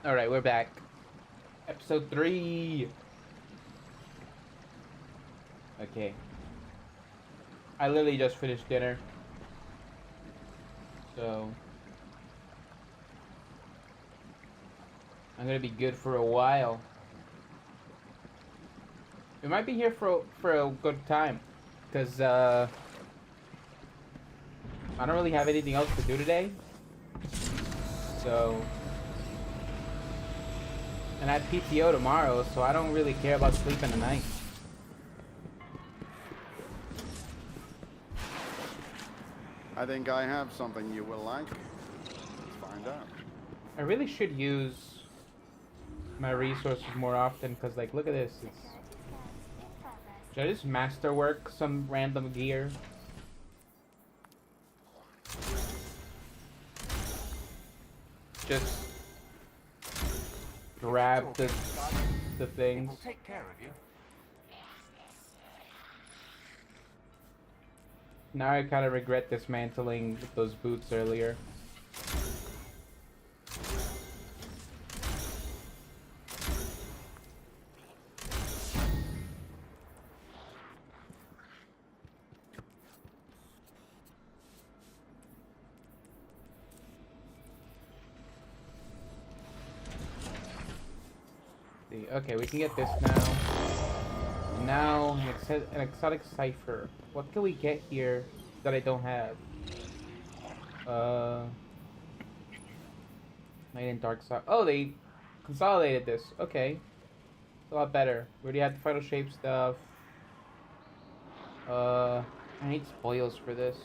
Alright, we're back. Episode 3. Okay. I literally just finished dinner. So I'm gonna be good for a while. We might be here for a good time. Because I don't really have anything else to do today. So, and I have PTO tomorrow, so I don't really care about sleeping tonight. I think I have something you will like. Let's find out. I really should use my resources more often, because, like, look at this. Should I just masterwork some random gear? Just grab the things. We'll take care of you. Now I kind of regret dismantling those boots earlier. Okay, we can get this now. And now, an exotic cipher. What can we get here that I don't have? Night and dark side. Oh, they consolidated this. Okay. It's a lot better. We already had the final shape stuff. I need spoils for this.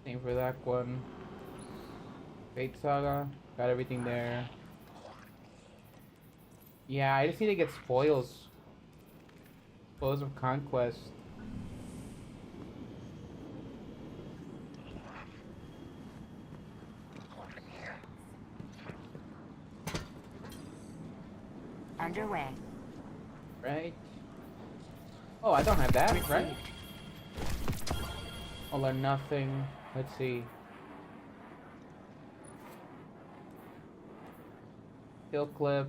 Same for that one. Fate Saga. Got everything there. Yeah, I just need to get spoils. Spoils of Conquest. Underway. Right? Oh, I don't have that, right? All or nothing. Let's see. Kill clip.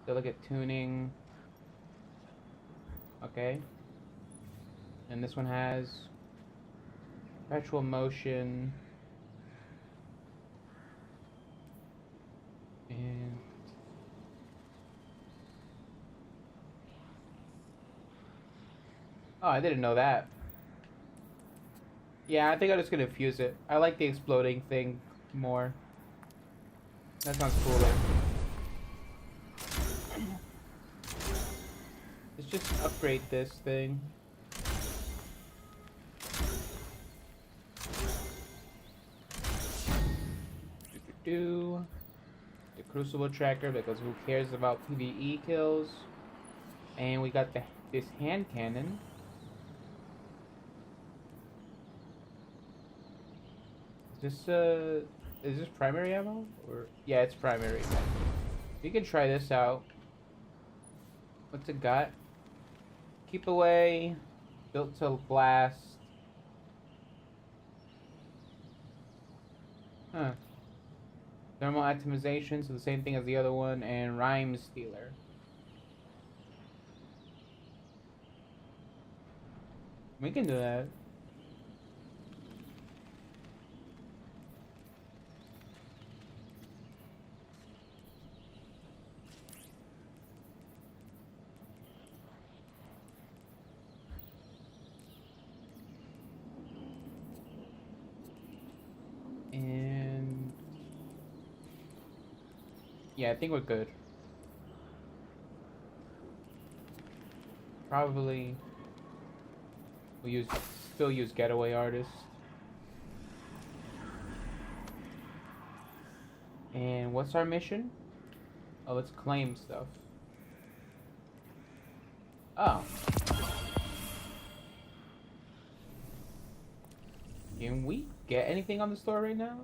Delicate tuning. Okay. And this one has perpetual motion. And oh, I didn't know that. Yeah, I think I'm just gonna fuse it. I like the exploding thing more. That sounds cooler. Let's just upgrade this thing. Do the Crucible Tracker, because who cares about PvE kills? And we got this hand cannon. Is this primary ammo? Or yeah, it's primary. You can try this out. What's it got? Keep away. Built to blast. Huh. Thermal atomization, so the same thing as the other one, and rhyme stealer. We can do that. And yeah, I think we're good. Probably we'll still use Getaway Artist. And what's our mission? Oh, let's claim stuff. Oh. Can we get anything on the store right now?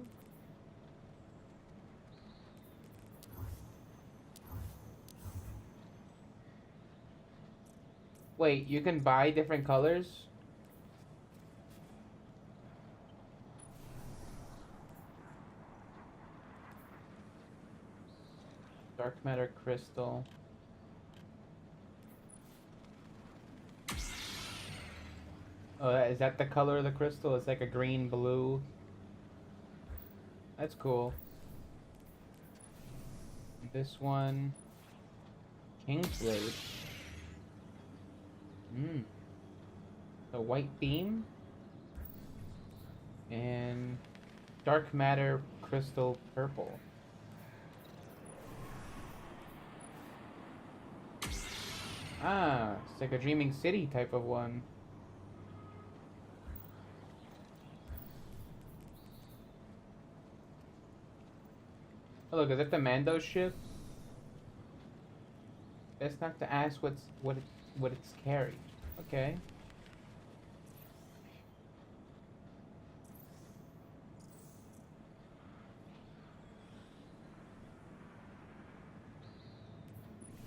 Wait, you can buy different colors? Dark matter crystal. Is that the color of the crystal? It's like a green blue. That's cool. This one, Kingsblade. The white beam and dark matter crystal purple. Ah, it's like a Dreaming City type of one. Oh, look, is that the Mando ship? Best not to ask what it's carrying. Okay.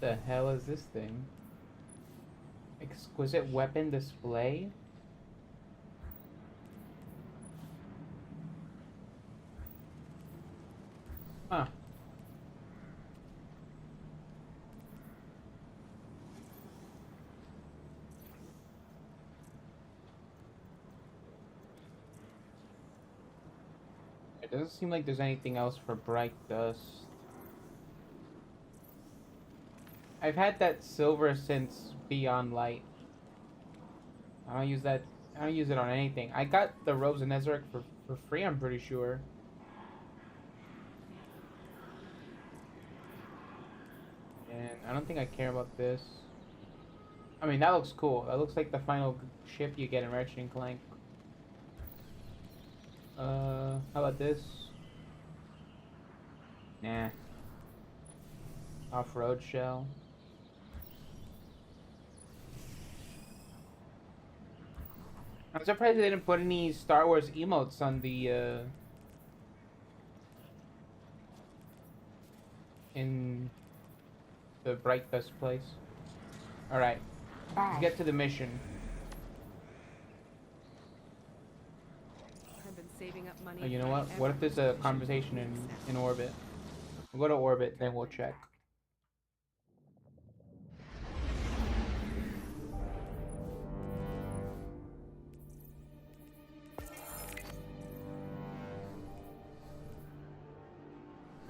The hell is this thing? Exquisite weapon display? Huh. It doesn't seem like there's anything else for bright dust. I've had that silver since Beyond Light. I don't use that. I don't use it on anything. I got the Robes of Nezarec for free, I'm pretty sure. And I don't think I care about this. I mean, that looks cool. That looks like the final ship you get in Ratchet and Clank. How about this? Nah. Off-road shell. I'm surprised they didn't put any Star Wars emotes on the, in the bright dust place. Alright. Let's get to the mission. I've been saving up money. Oh, you know what? What if there's a conversation in orbit? We'll go to orbit, then we'll check.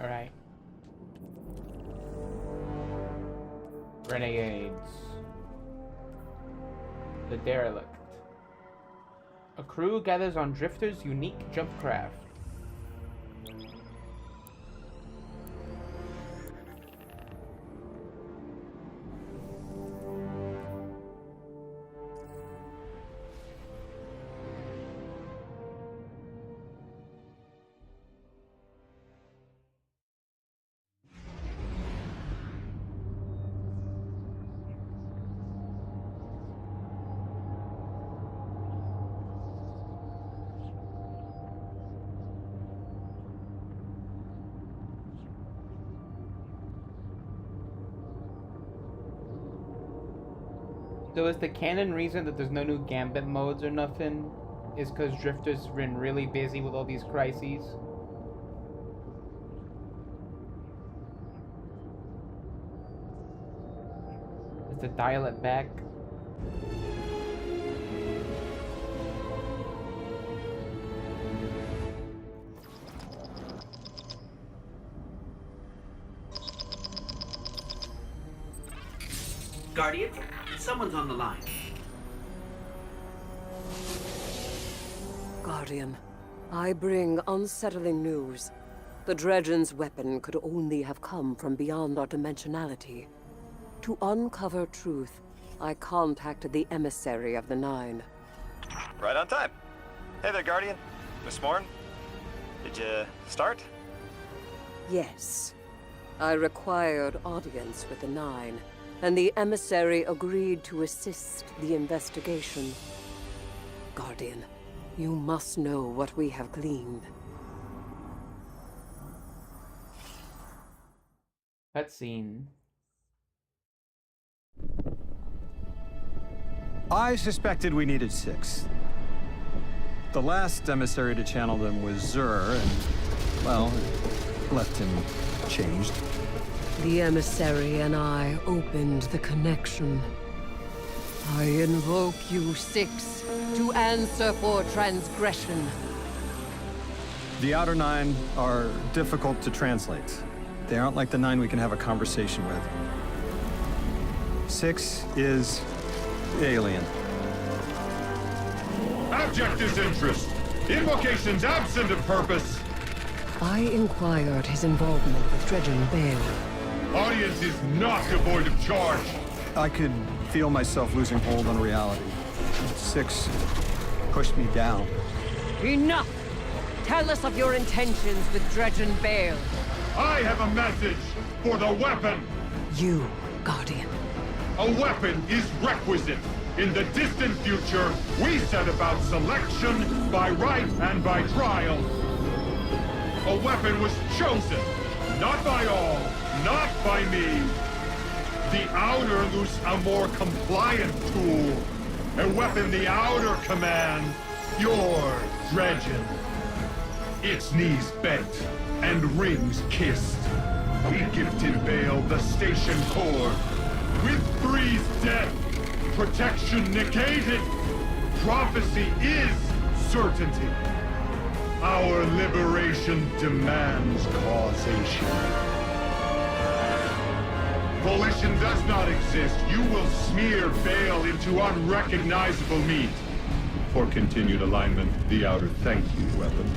Alright. Renegades. The Derelict. A crew gathers on Drifter's unique jump craft. So is the canon reason that there's no new Gambit modes or nothing is because Drifter's been really busy with all these crises? Is to dial it back? Guardian, someone's on the line. Guardian, I bring unsettling news. The Dredgen's weapon could only have come from beyond our dimensionality. To uncover truth, I contacted the emissary of the Nine. Right on time. Hey there, Guardian. Miss Morn. Did you start? Yes. I required audience with the Nine, and the emissary agreed to assist the investigation. Guardian, you must know what we have gleaned. Cutscene. I suspected we needed 6. The last emissary to channel them was Zur, and, well, left him changed. The emissary and I opened the connection. I invoke you, Six, to answer for transgression. The Outer Nine are difficult to translate. They aren't like the Nine we can have a conversation with. Six is alien. Abject disinterest. Invocations absent of purpose. I inquired his involvement with Dredgen Bale. Audience is not devoid of charge. I could feel myself losing hold on reality. Six pushed me down. Enough! Tell us of your intentions with Dredgen Bale. I have a message for the weapon. You, Guardian. A weapon is requisite. In the distant future, we set about selection by right and by trial. A weapon was chosen, not by all, not by me. The Outer loose a more compliant tool. A weapon the Outer command. Your Dredgen. Its knees bent and rings kissed. We gifted Bale the station core. With Three's death, protection negated. Prophecy is certainty. Our liberation demands causation. Volition does not exist. You will smear Bale into unrecognizable meat. For continued alignment, the Outer thank you, weapon.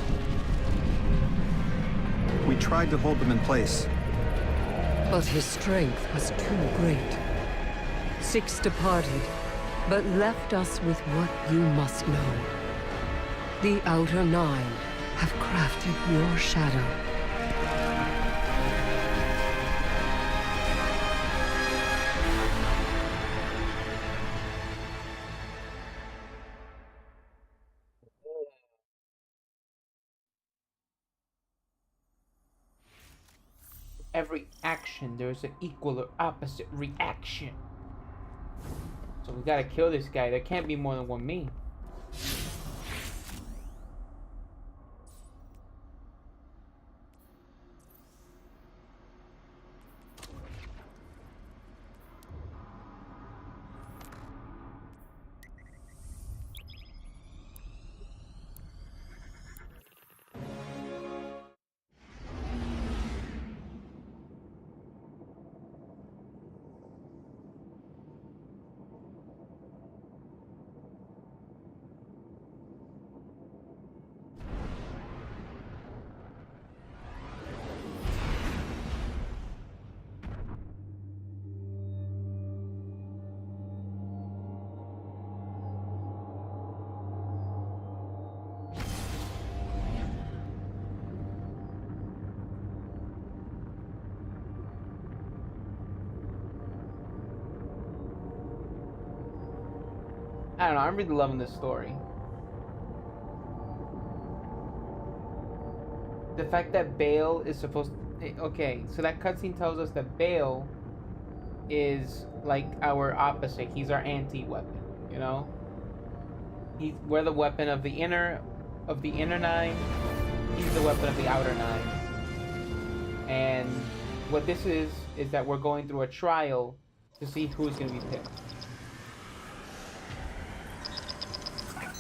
We tried to hold them in place. But his strength was too great. Six departed, but left us with what you must know. The Outer Nine have crafted your shadow. Every action, there's an equal or opposite reaction. So we gotta kill this guy. There can't be more than one me. I don't know, I'm really loving this story. The fact that Bale is supposed to... Okay, so that cutscene tells us that Bale is like our opposite. He's our anti-weapon, you know? We're the weapon of the inner nine. He's the weapon of the outer nine. And what this is that we're going through a trial to see who's going to be picked.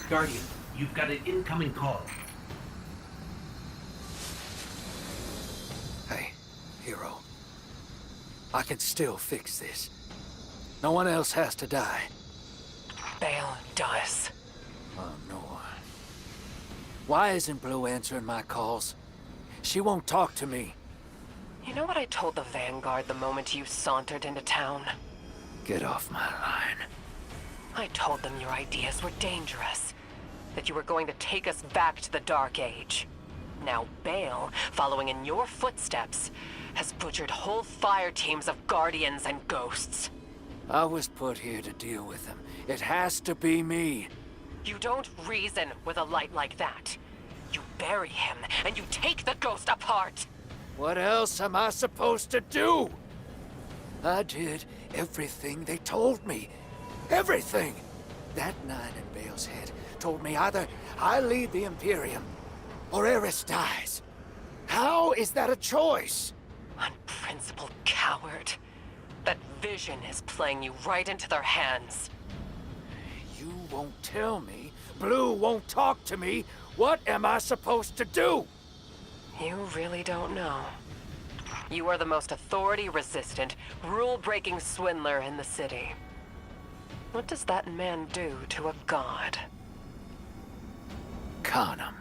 Guardian, you've got an incoming call. Hey, hero. I can still fix this. No one else has to die. Bale does. Oh, no. Why isn't Blue answering my calls? She won't talk to me. You know what I told the Vanguard the moment you sauntered into town? Get off my line. I told them your ideas were dangerous. That you were going to take us back to the Dark Age. Now Bale, following in your footsteps, has butchered whole fire teams of Guardians and Ghosts. I was put here to deal with them. It has to be me. You don't reason with a light like that. You bury him, and you take the Ghost apart! What else am I supposed to do? I did everything they told me. Everything! That nine in Bale's head told me either I lead the Imperium or Eris dies. How is that a choice? On Invincible coward. That vision is playing you right into their hands. You won't tell me. Blue won't talk to me. What am I supposed to do? You really don't know. You are the most authority-resistant, rule-breaking swindler in the city. What does that man do to a god? Con him.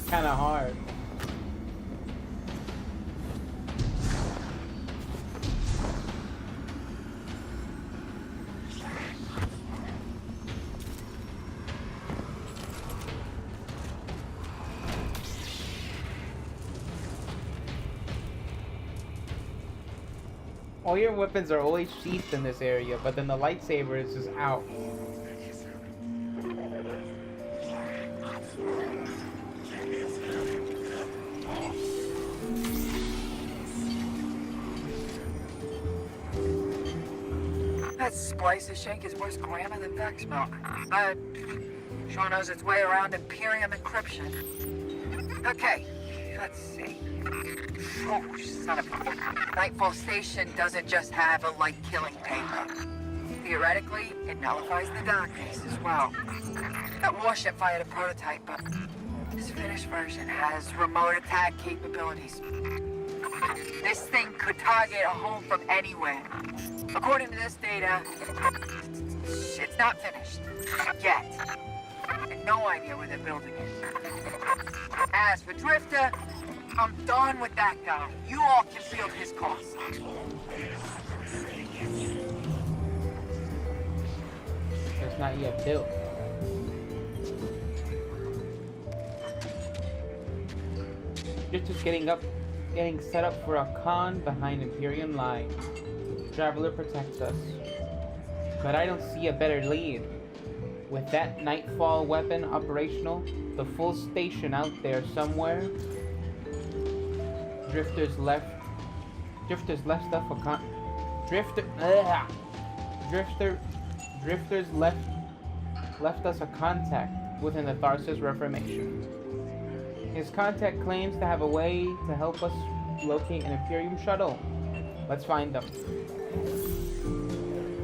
Kind of hard. All your weapons are always sheathed in this area, but then the lightsaber is just out. That splicer shank is worse grammar than Vex milk. But sure knows its way around Imperium encryption. Okay, let's see. Oh, son of a... Nightfall Station doesn't just have a light-killing paper. Theoretically, it nullifies the darkness as well. That warship fired a prototype, but this finished version has remote attack capabilities. This thing could target a home from anywhere. According to this data, it's not finished. Yet. And no idea where they're building it. As for Drifter, I'm done with that guy. You all can field his costs. It's not yet built. Drifter's getting set up for a con behind Imperium lines. Traveler protects us. But I don't see a better lead. With that Nightfall weapon operational, the full station out there somewhere, Drifters left us a con. Drifters left us a contact within the Tharsis Reformation. His contact claims to have a way to help us locate an Imperium shuttle. Let's find them.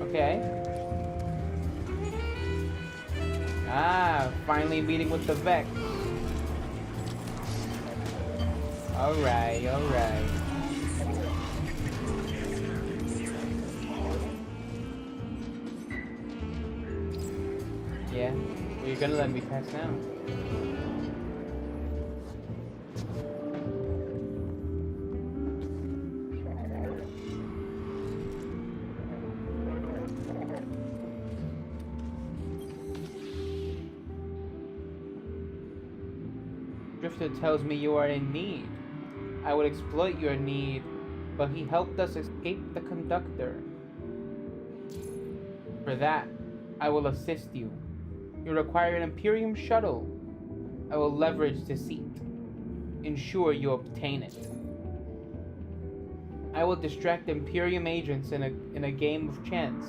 Okay. Ah, finally meeting with the Vex. Alright, alright. Yeah, well, you're gonna let me pass now. Drifter tells me you are in need. I would exploit your need, but he helped us escape the conductor. For that, I will assist you. You require an Imperium shuttle. I will leverage deceit. Ensure you obtain it. I will distract Imperium agents in a game of chance.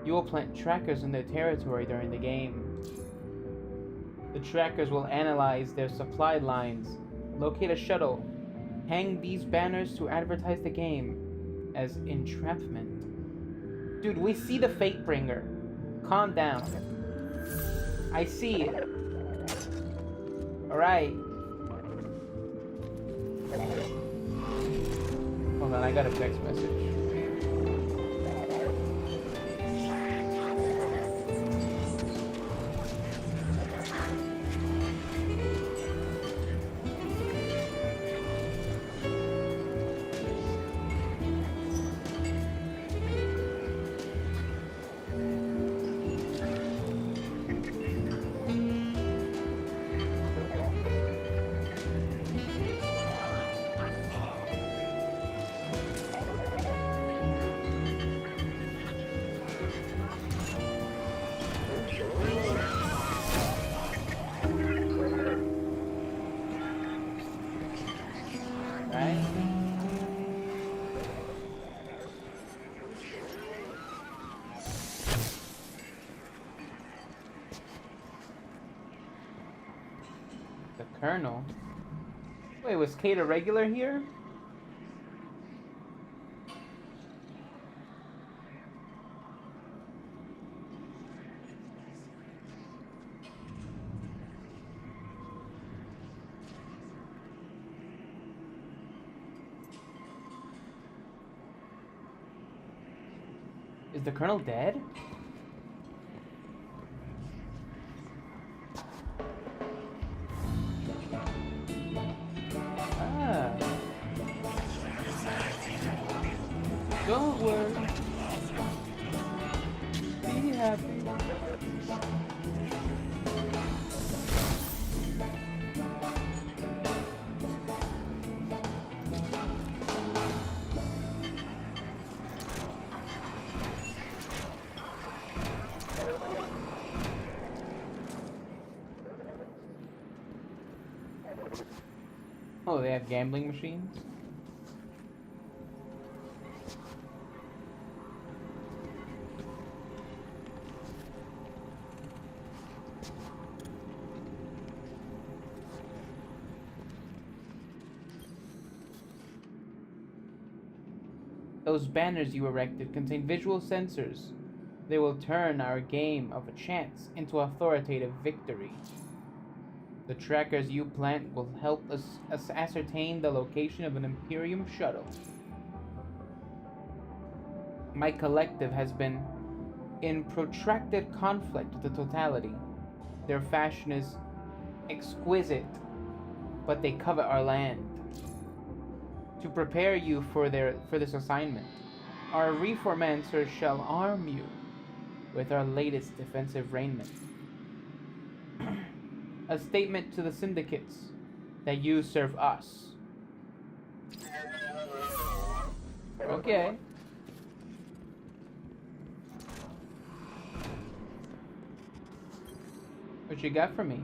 You will plant trackers in their territory during the game. The trackers will analyze their supply lines, locate a shuttle, hang these banners to advertise the game as entrapment. Dude, we see the Fatebringer. Calm down. I see it. Alright. Hold on, I got a text message. The Colonel? Wait, was Kate a regular here? Is the Colonel dead? Ah. Don't worry. Be happy. Oh, they have gambling machines? Those banners you erected contain visual sensors. They will turn our game of a chance into authoritative victory. The trackers you plant will help us ascertain the location of an Imperium shuttle. My collective has been in protracted conflict with the totality. Their fashion is exquisite, but they covet our land. To prepare you for this assignment, our reformancers shall arm you with our latest defensive raiment. A statement to the syndicates that you serve us. Okay. What you got for me?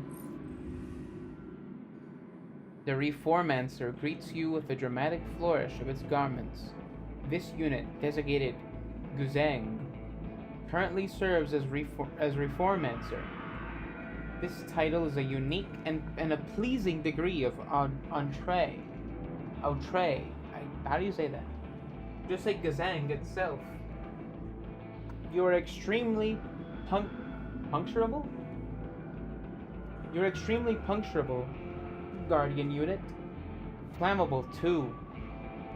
The Reformancer greets you with a dramatic flourish of its garments. This unit, designated Guzang, currently serves as Reformancer. This title is a unique and a pleasing degree of entree. How do you say that? Just like Guzang itself. You are extremely puncturable? You're extremely puncturable, Guardian unit. Flammable too.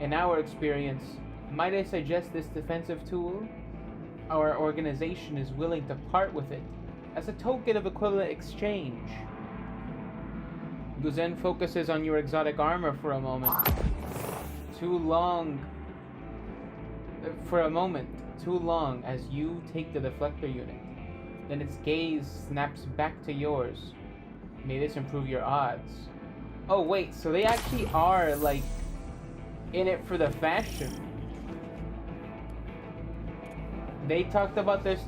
In our experience, might I suggest this defensive tool? Our organization is willing to part with it as a token of equivalent exchange. Guzen focuses on your exotic armor for a moment. Too long as you take the deflector unit. Then its gaze snaps back to yours. May this improve your odds. Oh wait, so they actually are like in it for the fashion. They talked about this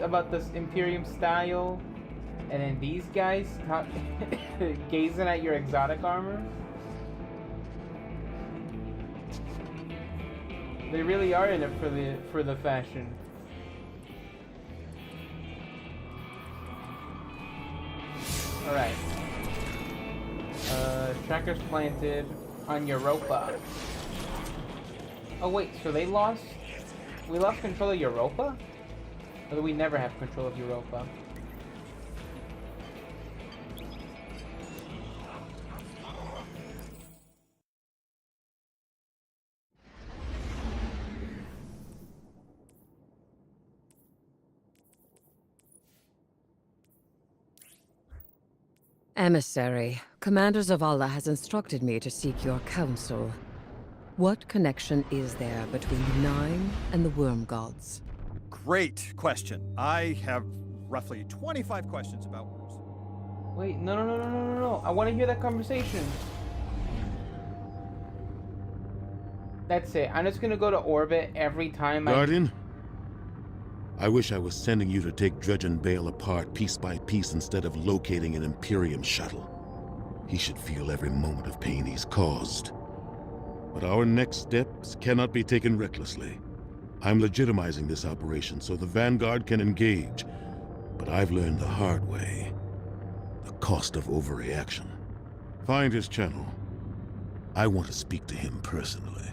Imperium style, and then these guys gazing at your exotic armor. They really are in it for the fashion. All right. Trackers planted on Europa. Oh wait, so we lost control of Europa? Or do we never have control of Europa? Emissary, Commander Zavala has instructed me to seek your counsel. What connection is there between the Nine and the Worm Gods? Great question. I have roughly 25 questions about worms. Wait, no. I want to hear that conversation. That's it. I'm just gonna go to orbit every time Guardian? I wish I was sending you to take Dredge and Bale apart piece by piece instead of locating an Imperium shuttle. He should feel every moment of pain he's caused. But our next steps cannot be taken recklessly. I'm legitimizing this operation so the Vanguard can engage, but I've learned the hard way. The cost of overreaction. Find his channel. I want to speak to him personally.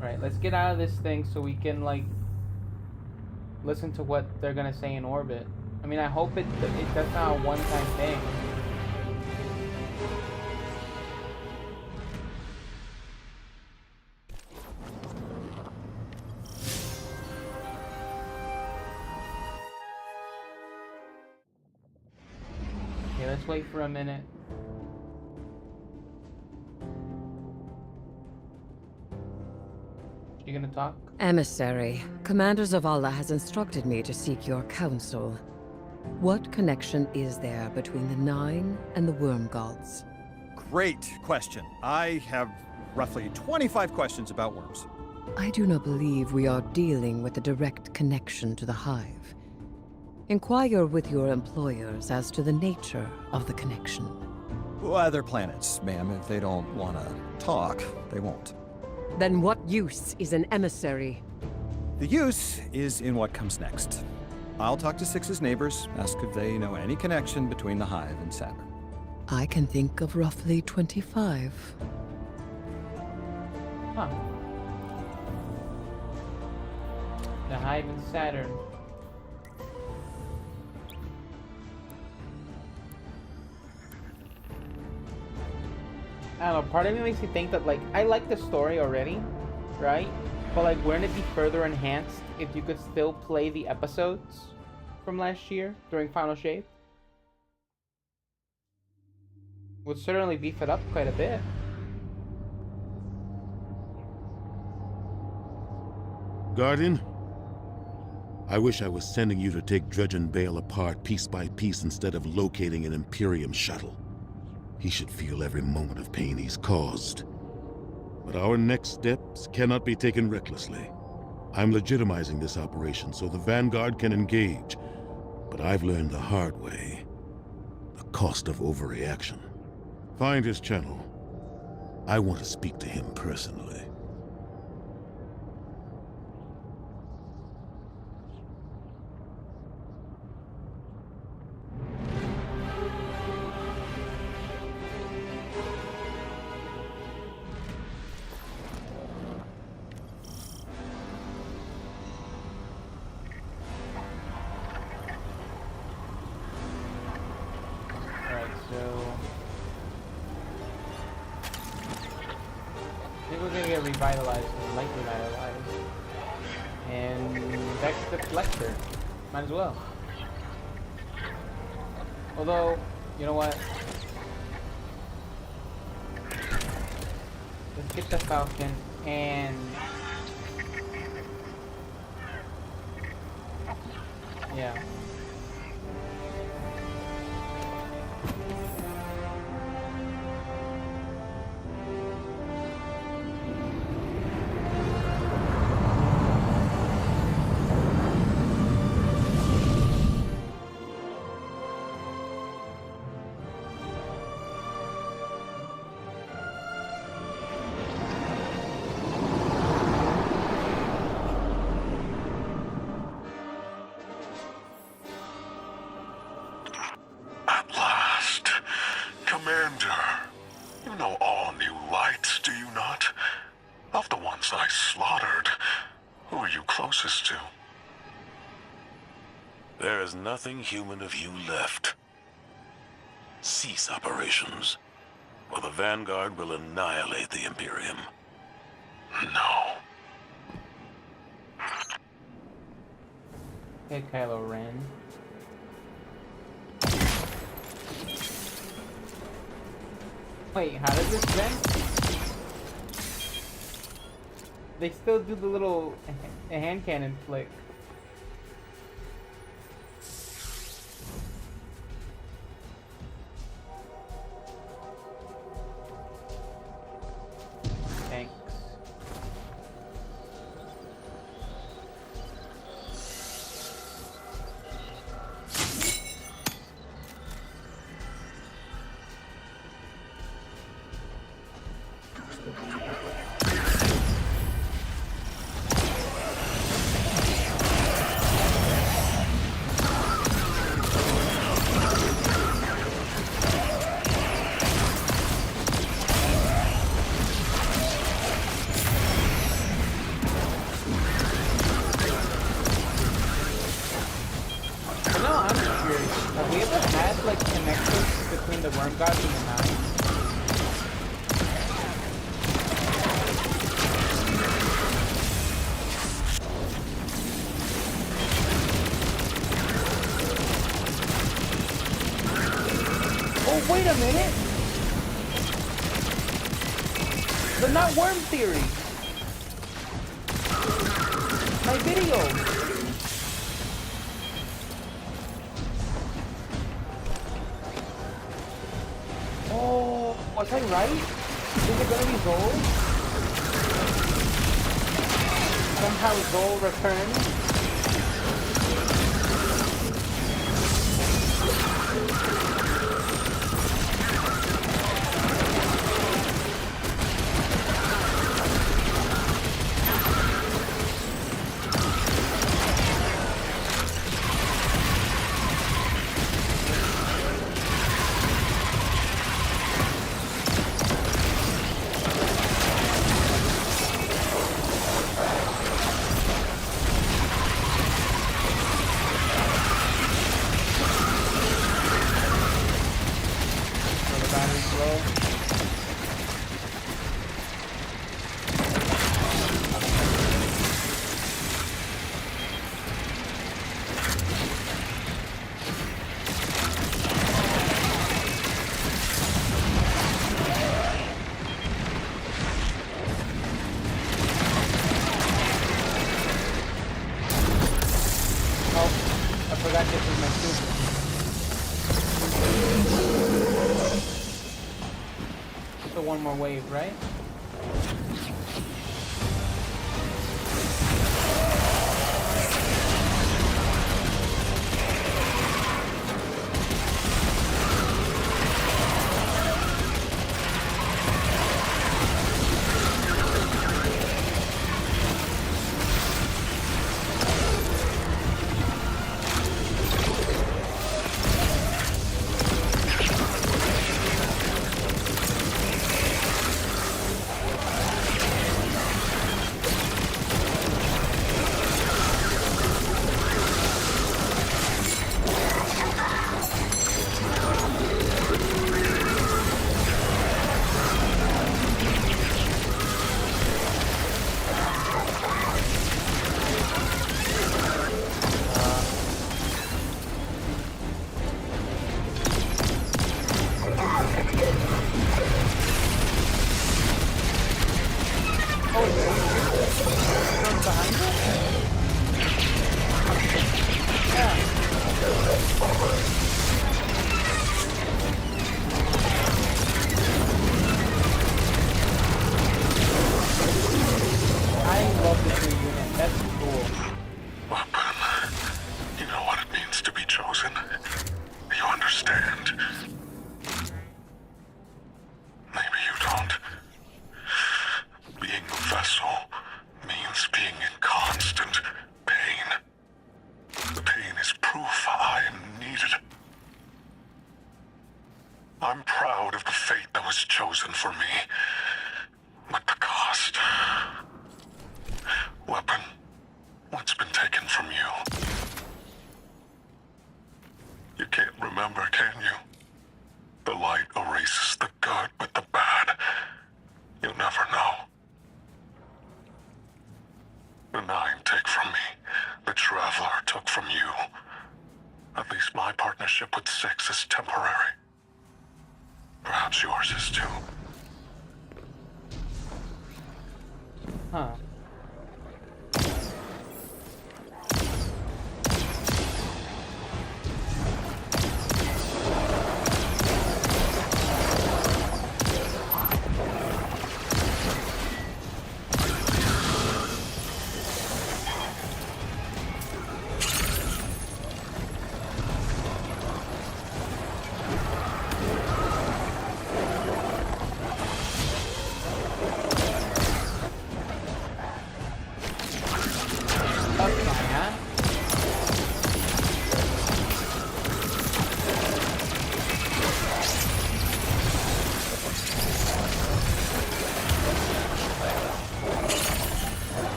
Alright, let's get out of this thing so we can, like, listen to what they're gonna say in orbit. I mean, I hope that's not a one-time thing. Okay, let's wait for a minute. You gonna talk? Emissary, Commander Zavala has instructed me to seek your counsel. What connection is there between the Nine and the Worm Gods? Great question. I have roughly 25 questions about worms. I do not believe we are dealing with a direct connection to the Hive. Inquire with your employers as to the nature of the connection. Other planets, ma'am. If they don't want to talk, they won't. Then what use is an emissary? The use is in what comes next. I'll talk to Six's neighbors, ask if they know any connection between the Hive and Saturn. I can think of roughly 25. Huh. The Hive and Saturn. I don't know, part of me makes me think that, like, I like the story already, right? But, like, wouldn't it be further enhanced if you could still play the episodes from last year during Final Shape? Would certainly beef it up quite a bit. Guardian? I wish I was sending you to take Dredge and Bale apart piece by piece instead of locating an Imperium shuttle. He should feel every moment of pain he's caused. But our next steps cannot be taken recklessly. I'm legitimizing this operation so the Vanguard can engage, but I've learned the hard way. The cost of overreaction. Find his channel. I want to speak to him personally. Revitalized, and like revitalized. And that's the collector. Might as well. Although, you know what? Let's get the Falcon and... yeah. There is nothing human of you left. Cease operations, or the Vanguard will annihilate the Imperium. No. Hey, Kylo Ren. Wait, how does this end? They still do the little hand cannon flick. Thanks. Have we ever had like connections between the worm gods and the nine? Oh, wait a minute! The not worm theory! My video! Oh, was I right? Is it gonna be Zol? Somehow Zol returns? One more wave, right?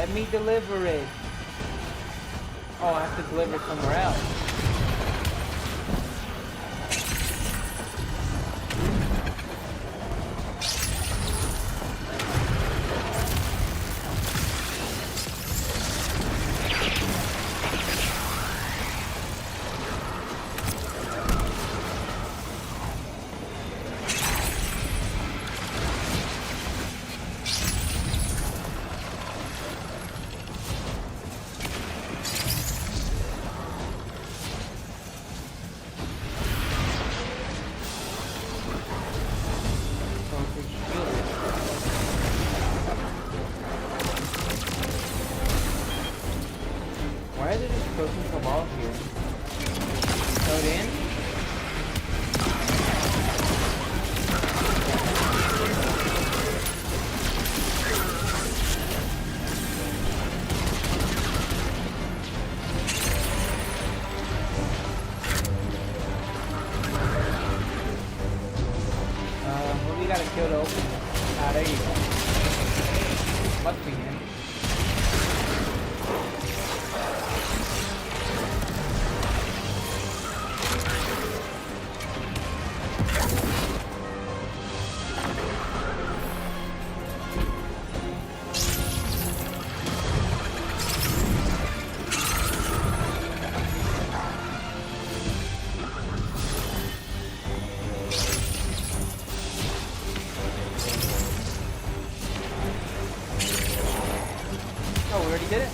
Let me deliver it. Oh, I have to deliver it somewhere else. Why are there just broken cabals here? Throw it in? What do you gotta kill to open it? Ah, there you go. Must be him. Oh, we already did it?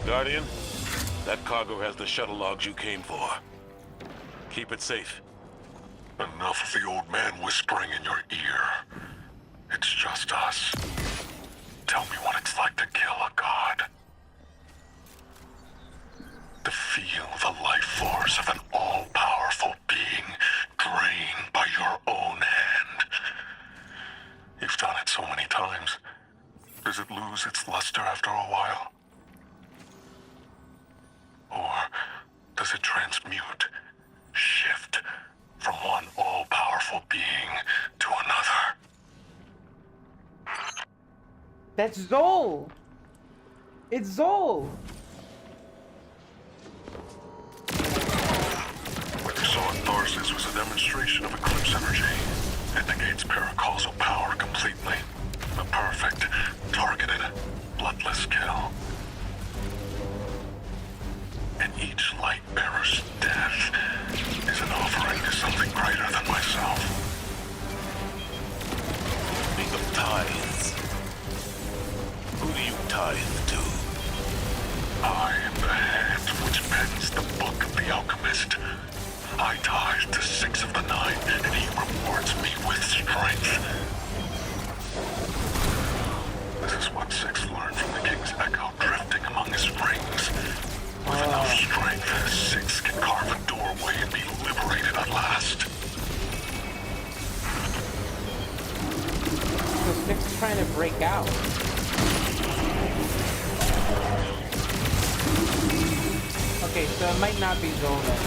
Guardian, that cargo has the shuttle logs you came for. Keep it safe. Enough of the old man whispering in your ear. It's just us. Tell me what it's like to kill a god. To feel the life force of an all-powerful being drained by your own hand. You've done it so many times. Does it lose its luster after a while? Or does it transmute, shift from one all-powerful being to another? That's Zol! It's Zol! What you saw in Tharsis was a demonstration of Eclipse energy. It negates paracausal power completely. A perfect, targeted, bloodless kill. And each light bearer's death is an offering to something greater than myself. Speak of tithes. Who do you tithe to? I am the hand which pens the book of the alchemist. I tithe to 6 of the 9, and he rewards me with strength. This is what 6 learned from the king's echo drifting among his rings. With enough strength, 6 can carve a doorway and be liberated at last. So 6 is trying to break out. Okay, so it might not be Zol then.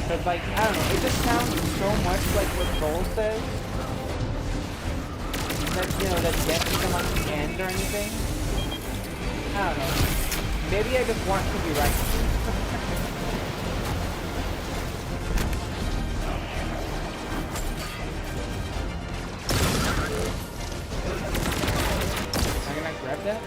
But like, I don't know, it just sounds so much like what Zol says. That, you know, that death is come on the end or anything. I don't know. Maybe I just want to be right. Am I gonna grab that?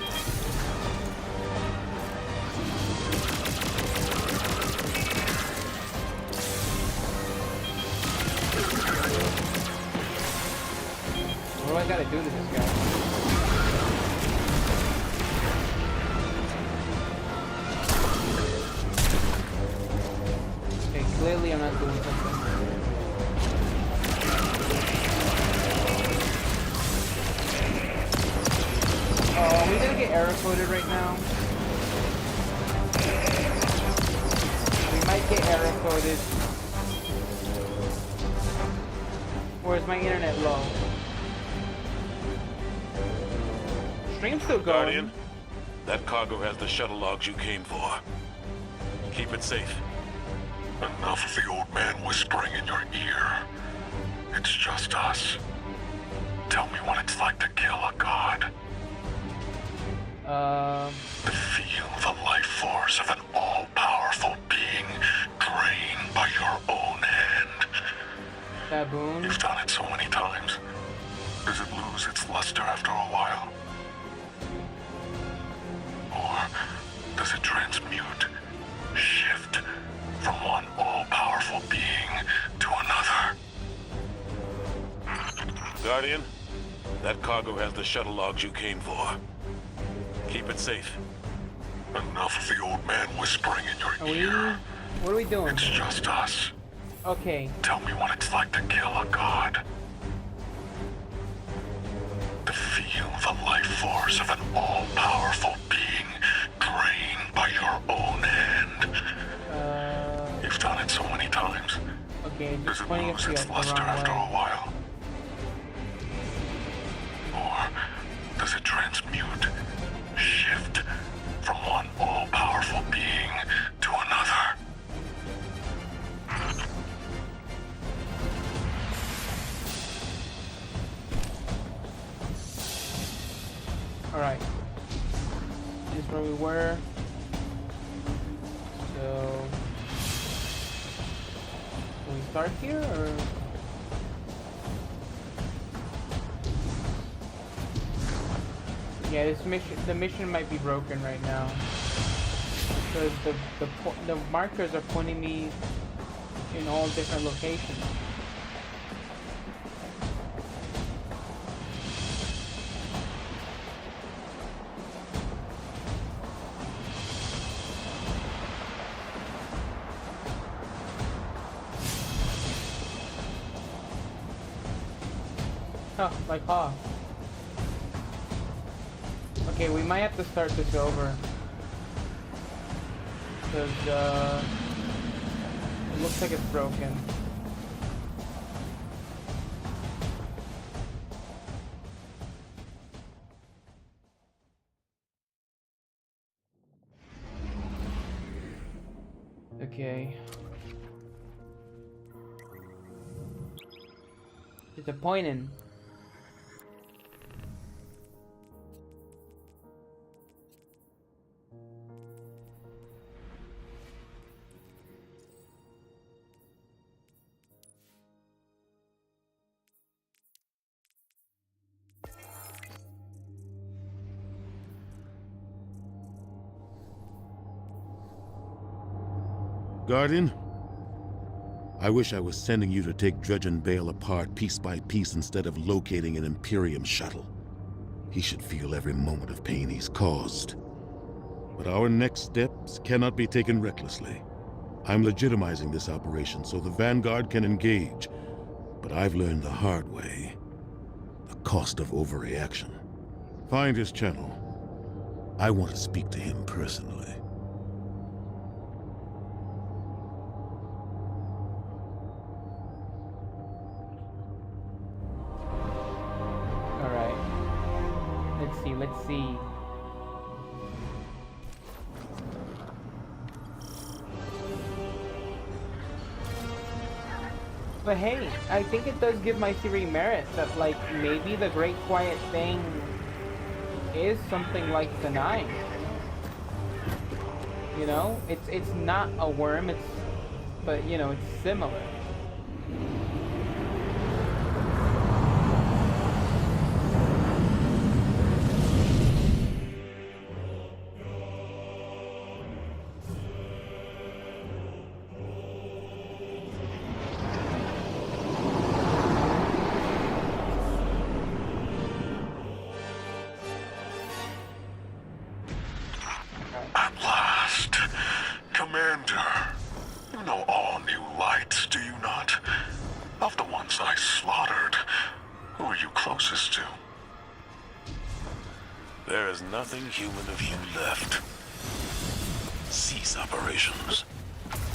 What do I gotta do to this guy? Okay, clearly I'm not doing something. Oh, are we gonna get error coded right now? We might get error coded. Or is my internet low? stream's still going. Guardian, that cargo has the shuttle logs you came for. Keep it safe. Enough of the old man whispering in your ear. It's just us. Tell me what it's like to kill a god. To feel the life force of an all-powerful being drained by your own hand. Baboon. You've done it so many times. Does it lose its luster after a while? Or does it transmute, shift from one all-powerful being to another? Guardian, that cargo has the shuttle logs you came for. Keep it safe. Enough of the old man whispering in your ear. What are we doing? It's just us. Okay. Tell me what it's like to kill a god. To feel the life force of an all-powerful being drained by your own hand. You've done it so many times. Okay, Does just it pointing lose at its the luster wrong after way. a while? Or does it transmute, shift from one all-powerful being to another? Alright. This is where we were. So... Can we start here, or...? Yeah, the mission might be broken right now. Because the markers are pointing me in all different locations. Huh, like huh. Okay, we might have to start this over. Because, it looks like it's broken. Okay. Disappointing. Guardian, I wish I was sending you to take Dredgen Bale apart piece by piece instead of locating an Imperium shuttle. He should feel every moment of pain he's caused. But our next steps cannot be taken recklessly. I'm legitimizing this operation so the Vanguard can engage, but I've learned the hard way. The cost of overreaction. Find his channel. I want to speak to him personally. Let's see. But hey, I think it does give my theory merit that, like, maybe the Great Quiet Thing is something like the Nine. You know, it's not a worm, but you know, it's similar. Nothing human of you left. Cease operations,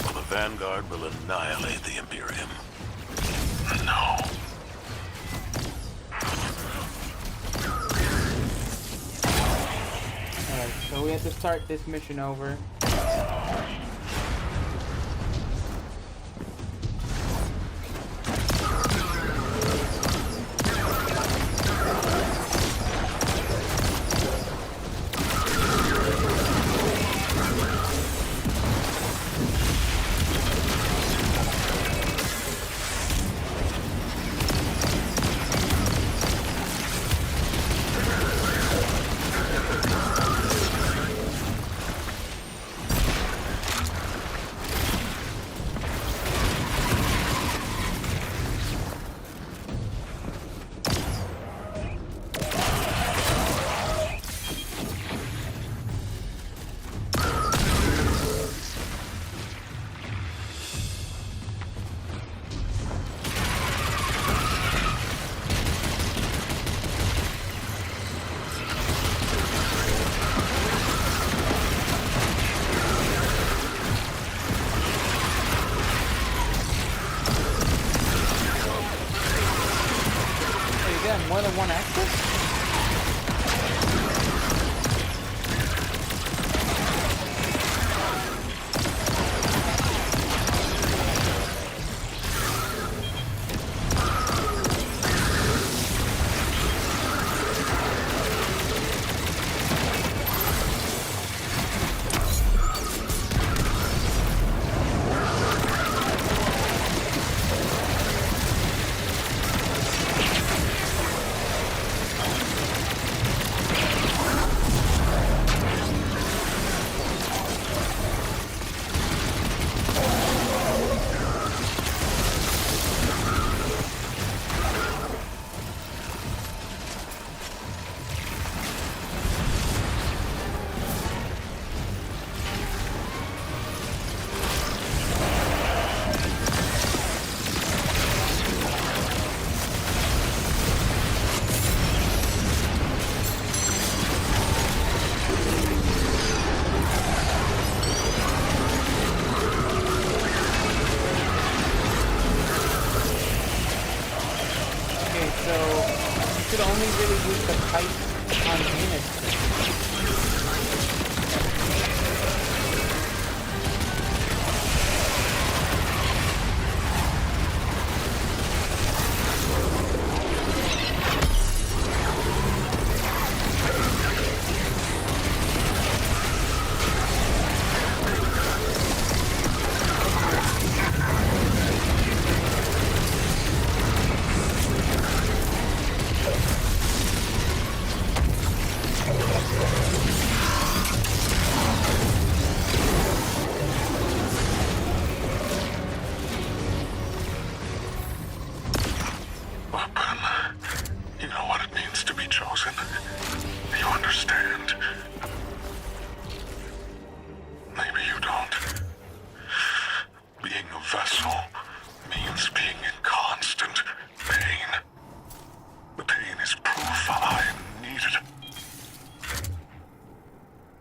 or the Vanguard will annihilate the Imperium. No. we have to start this mission over. More than one access?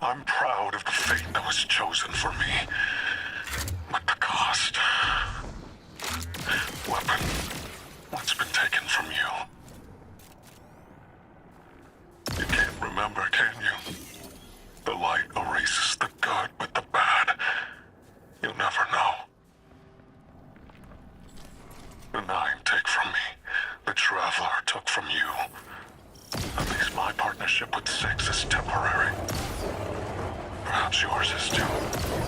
I'm proud of the fate that was chosen for me. But the cost... Weapon, what's been taken from you? You can't remember, can you? The light erases the good with the bad. You'll never know. The Nine take from me. The Traveler took from you. At least my partnership with Six is temporary. Perhaps yours is too.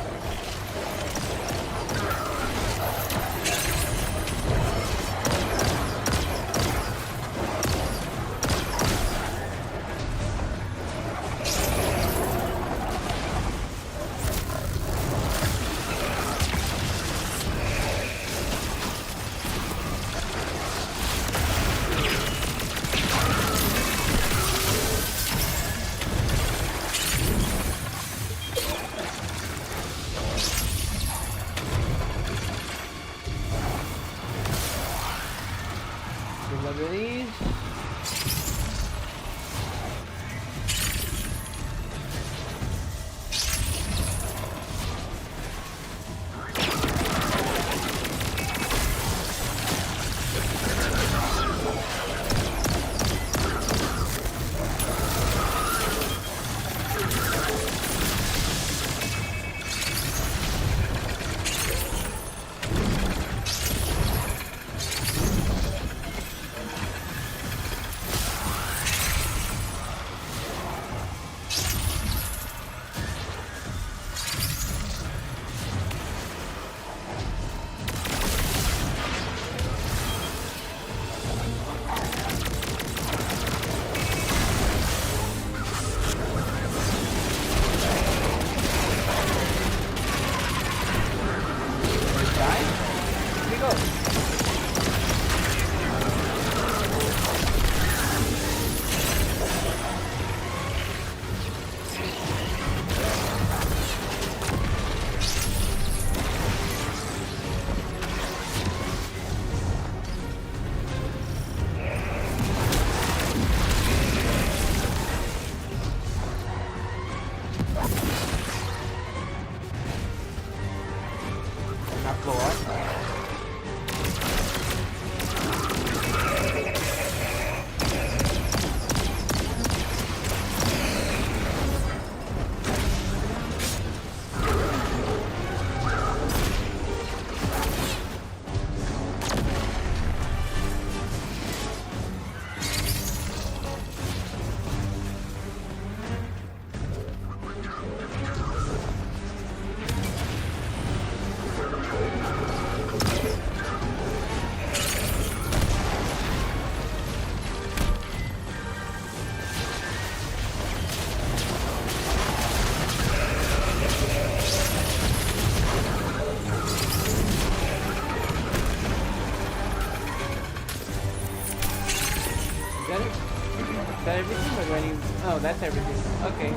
that it? Is that everything? Or do I need... Oh, that's everything. Okay.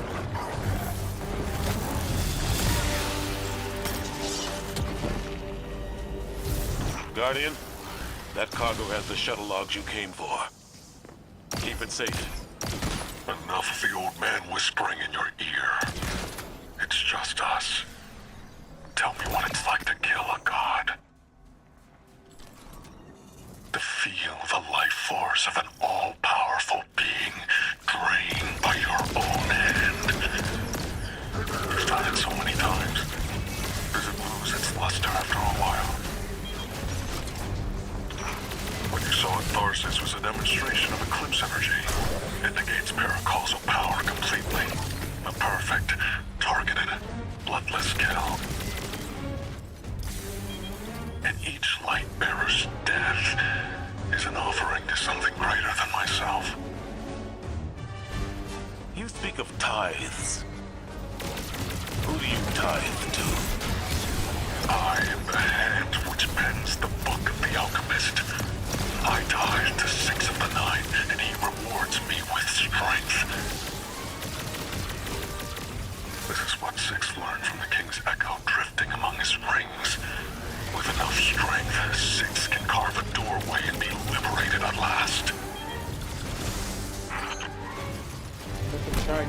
Guardian, that cargo has the shuttle logs you came for. Keep it safe. Enough of the old man whispering in your ear. It's just us. Tell me what it's like to kill a god. To feel the life force of an all-powerful being drained by your own hand. You've done it so many times. Does it lose its luster after a while? What you saw at Tharsis was a demonstration of eclipse energy. It negates paracausal power completely. A perfect, targeted, bloodless kill. And each light bearer's death is an offering to something greater than myself. You speak of tithes. Who do you tithe to? I am the hand which pens the book of the alchemist. I tithe to 6 of the 9, and he rewards me with strength. This is what 6 learned from the King's Echo drifting among his rings. With enough strength, 6 can carve a doorway and be liberated at last. What's the charge?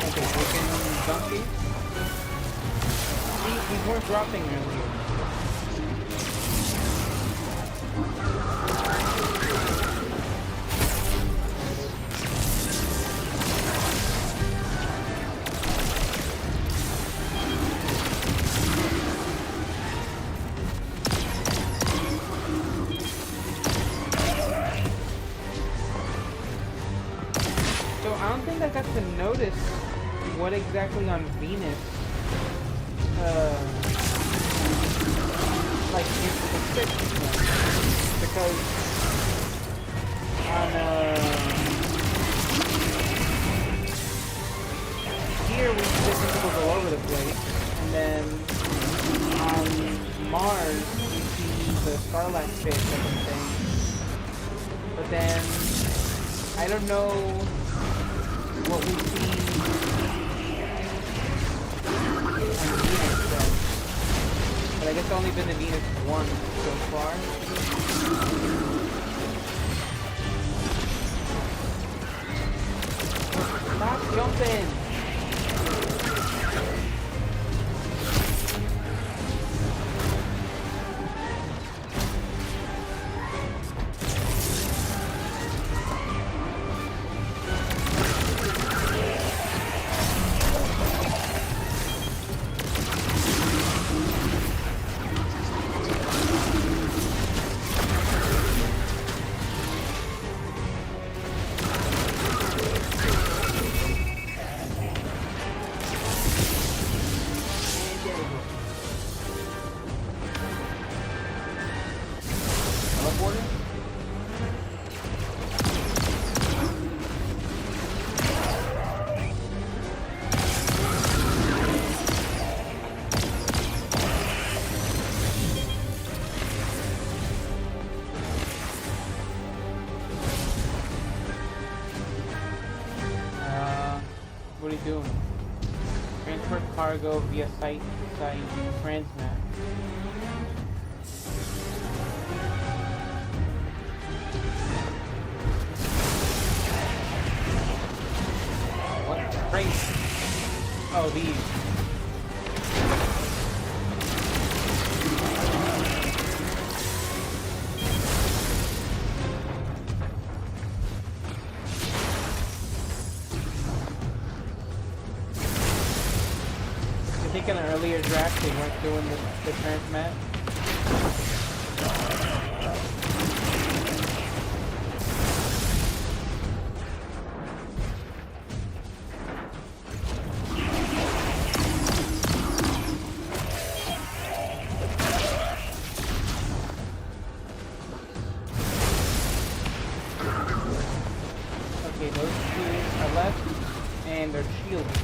Okay, freaking donkey. See, these weren't dropping earlier. So I don't think I got to notice what exactly on Venus, like is specific, because on here we see different people all over the place, and then on Mars we see the Starlight fish and everything, but then I don't know what we see on Venus then. But I guess it's only been to Venus once so far. Stop jumping! What are you doing? Transport cargo via site-to-site transmat. What? Crazy. Oh, these. I think in an earlier draft they weren't doing the transmat. Okay, those two are left, and they're shielded.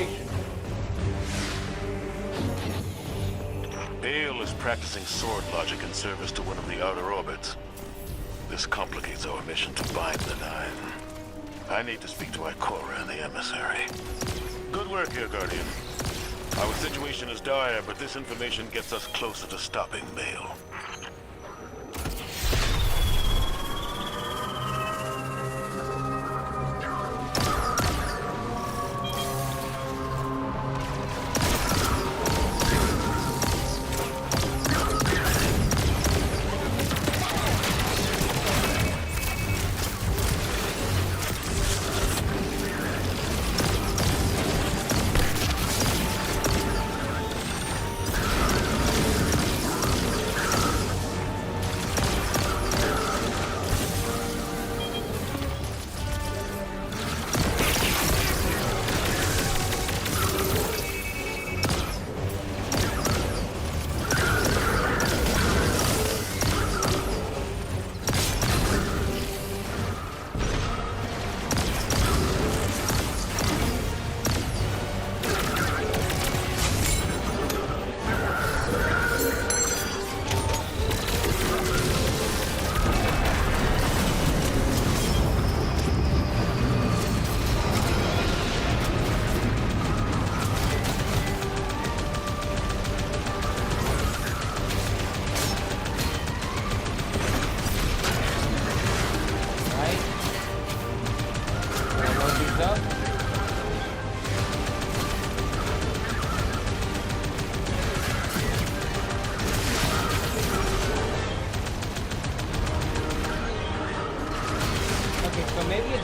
demonstration. Bale is practicing sword logic in service to one of the outer orbits. This complicates our mission to bind the Nine. I need to speak to Ikora and the emissary. Good work here, Guardian. Our situation is dire, but this information gets us closer to stopping Bale.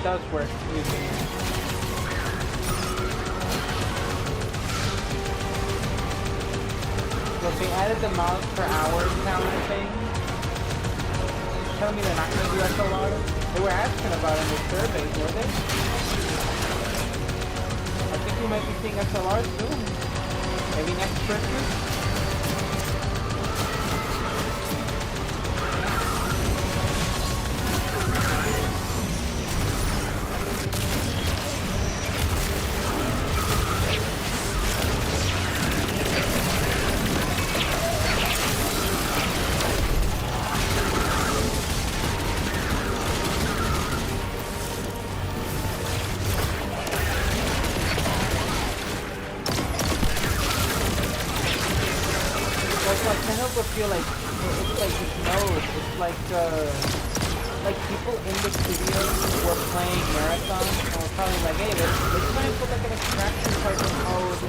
Does work using it. So if they added the miles per hour counter thing, tell me they're not going to do SLR? They were asking about it in the surveys, were they? I think we might be seeing SLR soon. Maybe next Christmas? Feel like it's like hypnosis. It's like people in the studio were playing Marathon and were probably like, hey, let's try and put like an extraction type of mode in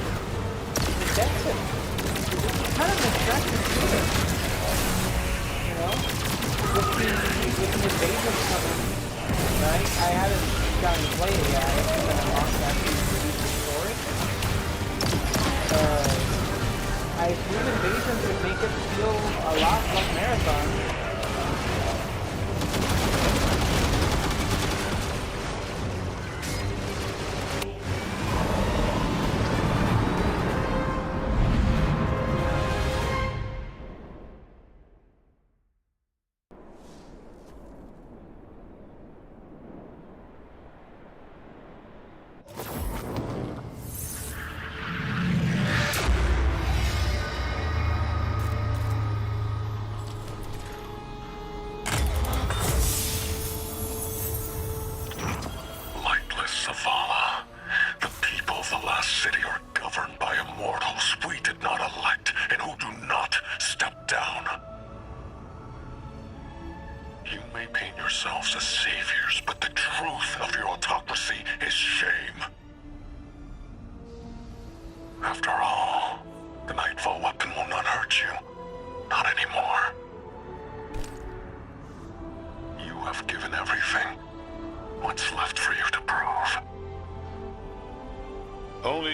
Destiny. It's kind of an extraction shooter, you know, with the invasion coming, right? I haven't gotten to play it yet. I haven't unlocked that the story. I assume invasions would make it feel a lot like Marathon.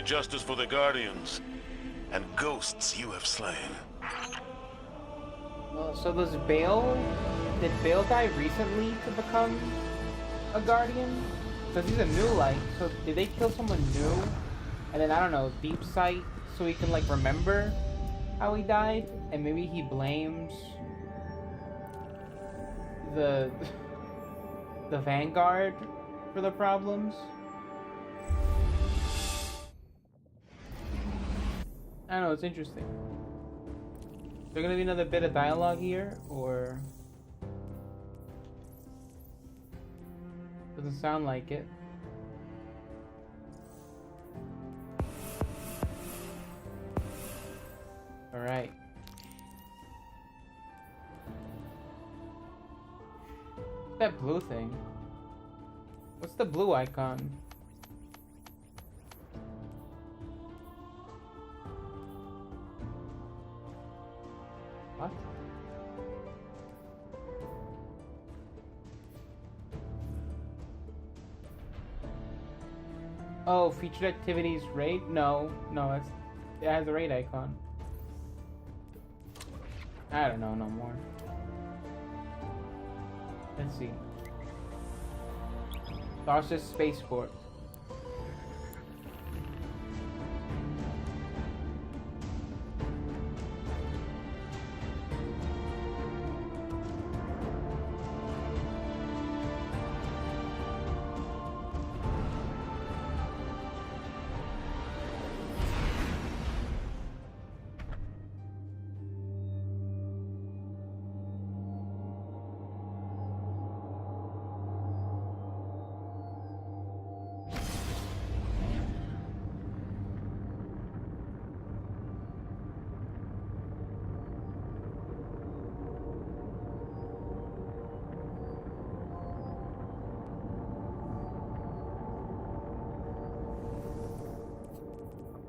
Justice for the Guardians, and ghosts you have slain. Well, so did Bale die recently to become a Guardian? Because he's a new light, so did they kill someone new? And then, I don't know, deep sight, so he can, like, remember how he died? And maybe he blames the Vanguard for the problems? I don't know, it's interesting. Is there gonna be another bit of dialogue here, or doesn't sound like it? All right. What's that blue thing? What's the blue icon? What? Oh, featured activities raid? No, it has a raid icon. I don't know no more. Let's see. Starship Spaceport.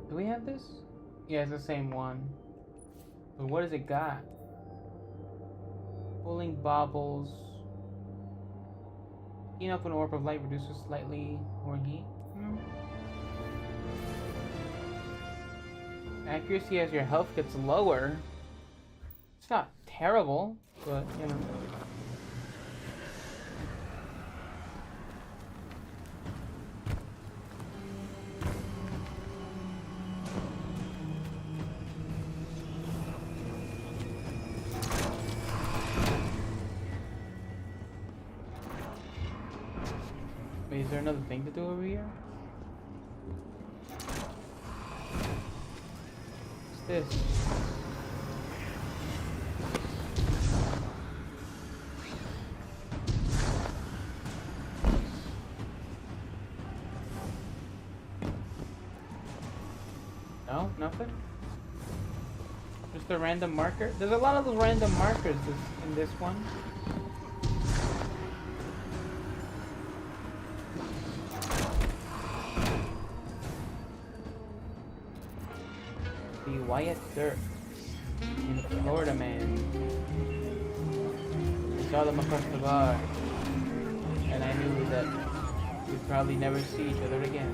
Do we have this? Yeah, it's the same one. But what does it got? Pulling baubles. Heating up an orb of light reduces slightly more heat. Accuracy as your health gets lower. It's not terrible, but you know. Wait, is there another thing to do over here? What's this? No, nothing? Just a random marker? There's a lot of those random markers in this one. The Wyatt Dirk in Florida Man. I saw them across the bar, and I knew that we'd probably never see each other again.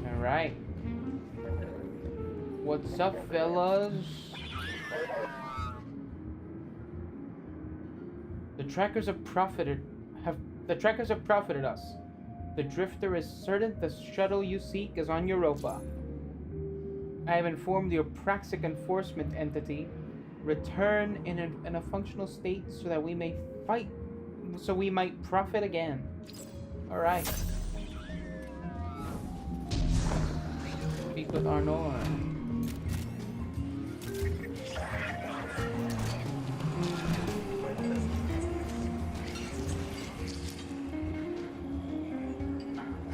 Alright. What's up, fellas? The trackers have profited us. The Drifter is certain the shuttle you seek is on Europa. I have informed the Apraxic enforcement entity. Return in a functional state so that we may fight. So we might profit again. All right. Speak with Arnor.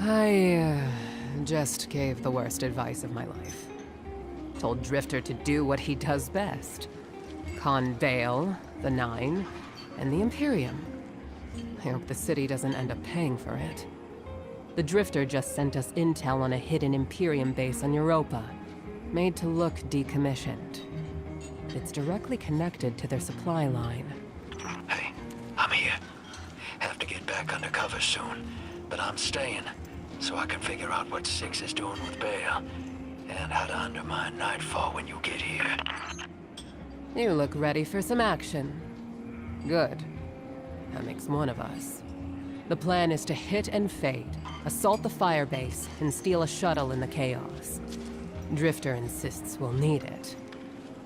I just gave the worst advice of my life. Told Drifter to do what he does best. Con Bale, the Nine, and the Imperium. I hope the city doesn't end up paying for it. The Drifter just sent us intel on a hidden Imperium base on Europa, made to look decommissioned. It's directly connected to their supply line. Hey, I'm here. Have to get back undercover soon, but I'm staying, so I can figure out what Six is doing with Bale, and how to undermine Nightfall when you get here. You look ready for some action. Good. That makes one of us. The plan is to hit and fade, assault the firebase, and steal a shuttle in the chaos. Drifter insists we'll need it.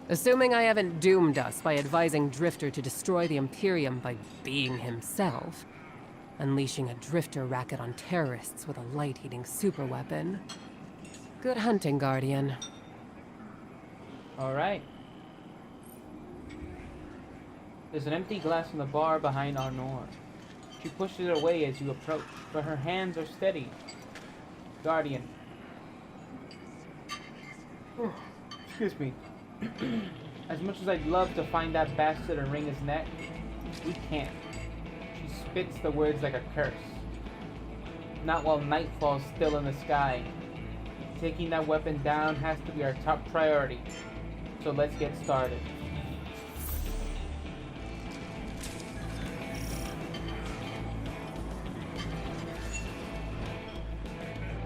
Assuming I haven't doomed us by advising Drifter to destroy the Imperium by being himself, unleashing a drifter racket on terrorists with a light-eating superweapon. Good hunting, Guardian. All right. There's an empty glass in the bar behind Arnor. She pushes it away as you approach, but her hands are steady. Guardian. Excuse me. As much as I'd love to find that bastard and wring his neck, we can't. She spits the words like a curse. Not while night falls still in the sky. Taking that weapon down has to be our top priority. So let's get started.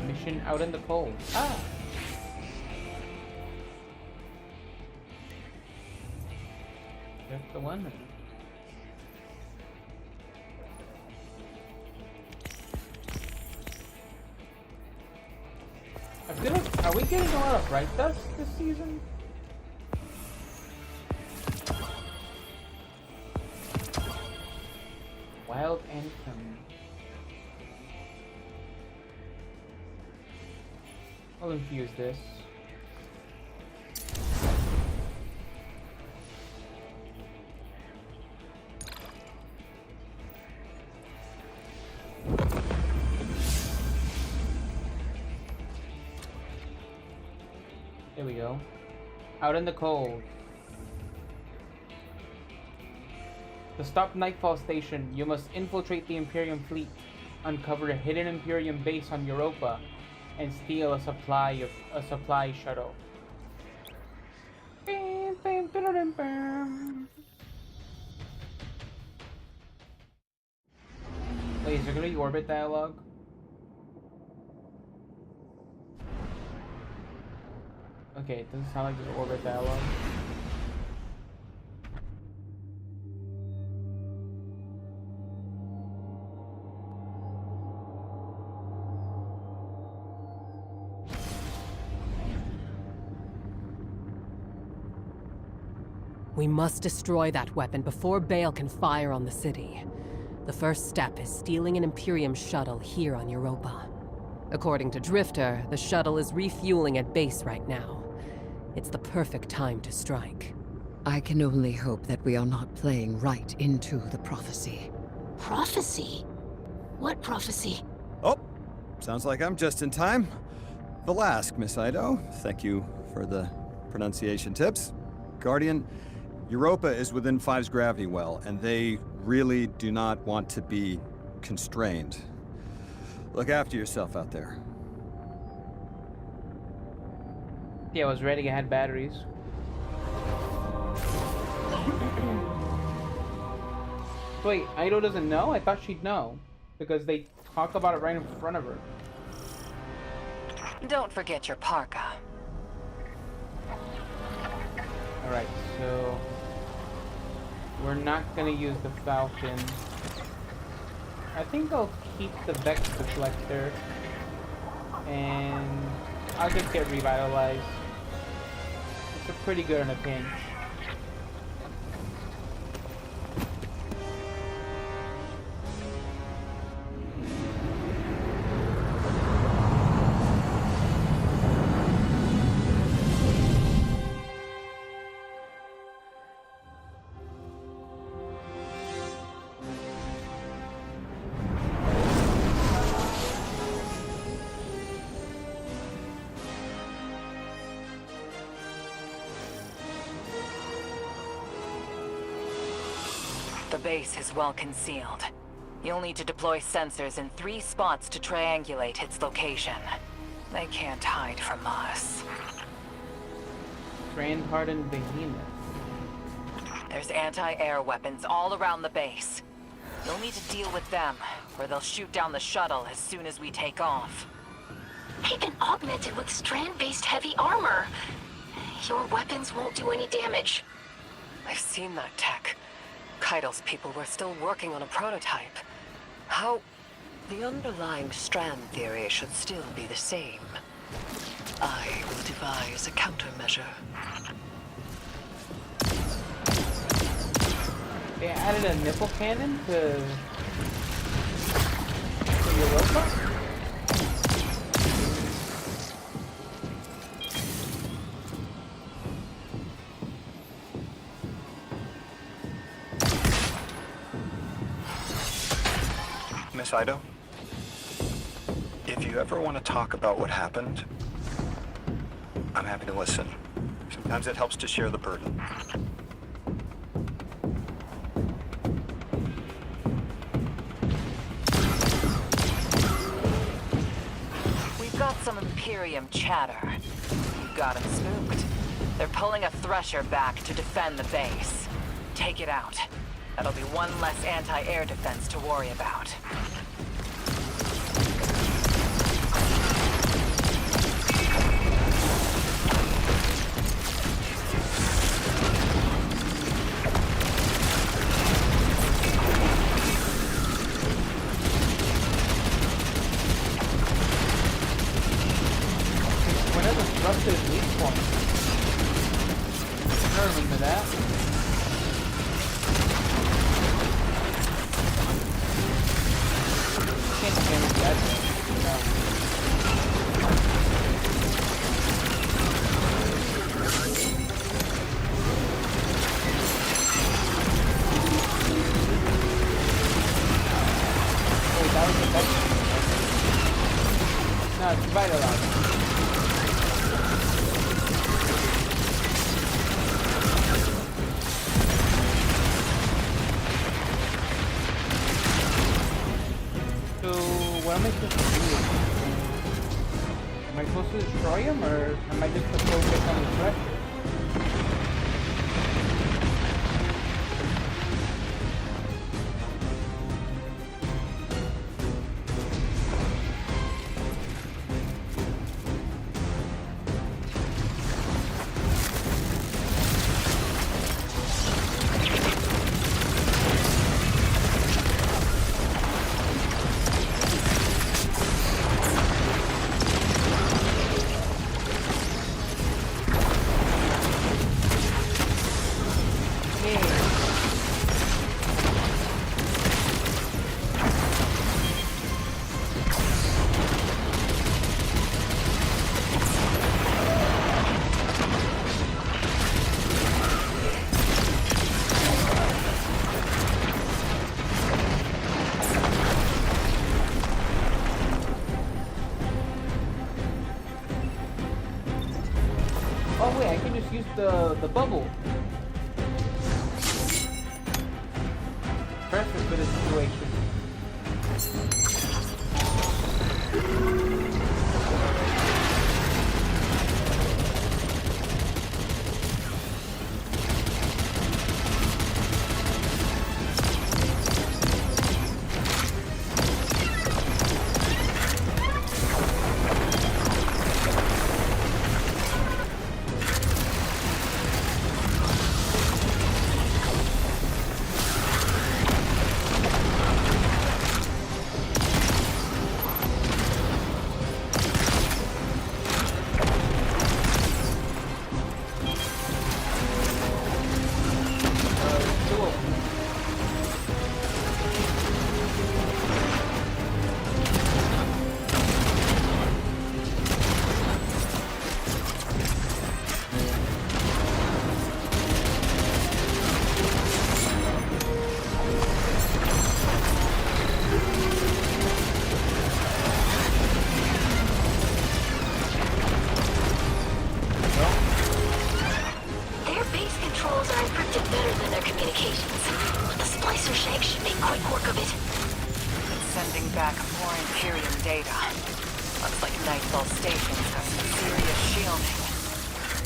Mission out in the cold. Ah! That's the one. I feel like, are we getting a lot of bright dust this season? Wild Anthem. I'll infuse this. There we go. Out in the cold. To stop Nightfall Station, you must infiltrate the Imperium fleet, uncover a hidden Imperium base on Europa, and steal a supply shuttle. Wait, is there gonna be orbit dialogue? Okay, it doesn't sound like there's orbit dialogue. We must destroy that weapon before Bale can fire on the city. The first step is stealing an Imperium shuttle here on Europa. According to Drifter, the shuttle is refueling at base right now. It's the perfect time to strike. I can only hope that we are not playing right into the prophecy. Prophecy? What prophecy? Oh, sounds like I'm just in time. Velask, Miss Ido. Thank you for the pronunciation tips. Guardian, Europa is within Five's gravity well, and they really do not want to be constrained. Look after yourself out there. Yeah, I was ready. I had batteries. Wait, Ido doesn't know? I thought she'd know. Because they talk about it right in front of her. Don't forget your parka. Alright, so... we're not gonna use the Falcon. I think I'll keep the Vex Deflector. And... I'll just get revitalized. It's a pretty good in a pinch. The base is well concealed. You'll need to deploy sensors in 3 spots to triangulate its location. They can't hide from us. Grand-hardened behemoth. There's anti-air weapons all around the base. You'll need to deal with them, or they'll shoot down the shuttle as soon as we take off. They've been augmented with strand-based heavy armor. Your weapons won't do any damage. I've seen that tech. Keidel's people were still working on a prototype. How... The underlying strand theory should still be the same. I will devise a countermeasure. They added a nipple cannon to Europa? Miss Ido, if you ever want to talk about what happened, I'm happy to listen. Sometimes it helps to share the burden. We've got some Imperium chatter. You've got them spooked. They're pulling a Thresher back to defend the base. Take it out. That'll be one less anti-air defense to worry about. Whenever thrusters weak point. I remember that. Can't change that. No. Wait, that was the best. No, it's vitalized. So, what am I supposed to do? Am I supposed to destroy him, or am I just supposed to focus on the Thresher? Oh wait, I can just use the bubble. Perfect for this situation.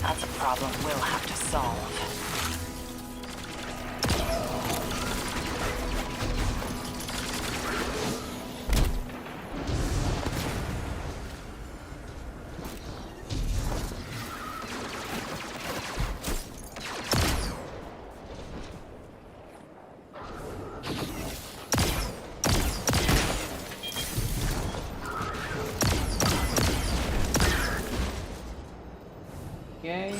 That's a problem we'll have to solve. Okay.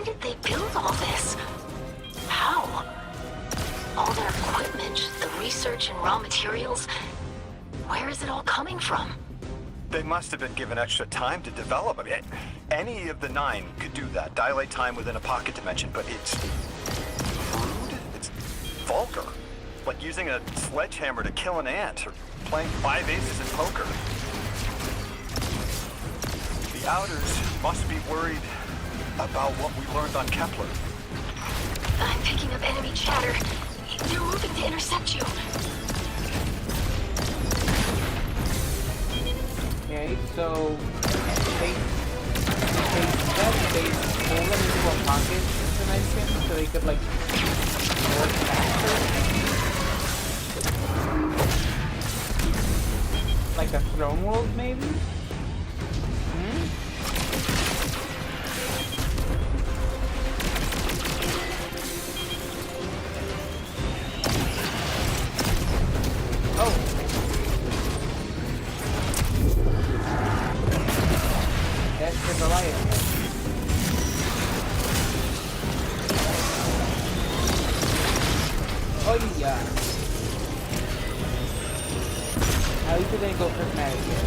When did they build all this? How? All their equipment, the research and raw materials, where is it all coming from? They must have been given extra time to develop. I mean, any of the 9 could do that. Dilate time within a pocket dimension, but it's rude. It's vulgar. Like using a sledgehammer to kill an ant, or playing 5 aces in poker. The Outers must be worried about what we learned on Kepler. I'm picking up enemy chatter. They're moving to intercept you. Okay, so they pull them into a pocket dimension so they could like work faster. Like a throne world, maybe? Oh. That's the Goliath. Oh yeah. At least it didn't go prismatic yet.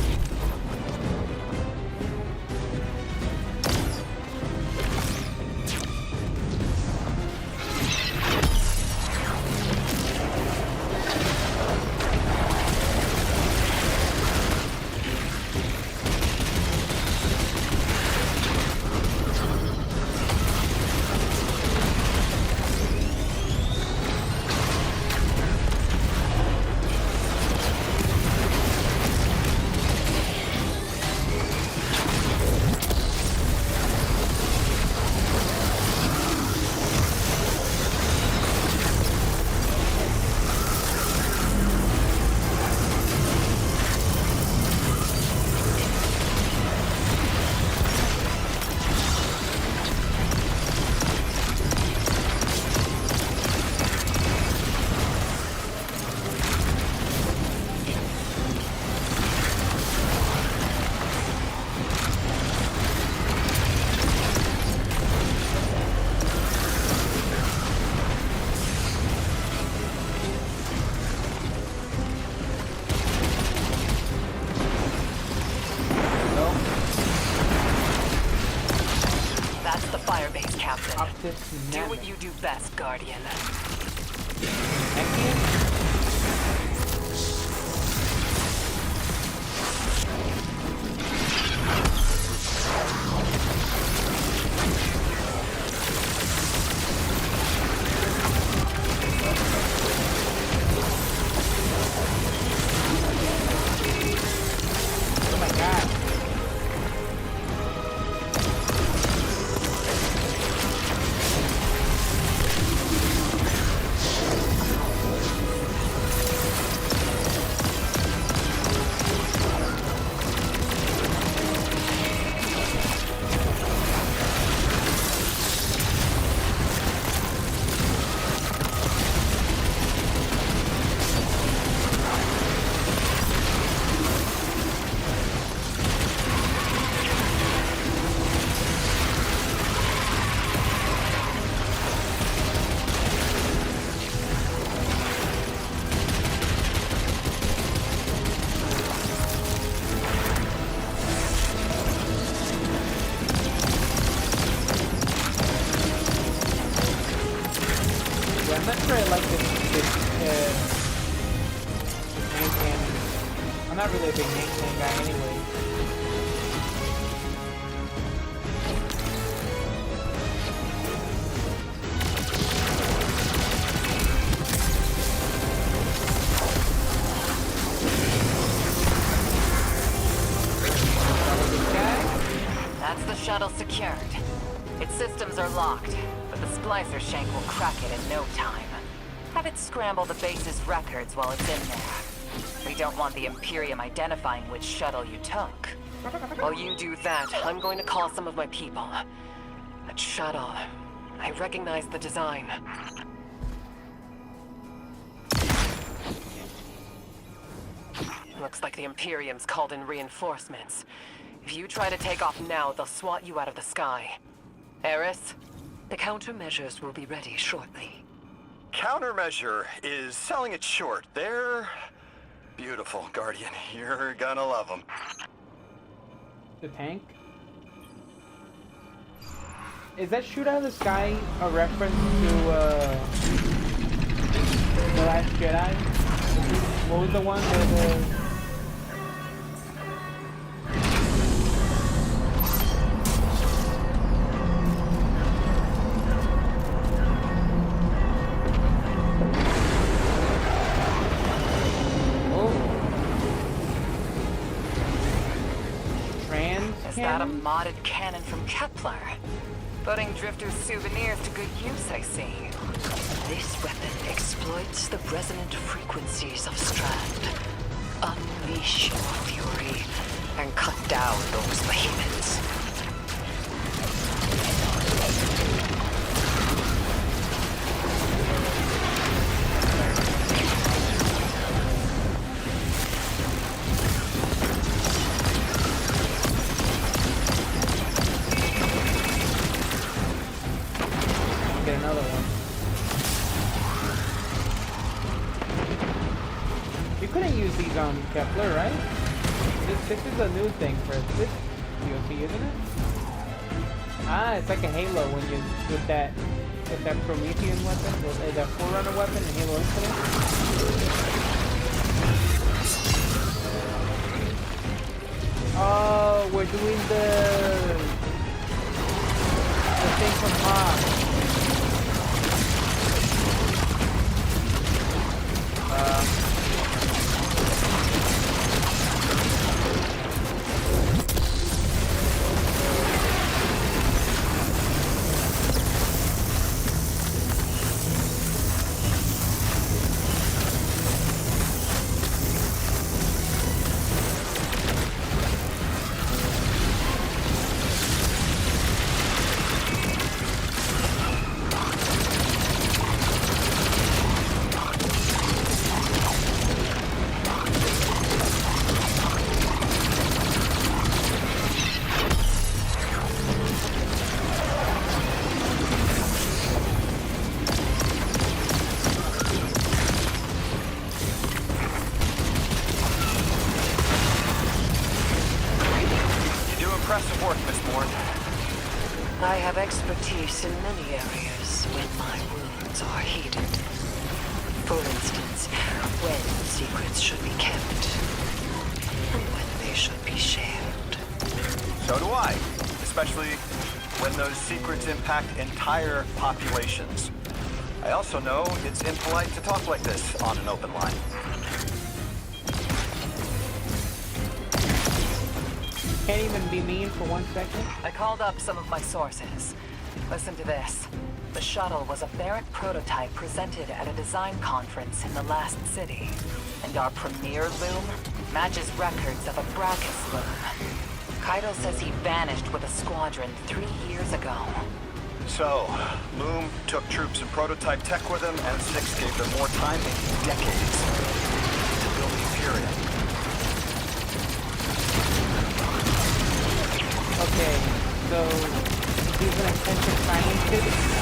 Do what you do best, Guardian. Oh my god. I'm not sure I like this main cannon. I'm not really a big main cannon guy anyway. That's the shuttle secured. Its systems are locked, but the splicer shank will crack it in no time. Have it scramble the base's records while it's in there. We don't want the Imperium identifying which shuttle you took. While you do that, I'm going to call some of my people. That shuttle, I recognize the design. Looks like the Imperium's called in reinforcements. If you try to take off now, they'll swat you out of the sky. Eris, The countermeasures will be ready shortly. Countermeasure is selling it short. They're beautiful, Guardian. You're gonna love them. The tank? Is that shoot out of the sky a reference to The Last Jedi? What was the one where the... Is that a modded cannon from Kepler? Putting Drifter's souvenirs to good use, I see. This weapon exploits the resonant frequencies of Strand. Unleash your fury and cut down those behemoths. Get another one. You couldn't use these on Kepler, right? This is a new thing for this DLC, isn't it? Ah, it's like a Halo when you with that Promethean weapon, with that Forerunner weapon in Halo Infinite. Oh, we're doing the thing from Hoth. Impressive work, Miss Moore. I have expertise in many areas when my wounds are heated. For instance, when secrets should be kept, and when they should be shared. So do I, especially when those secrets impact entire populations. I also know it's impolite to talk like this on an open line. Can't even be mean for 1 second. I called up some of my sources. Listen to this. The shuttle was a Barrett prototype presented at a design conference in the last city. And our premier loom matches records of a Brachus loom. Keitel says he vanished with a squadron 3 years ago. So, Loom took troops and prototype tech with him, and Six gave them more time, maybe decades, to build the Imperium. Okay, so he's an eccentric scientist.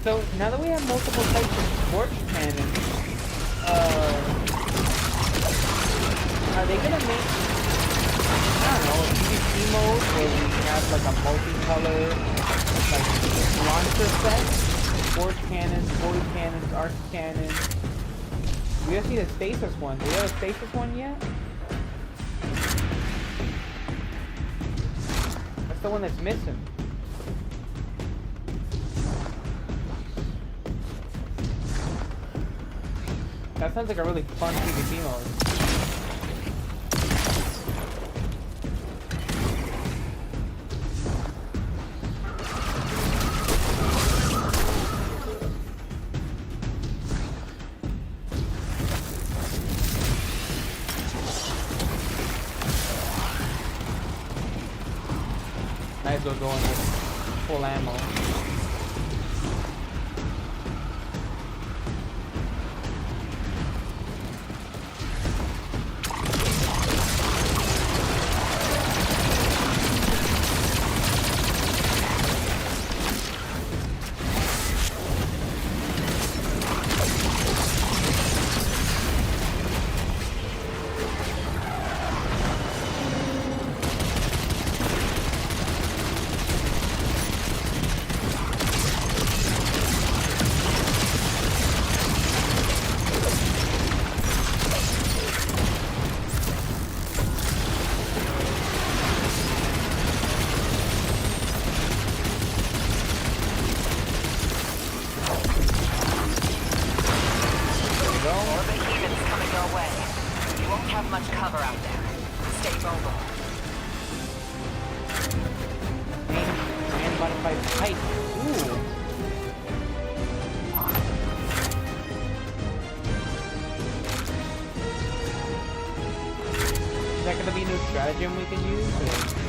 So now that we have multiple types of torch cannons, are they gonna make, I don't know, a PvP mode where we have like a multicolor like launcher set? Torch cannons, void cannons, arc cannons. We just need a stasis one. Do we have a stasis one yet? That's the one that's missing. That sounds like a really fun PvP mode. Might as well go in with full ammo. Stratagem we can use? Or?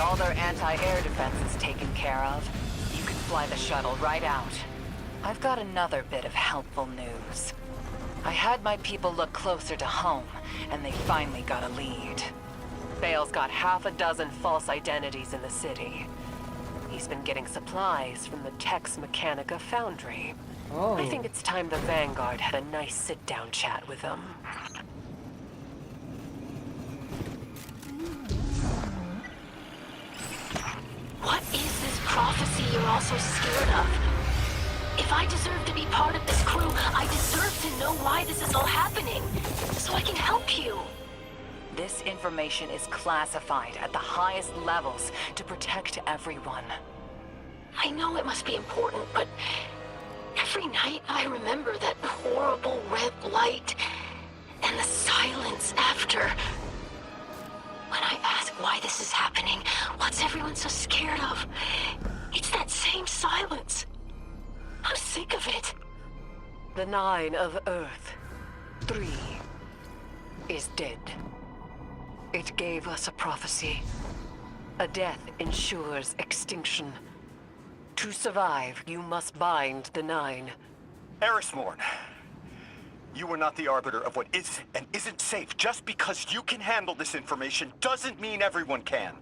all their anti-air defenses taken care of, you can fly the shuttle right out. I've got another bit of helpful news. I had my people look closer to home, and they finally got a lead. Bale's got half a dozen false identities in the city. He's been getting supplies from the Tex Mechanica foundry. Oh. I think it's time the Vanguard had a nice sit-down chat with him. What is this prophecy you're all so scared of? If I deserve to be part of this crew, I deserve to know why this is all happening, so I can help you. This information is classified at the highest levels to protect everyone. I know it must be important, but every night I remember that horrible red light and the silence after. When I ask why this is happening, what's everyone so scared of? It's that same silence. I'm sick of it. The 9 of Earth, 3, is dead. It gave us a prophecy. A death ensures extinction. To survive, you must bind the 9. Erismorn, you are not the arbiter of what is and isn't safe. Just because you can handle this information doesn't mean everyone can.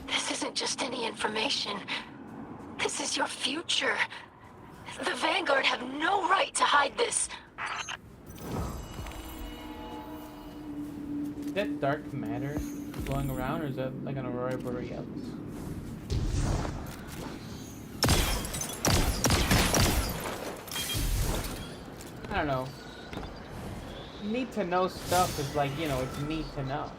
This isn't just any information. This is your future. The Vanguard have no right to hide this. Is that dark matter flowing around, or is that like an aurora borealis? I don't know. Need to know stuff is like, you know, it's neat to know.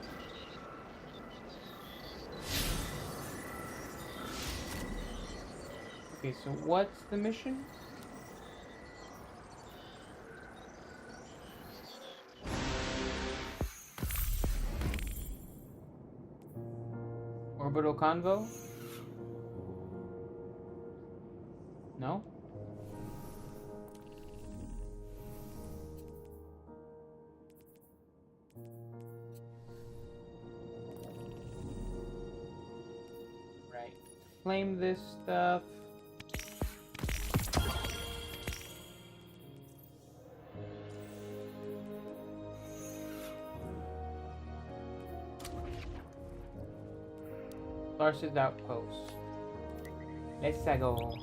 Okay, so what's the mission? Orbital convo? No? Right. Claim this stuff. Larce's outpost. Let's go.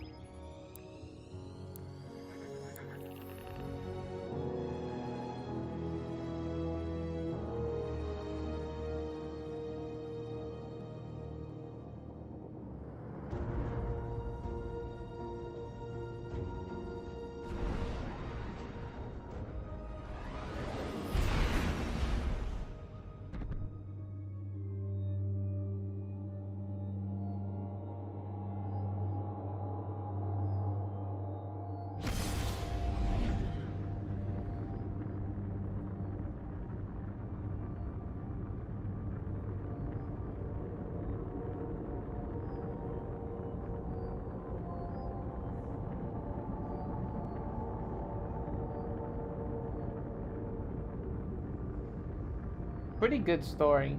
Pretty good story.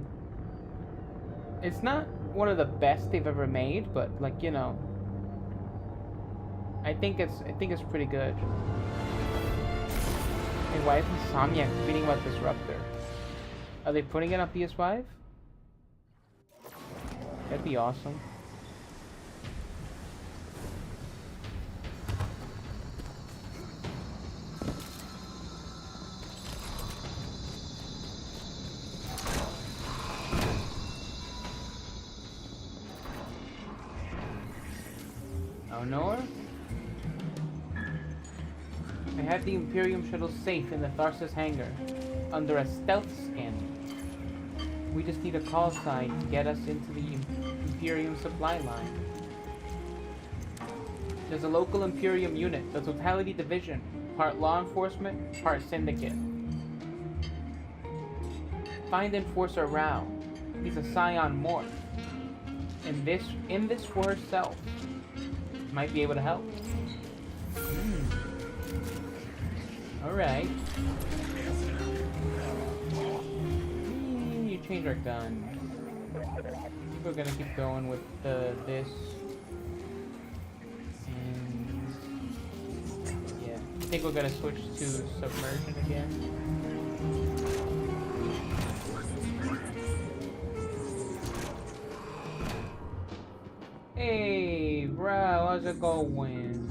It's not one of the best they've ever made, but like, you know, I think it's pretty good. Hey, why is Insomniac tweeting about Disruptor? Are they putting it on PS5? That'd be awesome. Nor. I have the Imperium shuttle safe in the Tharsis hangar, under a stealth scan. We just need a call sign to get us into the Imperium supply line. There's a local Imperium unit, the Totality Division, part law enforcement, part syndicate. Find Enforcer Rao. He's a Scion morph. In this for herself. Might be able to help. Alright. You change our gun. We're gonna keep going with this. And yeah, I think we're gonna switch to submersion again. Hey, bro, how's it going?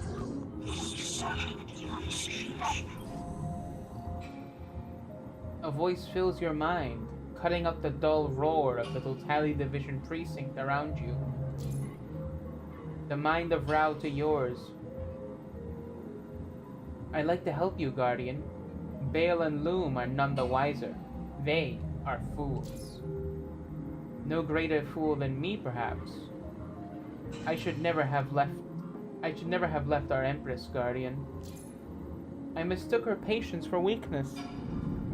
A voice fills your mind, cutting up the dull roar of the Totality Division precinct around you. The mind of Rao to yours. I'd like to help you, Guardian. Bale and Loom are none the wiser. They are fools. No greater fool than me, perhaps. I should never have left our Empress, Guardian. I mistook her patience for weakness.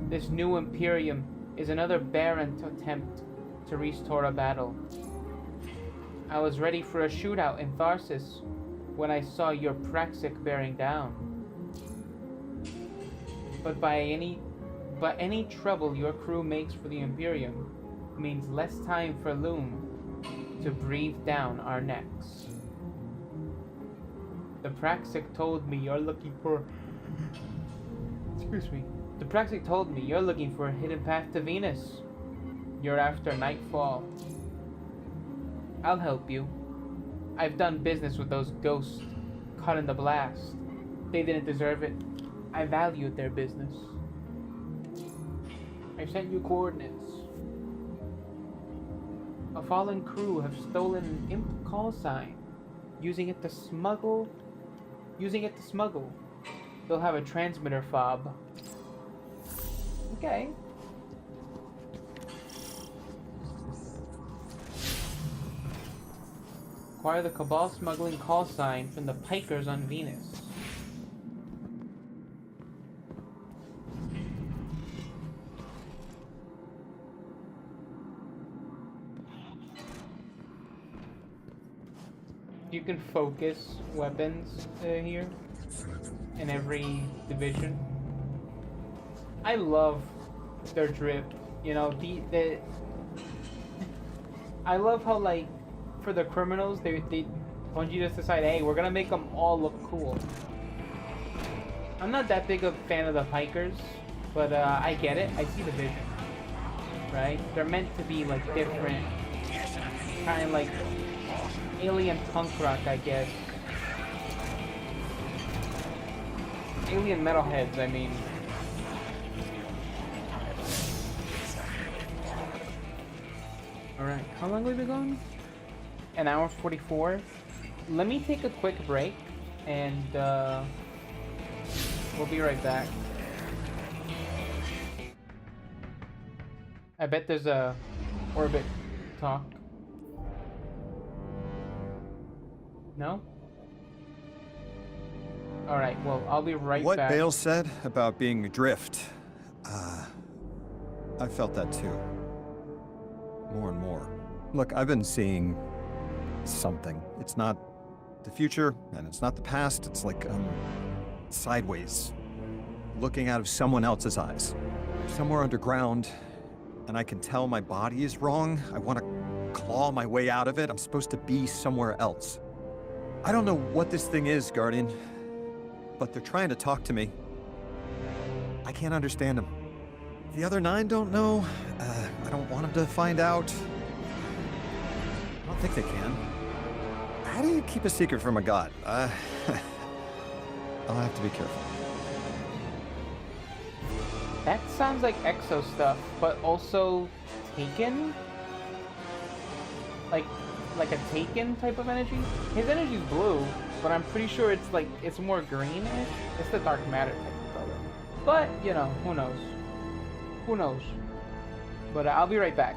This new Imperium is another barren attempt to restore a battle. I was ready for a shootout in Tharsis when I saw your Praxic bearing down. But any trouble your crew makes for the Imperium means less time for Loom to breathe down our necks. The Praxic told me you're looking for... Excuse me. The Praxic told me you're looking for a hidden path to Venus. You're after Nightfall. I'll help you. I've done business with those ghosts caught in the blast. They didn't deserve it. I valued their business. I sent you coordinates. A fallen crew have stolen an imp call sign, using it to smuggle. They'll have a transmitter fob. Okay. Acquire the Cabal smuggling call sign from the Pikers on Venus. You can focus weapons here in every division. I love their drip. You know, I love how, like, for the criminals, they Bungie just decide, hey, we're gonna make them all look cool. I'm not that big a fan of the Pikers, but I get it. I see the vision, right? They're meant to be like different, kind of like alien punk rock, I guess. Alien metalheads, I mean. Alright, how long have we been going? An hour 44. Let me take a quick break, and we'll be right back. I bet there's a orbit talk. No? Alright, well, I'll be right back. What Bale said about being adrift, I felt that too. More and more. Look, I've been seeing something. It's not the future, and it's not the past. It's like, sideways. Looking out of someone else's eyes. Somewhere underground, and I can tell my body is wrong. I want to claw my way out of it. I'm supposed to be somewhere else. I don't know what this thing is, Guardian, but they're trying to talk to me. I can't understand them. The other 9 don't know. I don't want them to find out. I don't think they can. How do you keep a secret from a god? I'll have to be careful. That sounds like Exo stuff, but also Taken? Like a Taken type of energy? His energy's blue, but I'm pretty sure it's more greenish. It's the dark matter type of color. But, you know, who knows? Who knows? But I'll be right back.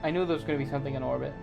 I knew there was going to be something in orbit.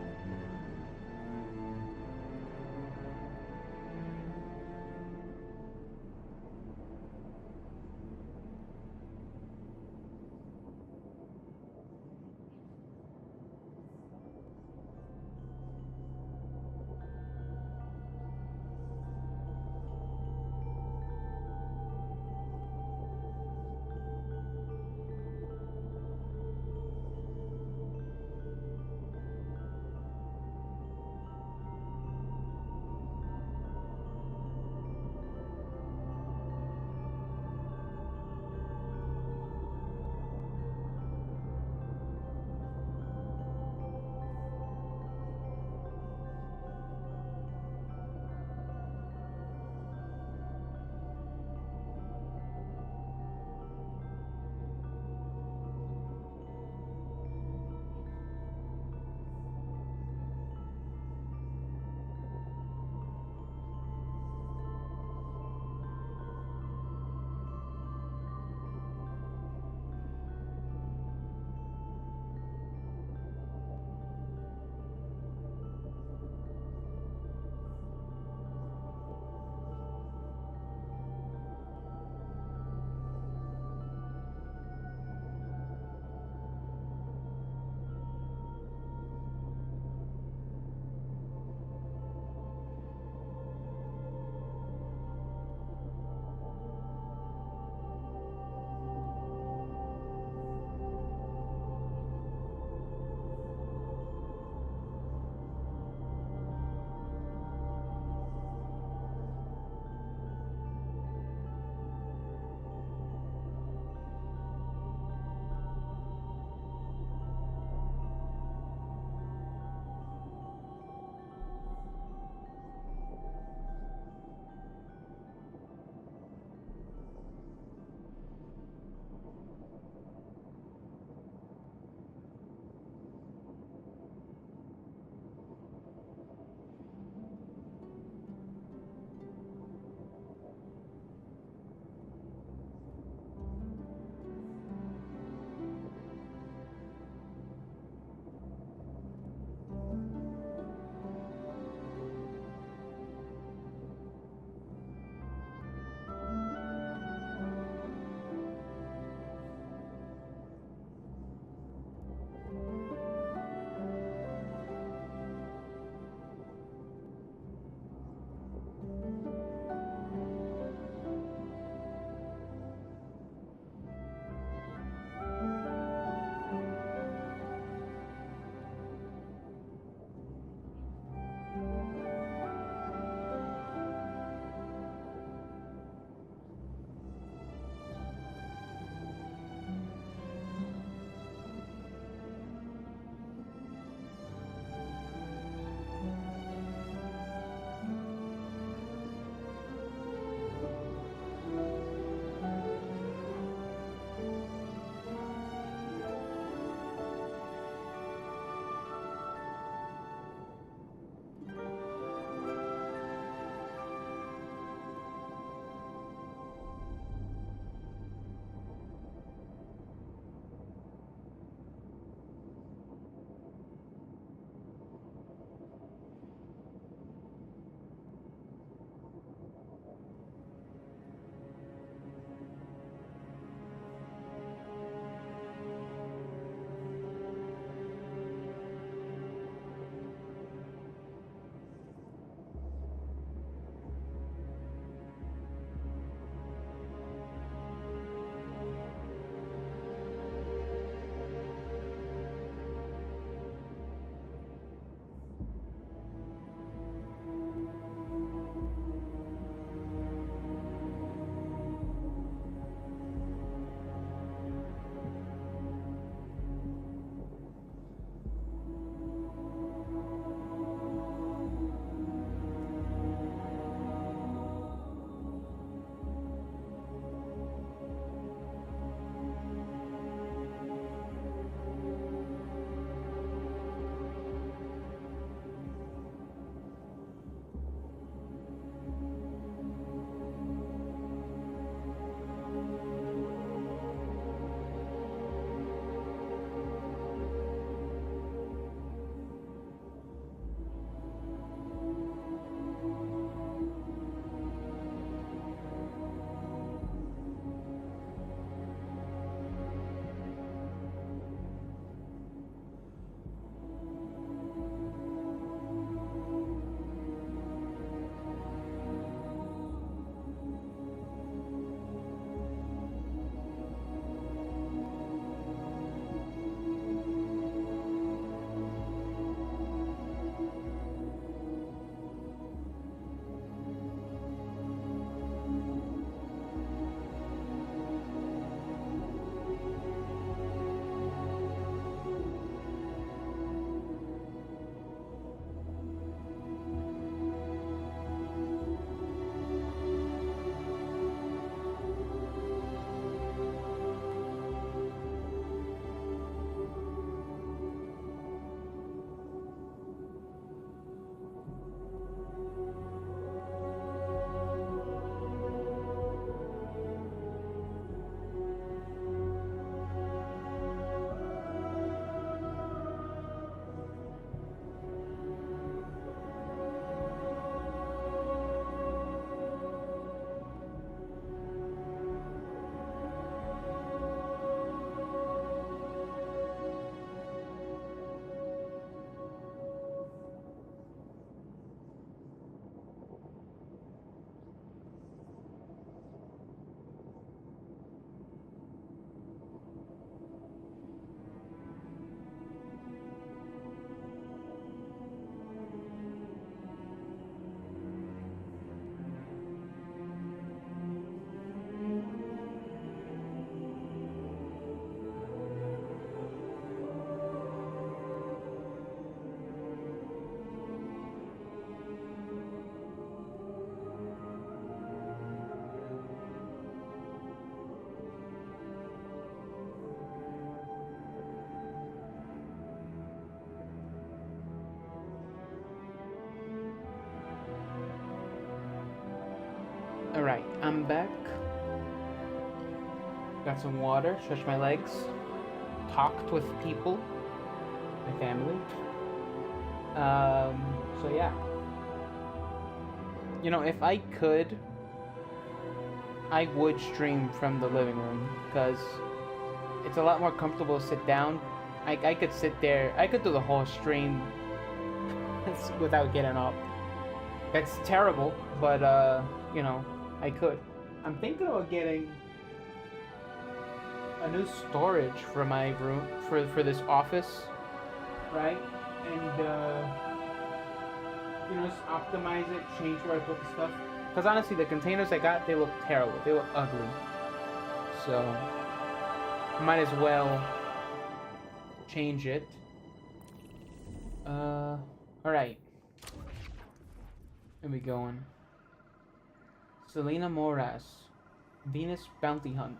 Alright, I'm back. Got some water, stretched my legs, talked with people, my family. So yeah. You know, if I could, I would stream from the living room, because it's a lot more comfortable to sit down. I could sit there, I could do the whole stream without getting up. That's terrible, but you know, I could. I'm thinking about getting a new storage for my room, for this office, right? And you know, just optimize it, change where I put the stuff. Because honestly, the containers I got, they look terrible. They look ugly. So might as well change it. Alright. Where we going? Selena Moras. Venus Bounty Hunt.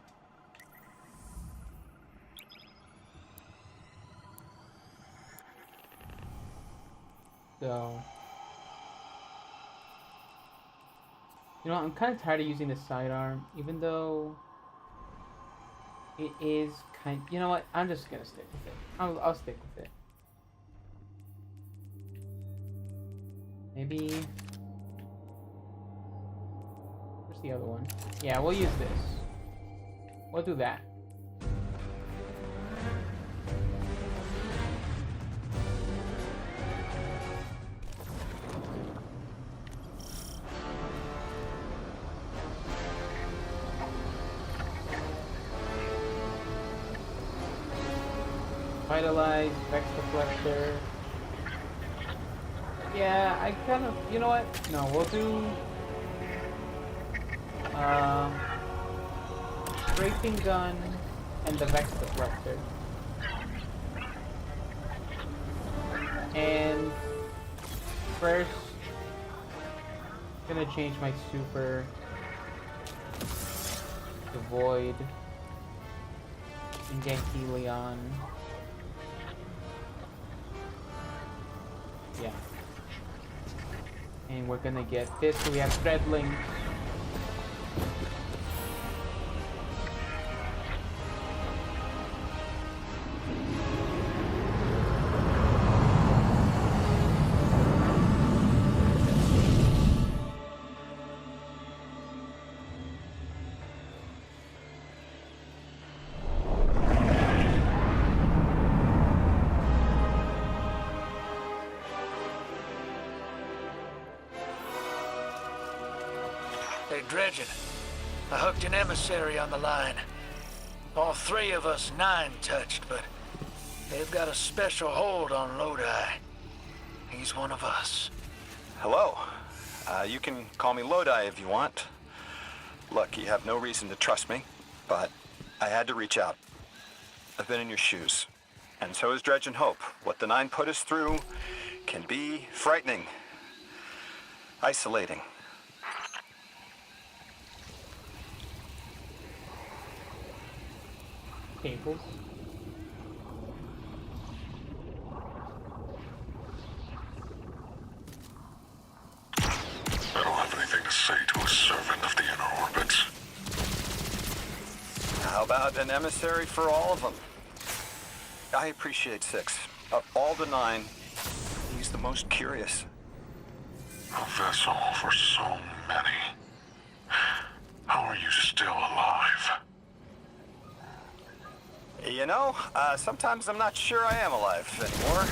So, you know, I'm kind of tired of using the sidearm, even though it is kind. You know what? I'm just gonna stick with it. I'll stick with it. Maybe. Where's the other one? Yeah, we'll use this. We'll do that. Vitalize, Vex Deflector. Yeah, I kind of, you know what? No, we'll do Scraping Gun and the Vex Deflector. And first, I'm gonna change my super to Void and get Helion. Yeah. And we're gonna get this, so we have Threadling. Hey, Dredgen. I hooked an emissary on the line. All three of us nine-touched, but they've got a special hold on Lodi. He's one of us. Hello. You can call me Lodi if you want. Look, you have no reason to trust me, but I had to reach out. I've been in your shoes. And so is Dredge and Hope. What the Nine put us through can be frightening. Isolating. Cables. I don't have anything to say to a servant of the inner orbits. How about an emissary for all of them? I appreciate Six. Of all the Nine, he's the most curious. A vessel for so many. How are you still alive? You know, sometimes I'm not sure I am alive anymore.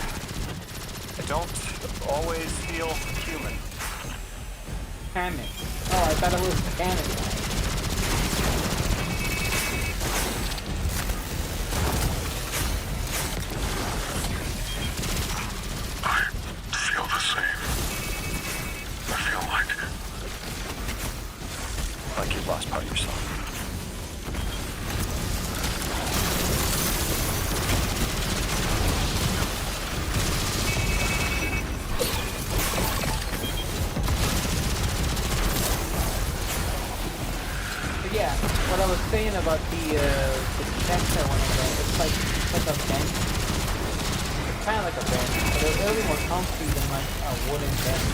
I don't always feel human. Panic. Oh, I thought it was panic. I feel the same. I feel like you've lost part of yourself. Yeah, what I was saying about the chest I want to get, it's like a bench. It's kind of like a bench, but it'll be more comfy than like a wooden bench.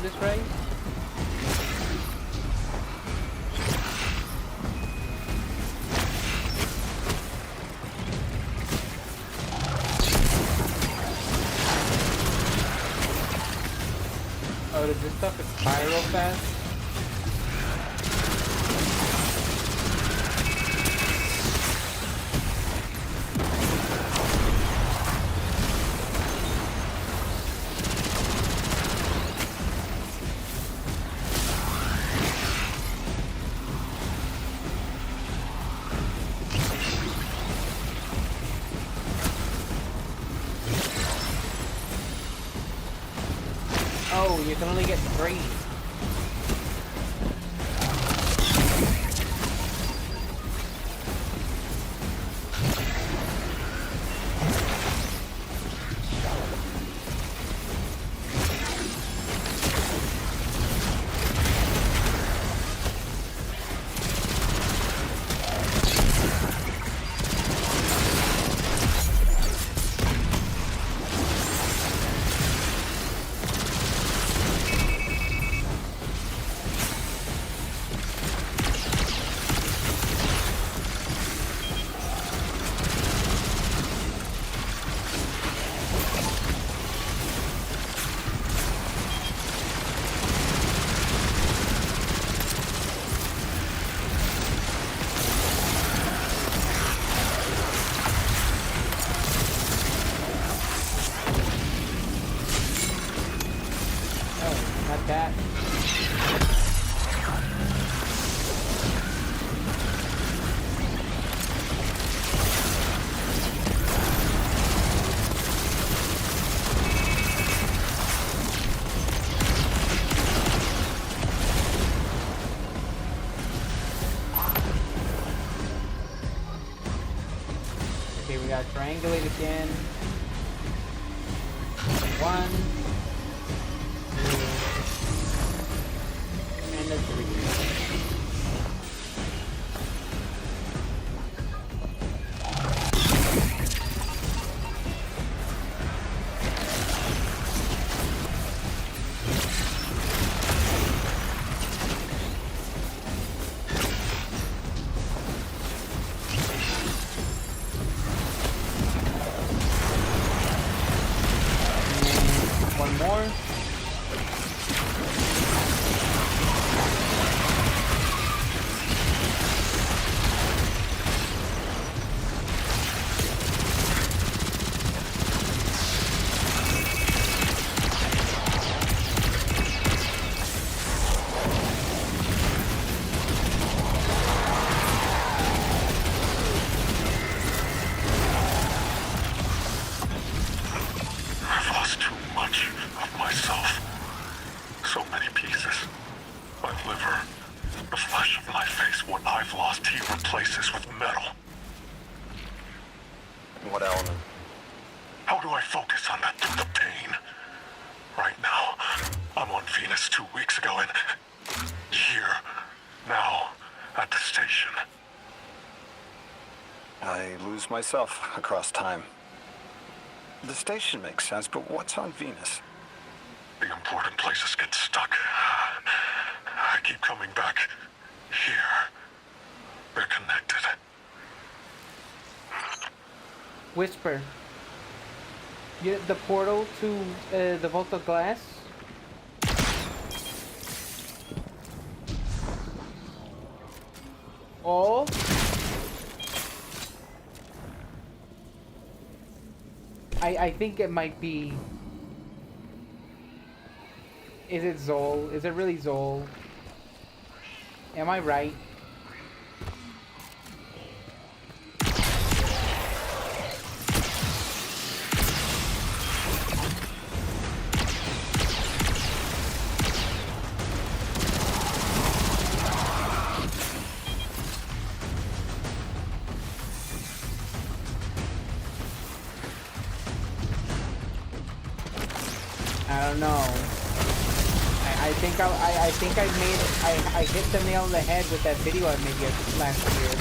this right? Oh, does this stuff expire real fast? Oh, you can only get 3. That. Okay, we got triangulate again. 1, 2, and a 3. One more. I've lost too much of myself. So many pieces. My liver, the flesh of my face, what I've lost, he replaces with metal. What element? How do I focus on that through the pain? Right now, I'm on Venus 2 weeks ago and here, now, at the station. I lose myself across time. The station makes sense, but what's on Venus? The important places get stuck. I keep coming back here. They're connected. Whisper. The portal to the Vault of Glass? Oh? I think it might be... Is it Zol? Is it really Zol? Am I right? I don't know. I think I hit the nail on the head with that video I made last year.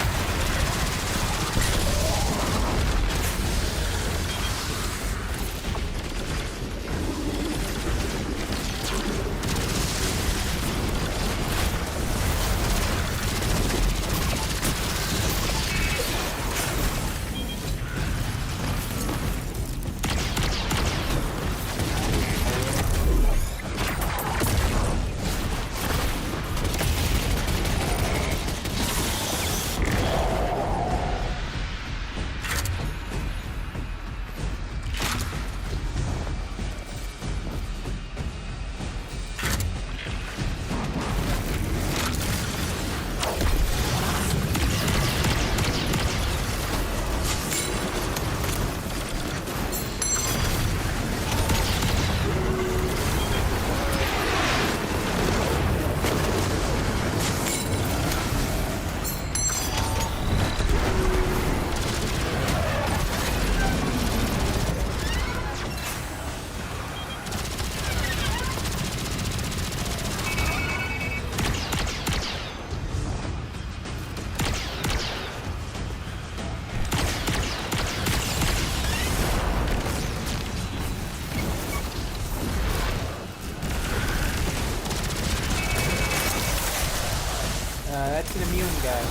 guess.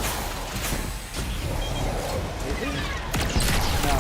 Is he? No.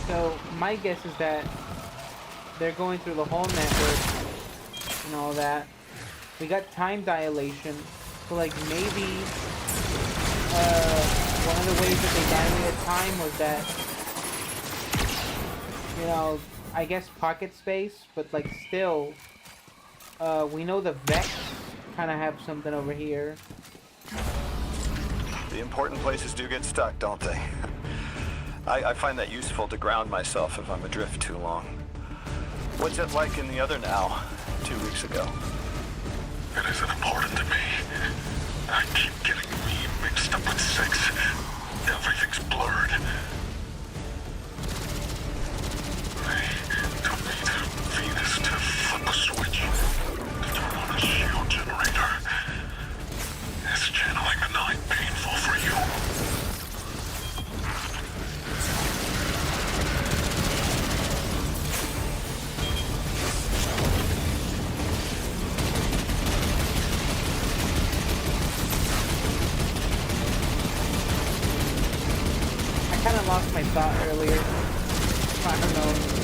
So my guess is that they're going through the whole network and all that. We got time dilation, so like maybe one of the ways that they dilated time was that, you know, I guess pocket space, but like still, we know the Vex kind of have something over here. The important places do get stuck, don't they? I find that useful to ground myself if I'm adrift too long. What's it like in the other now, 2 weeks ago? It isn't important to me. I keep getting me mixed up with 6. Everything's blurred. They took me to Venus to flip a switch, to turn on a shield generator. Is channeling the 9 painful for you? I kind of lost my thought earlier. I don't know.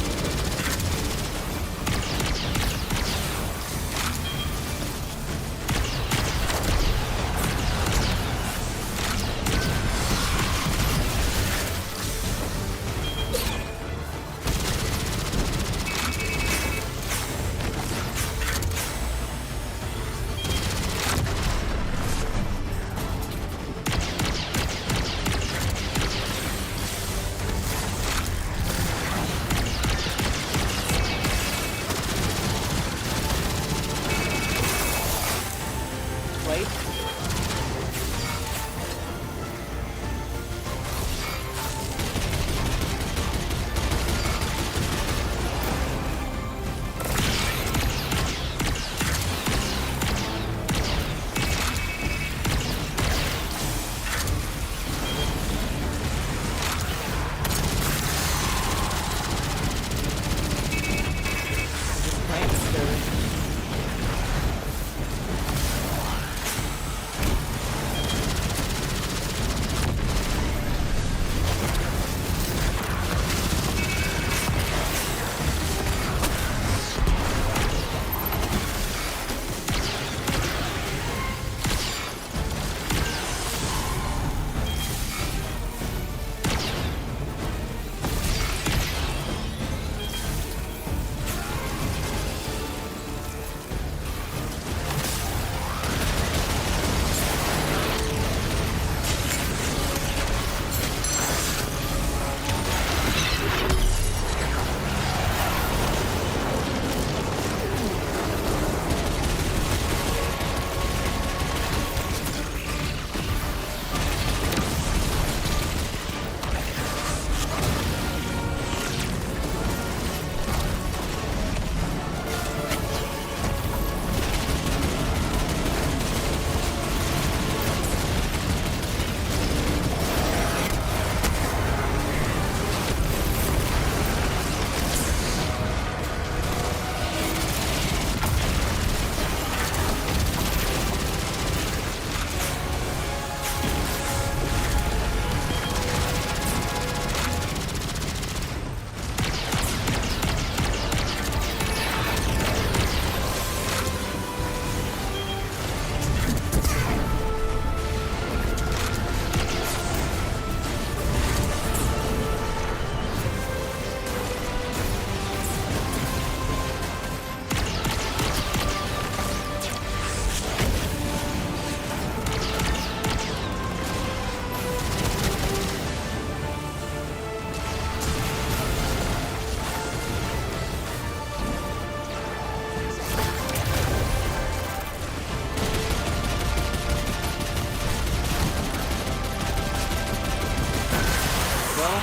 go.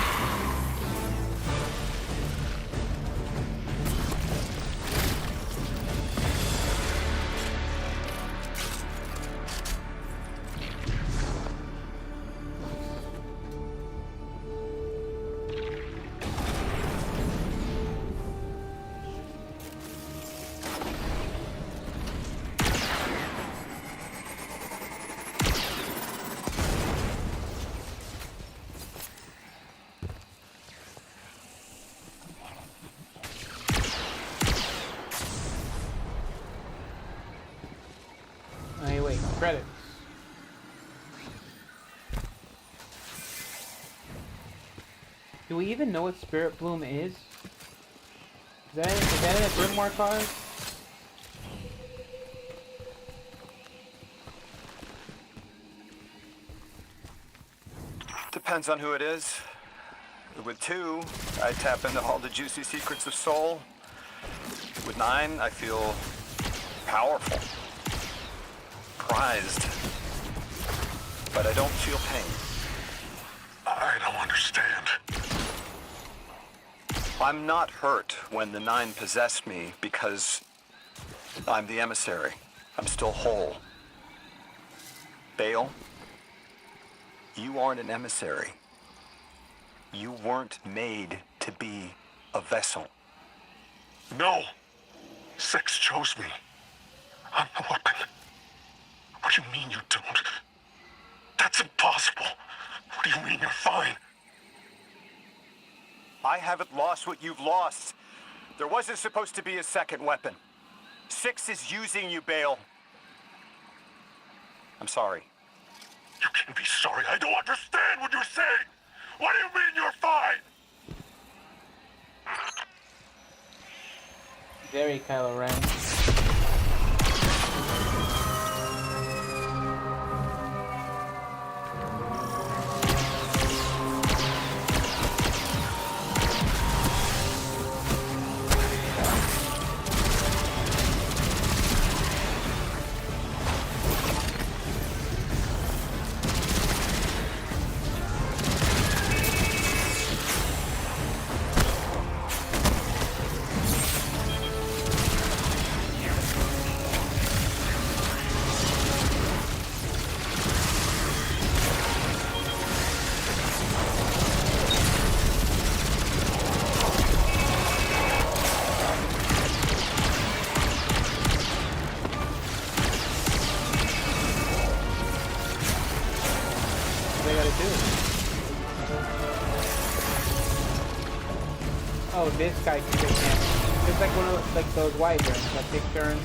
Hey, wait, credits. Do we even know what Spirit Bloom is? Is that in a Grimoire card? Depends on who it is. With 2, I tap into all the juicy secrets of soul. With 9, I feel powerful. Prized. But I don't feel pain. I don't understand. I'm not hurt when the 9 possess me because I'm the emissary. I'm still whole. Bale, you aren't an emissary. You weren't made to be a vessel. No. 6 chose me. I'm a weapon. What do you mean you don't? That's impossible. What do you mean you're fine? I haven't lost what you've lost. There wasn't supposed to be a second weapon. 6 is using you, Bale. I'm sorry. You can't be sorry. I don't understand what you're saying. What do you mean you're fine? Very Kylo Ren. Oh, this guy can take damage. It's like one of those wyverns that take turns.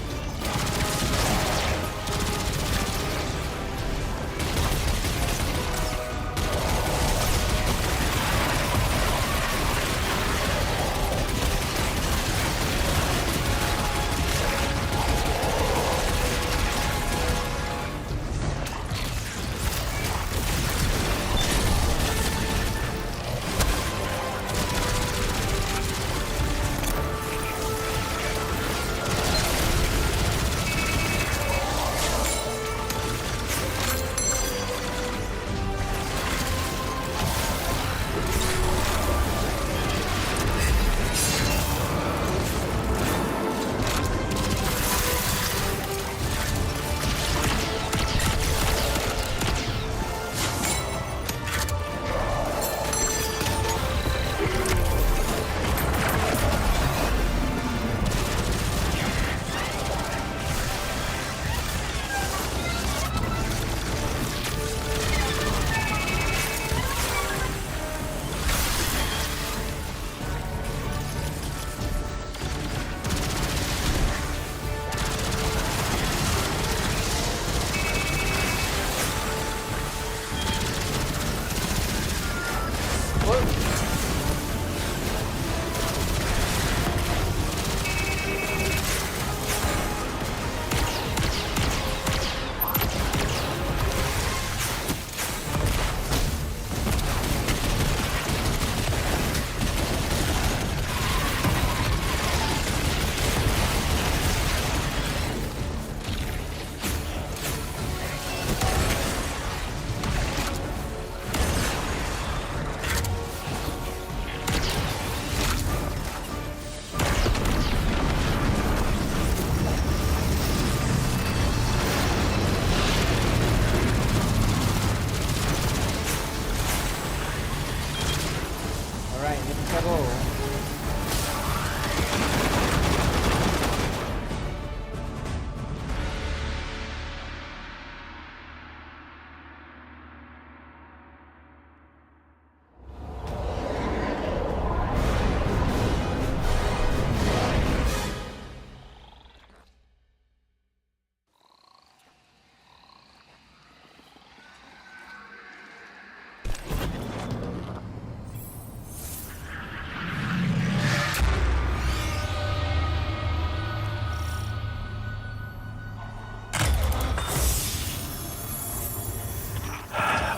Alright, let's go.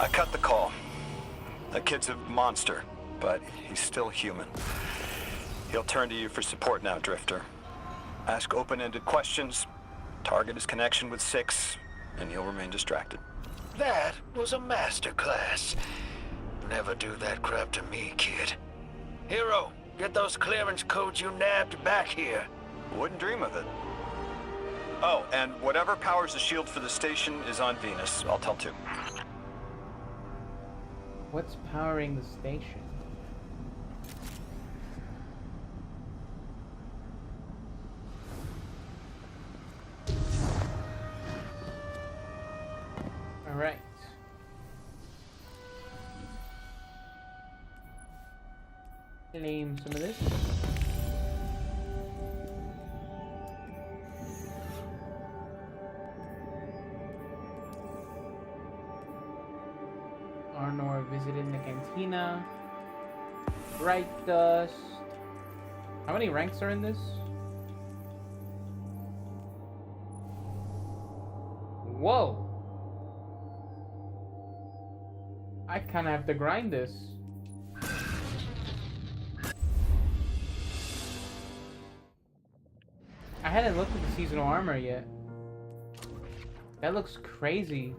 I cut the call. That kid's a monster, but he's still human. He'll turn to you for support now, Drifter. Ask open-ended questions, target his connection with Six, and he'll remain distracted. That was a masterclass. Never do that crap to me, kid. Hero, get those clearance codes you nabbed back here. Wouldn't dream of it. Oh, and whatever powers the shield for the station is on Venus. I'll tell too. What's powering the station? Alright. Claim some of this. Arnor visited the cantina. Bright dust. How many ranks are in this? Whoa! I kinda have to grind this. I hadn't looked at the seasonal armor yet. That looks crazy.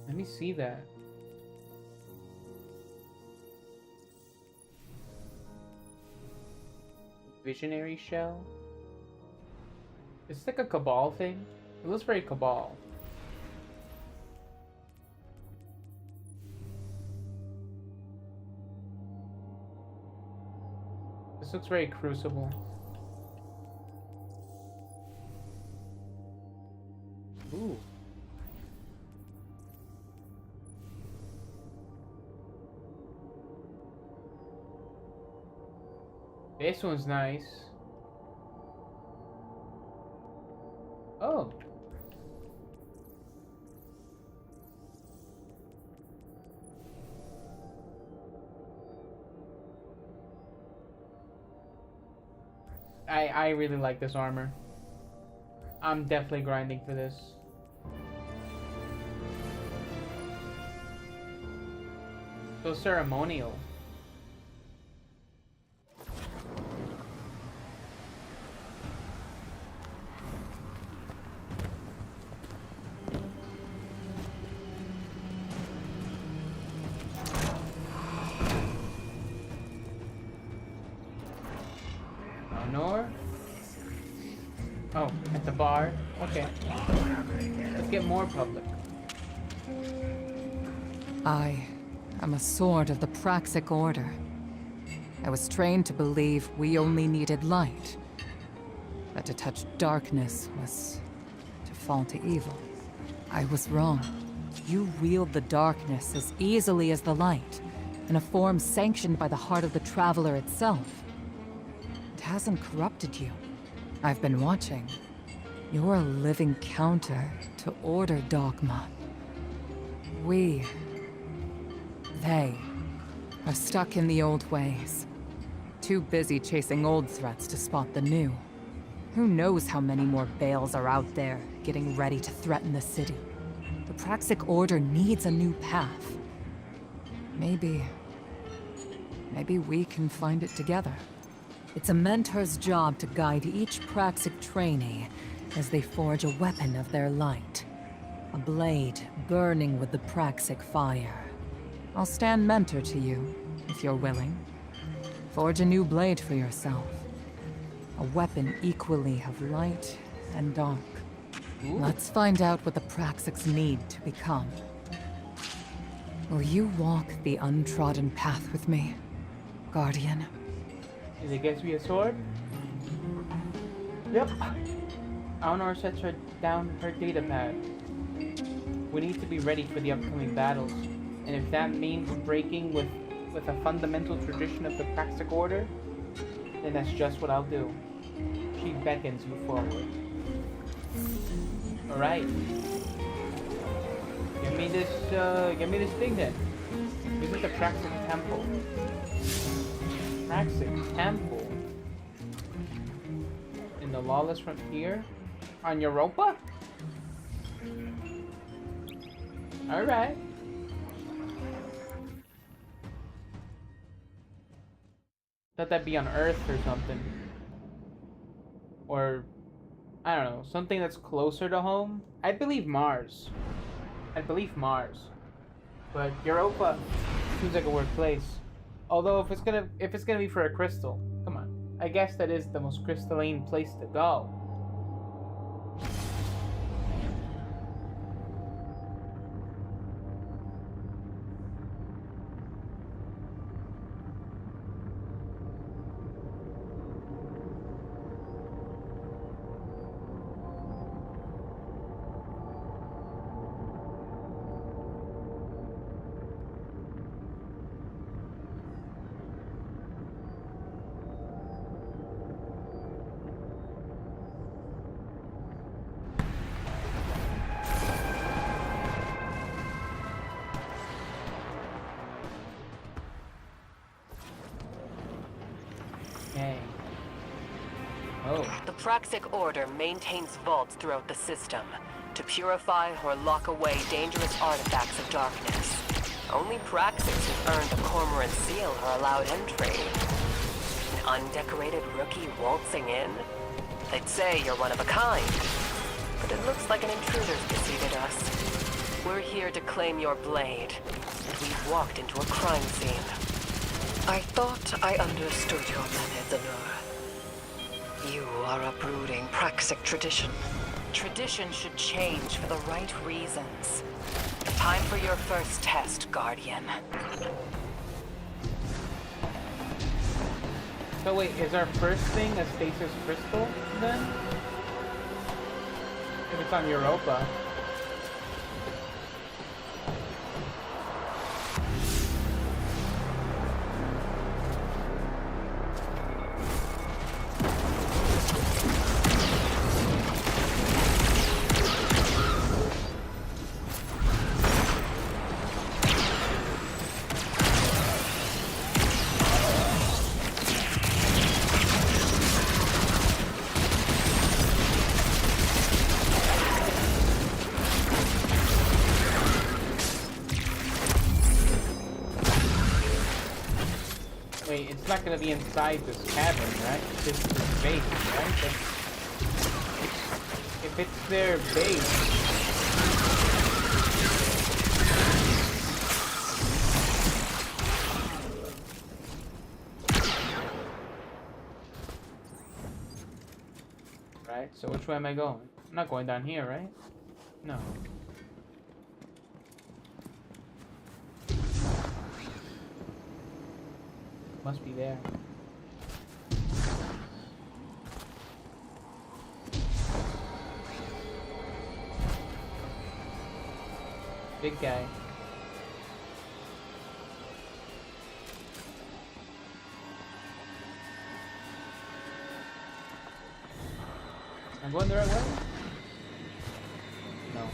Let me see that. Visionary shell? It's like a Cabal thing. It looks very Cabal. This looks very Crucible. Ooh. This one's nice. Oh. I really like this armor. I'm definitely grinding for this. So ceremonial. Oh, at the bar? Okay. Let's get more public. I am a sword of the Praxic Order. I was trained to believe we only needed light. That to touch darkness was to fall to evil. I was wrong. You wield the darkness as easily as the light, in a form sanctioned by the heart of the Traveler itself. It hasn't corrupted you. I've been watching. You're a living counter to Order dogma. They are stuck in the old ways. Too busy chasing old threats to spot the new. Who knows how many more Bales are out there, getting ready to threaten the city. The Praxic Order needs a new path. Maybe we can find it together. It's a mentor's job to guide each Praxic trainee as they forge a weapon of their light. A blade burning with the Praxic fire. I'll stand mentor to you, if you're willing. Forge a new blade for yourself. A weapon equally of light and dark. Ooh. Let's find out what the Praxics need to become. Will you walk the untrodden path with me, Guardian? Did it get me a sword? Yep. Honor sets her down her data pad. We need to be ready for the upcoming battles. And if that means breaking with a fundamental tradition of the Praxic Order, then that's just what I'll do. She beckons you forward. Alright. Give me this thing then. Visit the Praxic Temple. Praxic Temple? In the Lawless Frontier? On Europa? Alright. Thought that'd be on Earth or something. Or, I don't know, something that's closer to home. I believe Mars. But Europa seems like a weird place. Although if it's gonna be for a crystal, come on. I guess that is the most crystalline place to go. The Praxic Order maintains vaults throughout the system to purify or lock away dangerous artifacts of darkness. Only Praxics who've earned the Cormorant Seal are allowed entry. An undecorated rookie waltzing in? They'd say you're one of a kind. But it looks like an intruder's preceded us. We're here to claim your blade, and we've walked into a crime scene. I thought I understood your methods, Allure. You are uprooting Praxic tradition. Tradition should change for the right reasons. Time for your first test, Guardian. So wait, is our first thing a stasis crystal, then? If it's on Europa. It's not gonna be inside this cavern, right? This is base, right? If it's their base. Right, so which way am I going? I'm not going down here, right? No. Must be there. Big guy. I'm going the right way? No.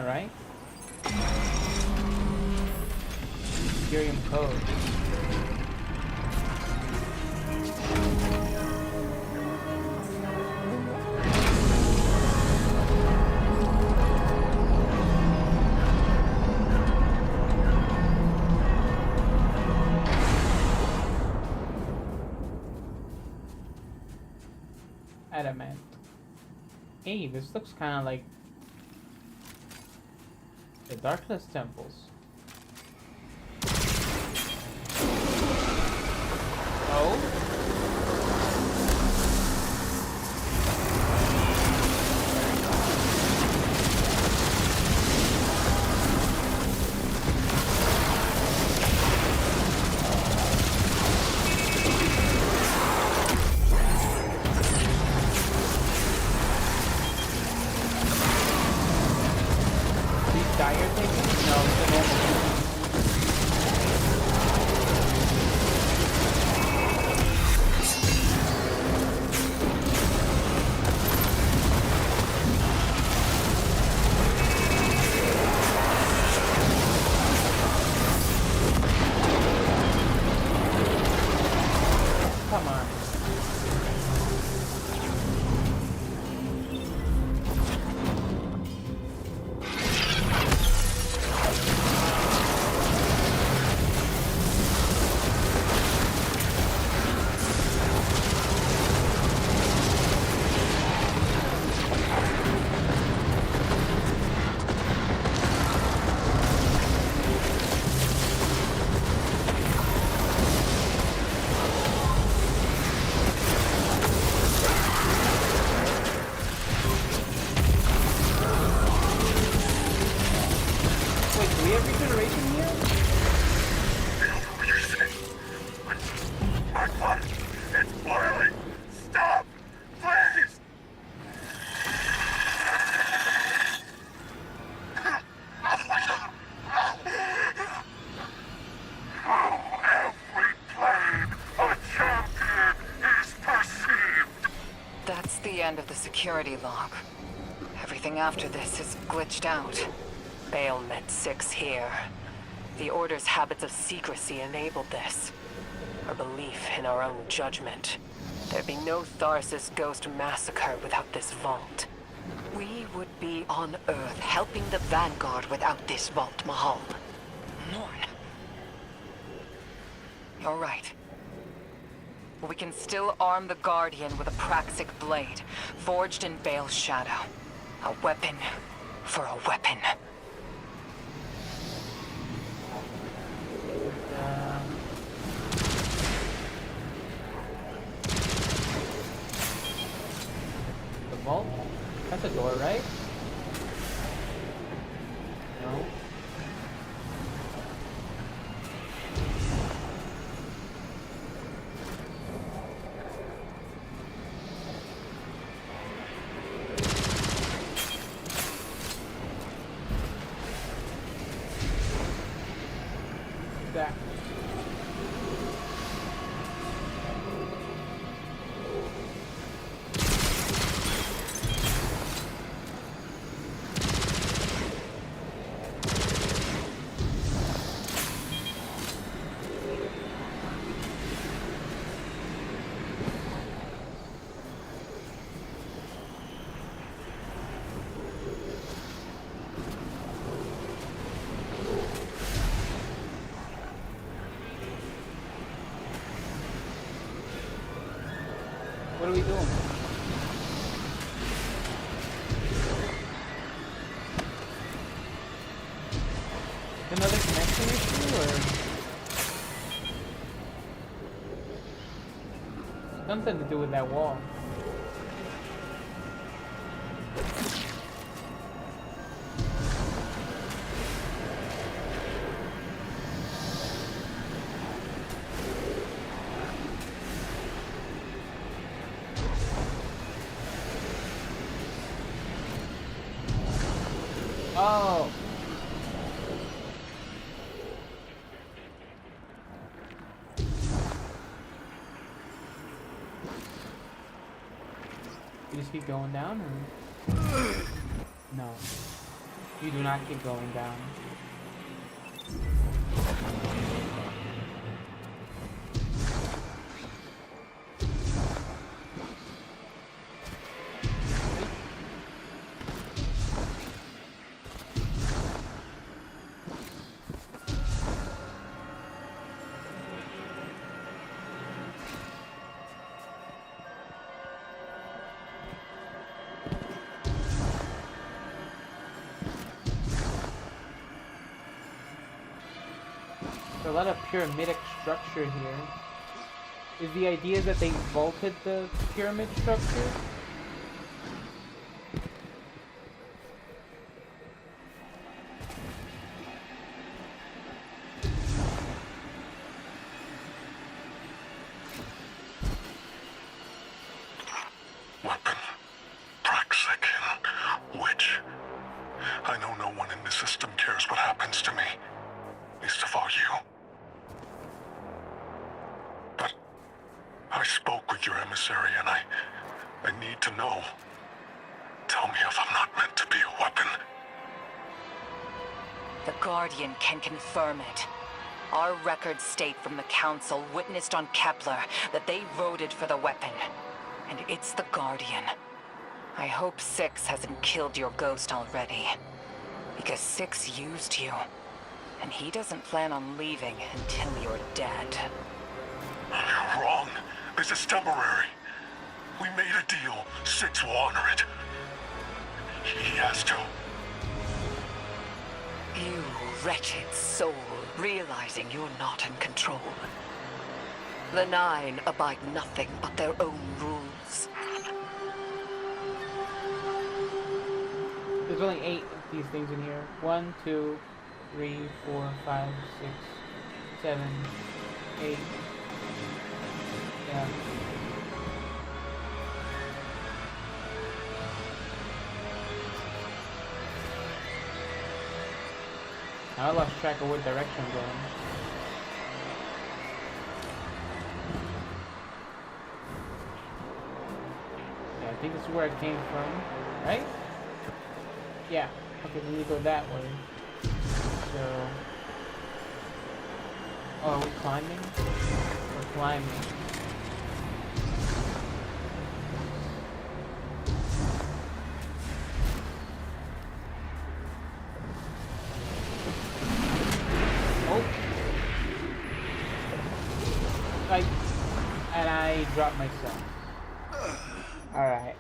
Alright. Imperium code. Adamant. Hey, this looks kind of like the Darkness Temples. Oh? End of the security log. Everything after this is glitched out. Bale met 6 here. The Order's habits of secrecy enabled this. Our belief in our own judgment. There'd be no Tharsis Ghost massacre without this vault. We would be on Earth helping the Vanguard without this vault, Mahal. Norn. You're right. We can still arm the Guardian with a Praxic blade, forged in Bale's shadow. A weapon for a weapon. The vault? That's a door, right? No. That. What are we doing? Another connection issue, or something to do with that wall? Oh. You just keep going down, or no? You do not keep going down. A lot of pyramidic structure here. Is the idea that they vaulted the pyramid structure? Weapon. Praxic. Witch. I know no one in the system cares what happens to me. Least of all you. But I spoke with your emissary and I need to know. Tell me if I'm not meant to be a weapon. The Guardian can confirm it. Our records state from the Council witnessed on Kepler that they voted for the weapon. And it's the Guardian. I hope Six hasn't killed your ghost already. Because Six used you. And he doesn't plan on leaving until you're dead. You're wrong. This is temporary. We made a deal. Six will honor it. He has to. You wretched soul, realizing you're not in control. The Nine abide nothing but their own rules. There's only 8 of these things in here. 1, 2, 3, 4, 5, 6, 7, 8. Yeah. I lost track of what direction I'm going. Yeah, I think this is where I came from, right? Yeah. Okay, then we go that way. So... Oh, are we climbing? We're climbing. And I dropped myself. Alright.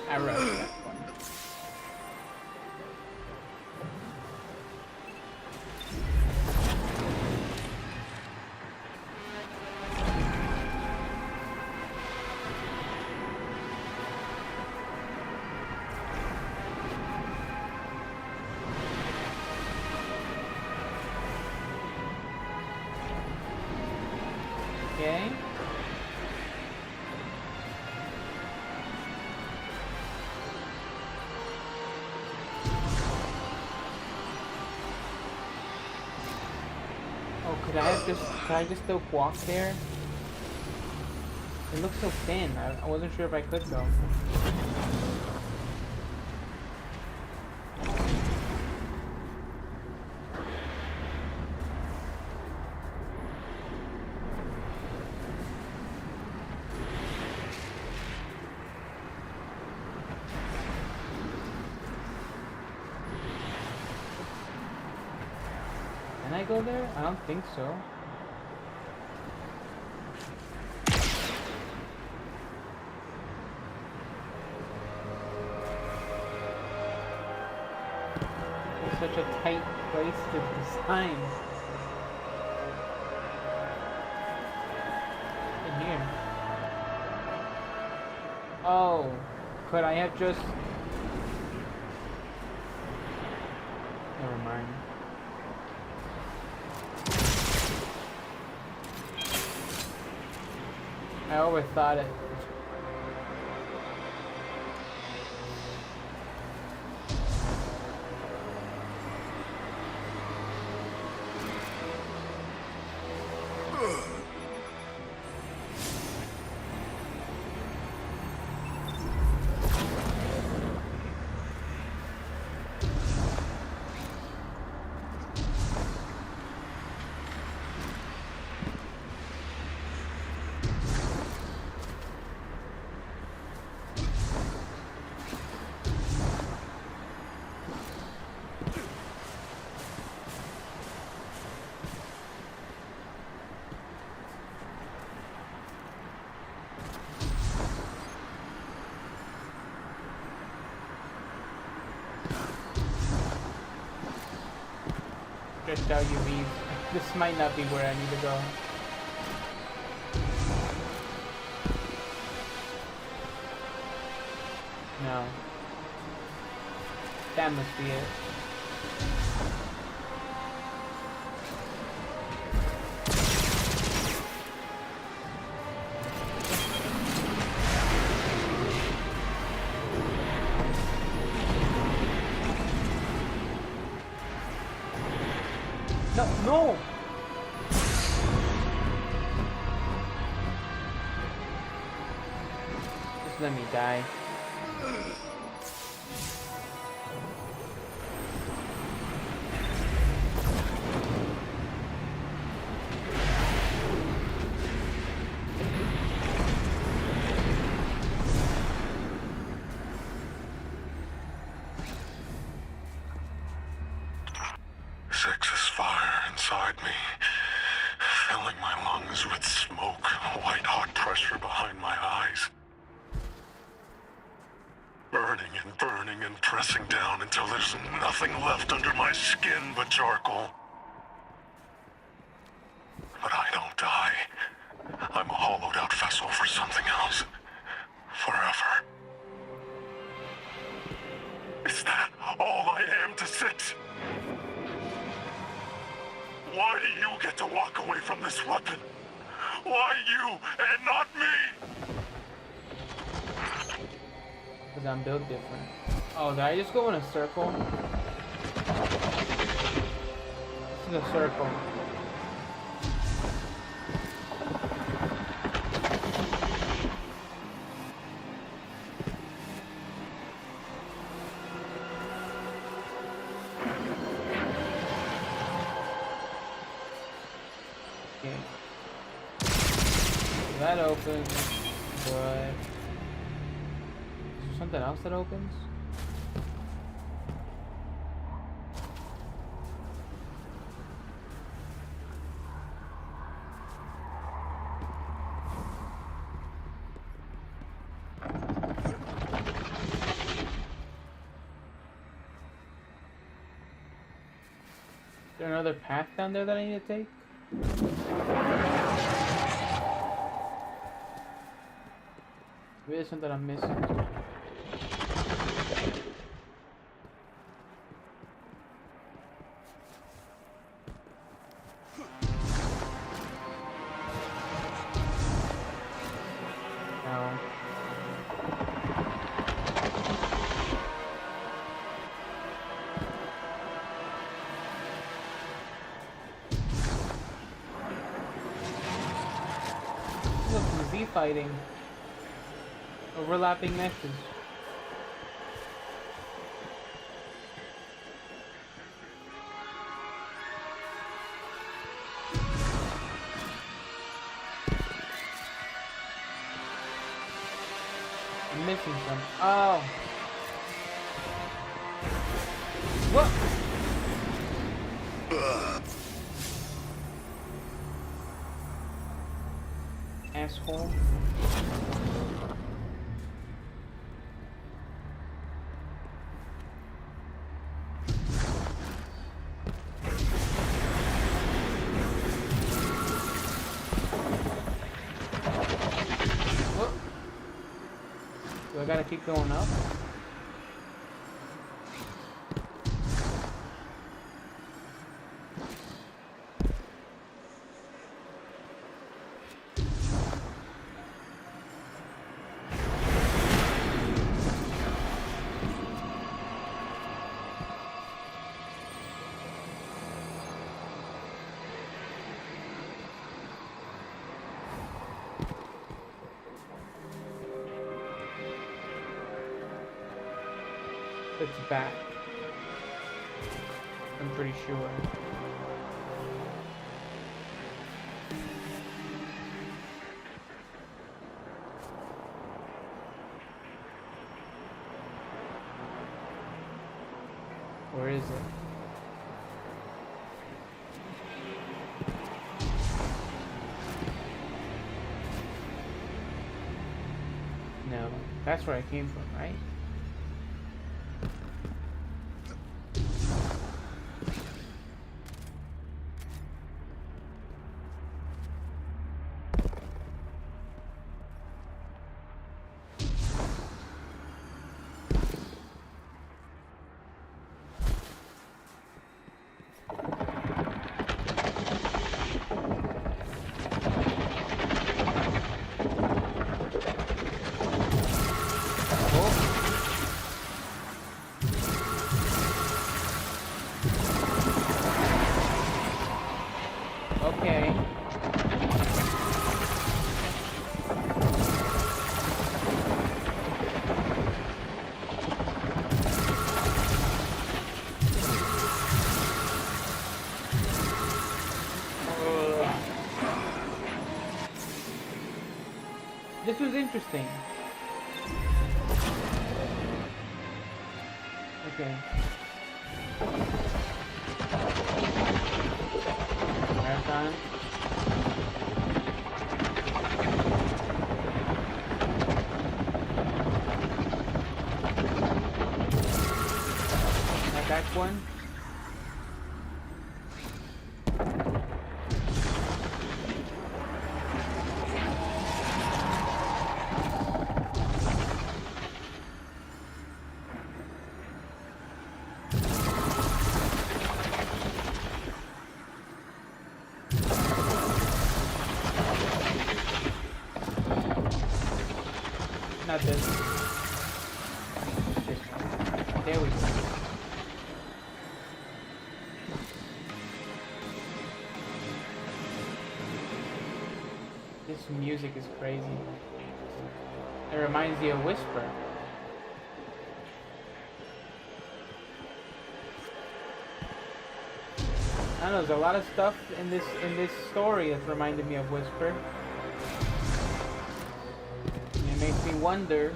I wrote that one. Okay. Oh, could I just still walk there? It looks so thin. I wasn't sure if I could though. Can I go there? I don't think so. It's such a tight place to design. In here. Oh, could I have just... Never mind. I overthought it. projectile UVs. This might not be where I need to go. No. That must be it. No, no! Just let me die. Sex's fire inside me, filling my lungs with smoke, white-hot pressure behind my eyes. Burning and pressing down until there's nothing left under my skin but charcoal. But I don't die. I'm a hollowed-out vessel for something else. Forever. Is that all I am to Six? Why do you get to walk away from this weapon? Why you and not me? Because I'm built different. Oh, did I just go in a circle? This is a circle. Okay. That opens, but... Is there something else that opens? Is there another path down there that I need to take? Maybe there's something I'm missing. No. Look, Z fighting. Overlapping meshes. I'm missing some. Oh. What? Asshole. Do I gotta keep going up? It's back. I'm pretty sure. Where is it? No, that's where I came from, right? This was interesting. Okay. Marathon. That back one. Not this. This one. There we go. This music is crazy. It reminds you of Whisper. I don't know, there's a lot of stuff in this story that's reminded me of Whisper. It makes me wonder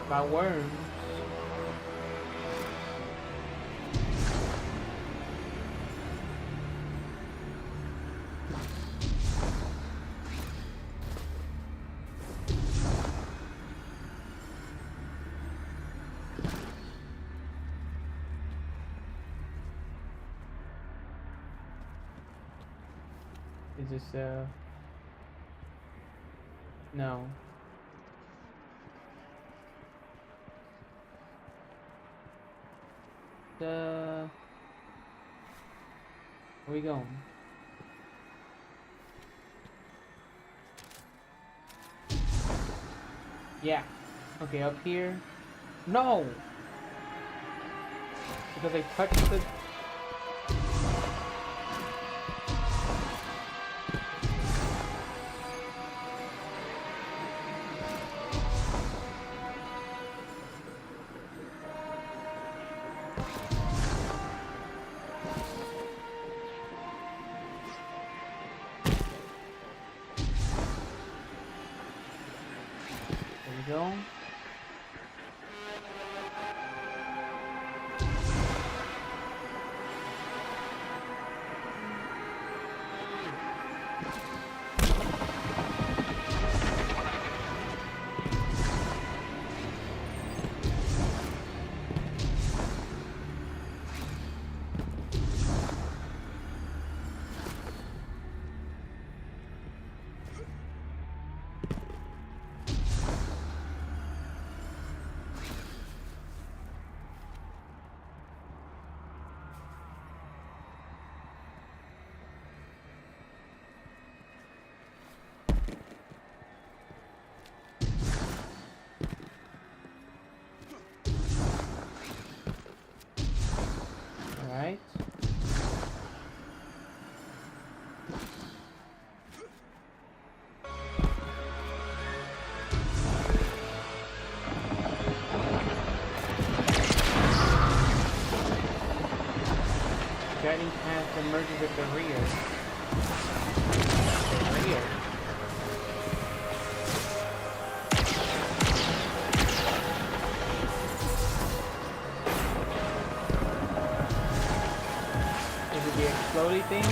about worms. Is this, no. Where we going? Yeah. Okay, up here. No! Because I touched the... Go. Alright. Guiding path emerges at the rear. Rear. Is it the explodey thing?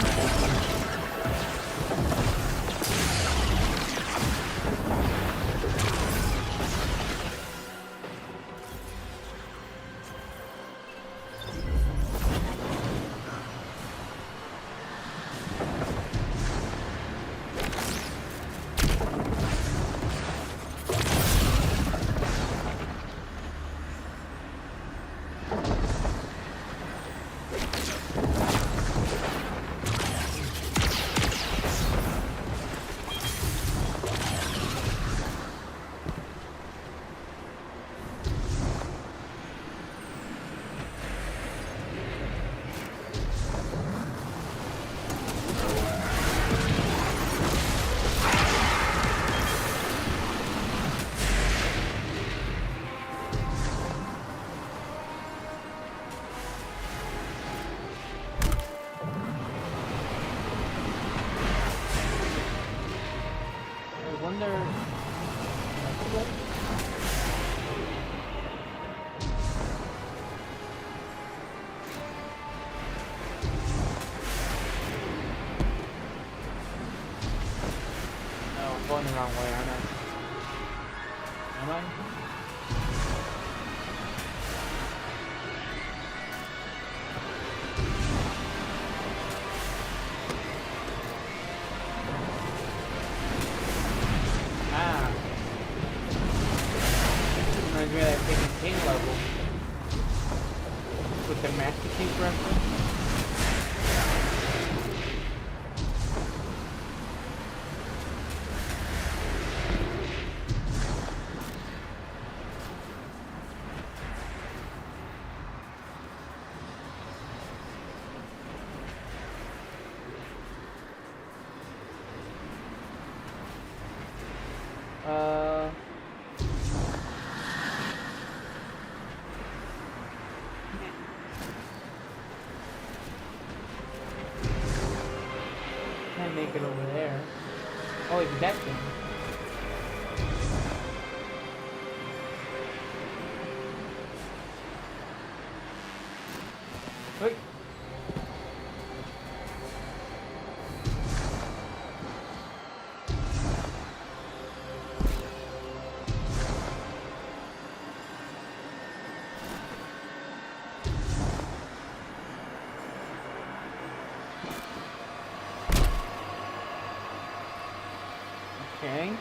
under. No, I'm going the wrong way, aren't I? Am I? Reminds me of that Taken King level with the Master Chief reference. Can't make it over there. Oh, it's that thing. Wait. Okay.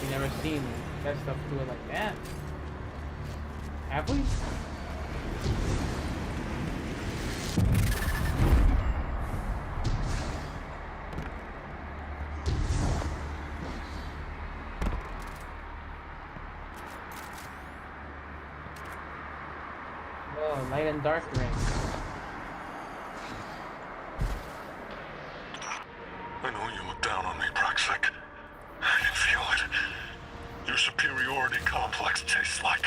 We never seen that stuff do it like that. Have we? Oh, light and dark ring. I know you look down on me, Praxik. I can feel it. Your superiority complex tastes like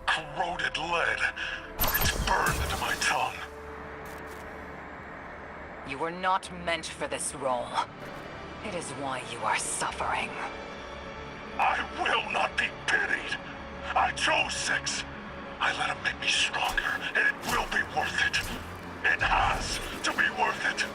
corroded lead. It's burned into my tongue. You were not meant for this role. It is why you are suffering. I will not be pitied. I chose 6. I let him make me stronger, and it will be worth it. It has to be worth it.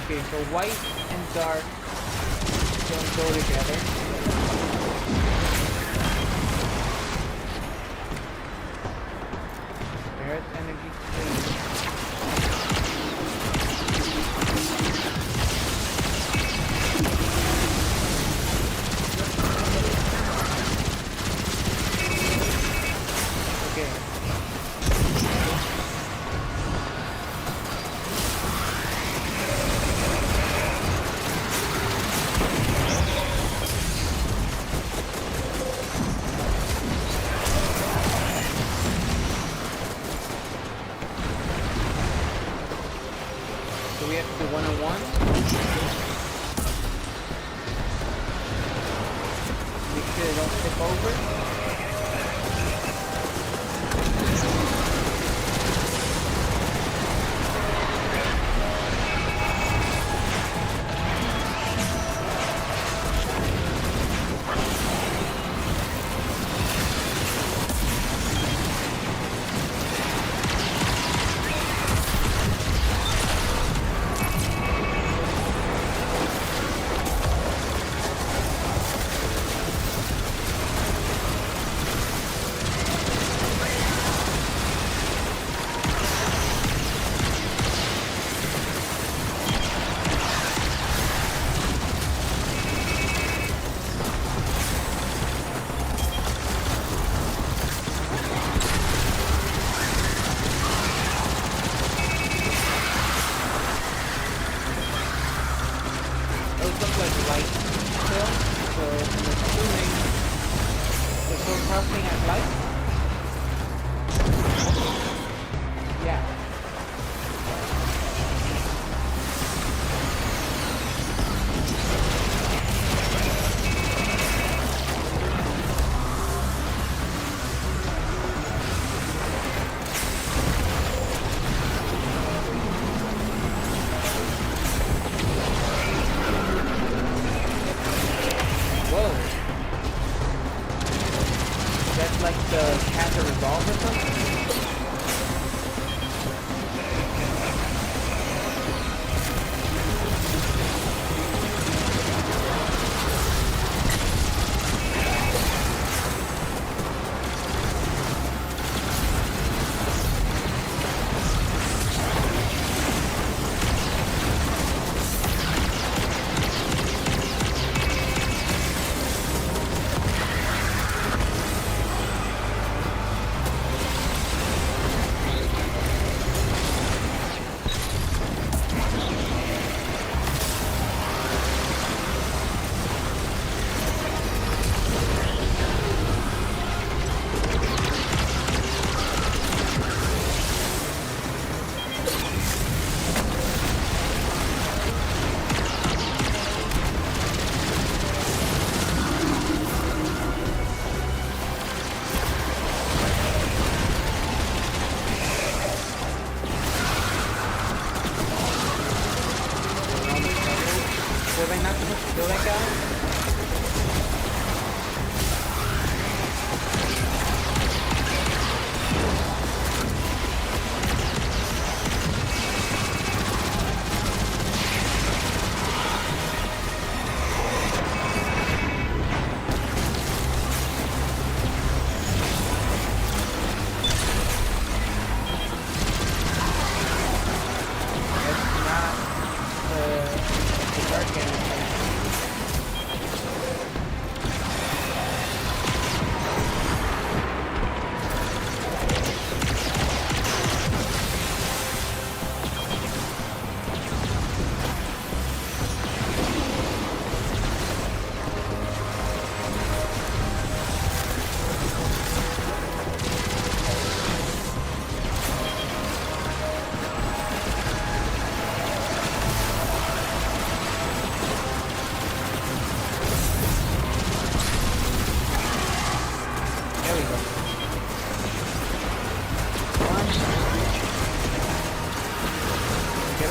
Okay, so white and dark don't go together. Earth energy clean. So we have to do one-on-one. Make sure they don't tip over.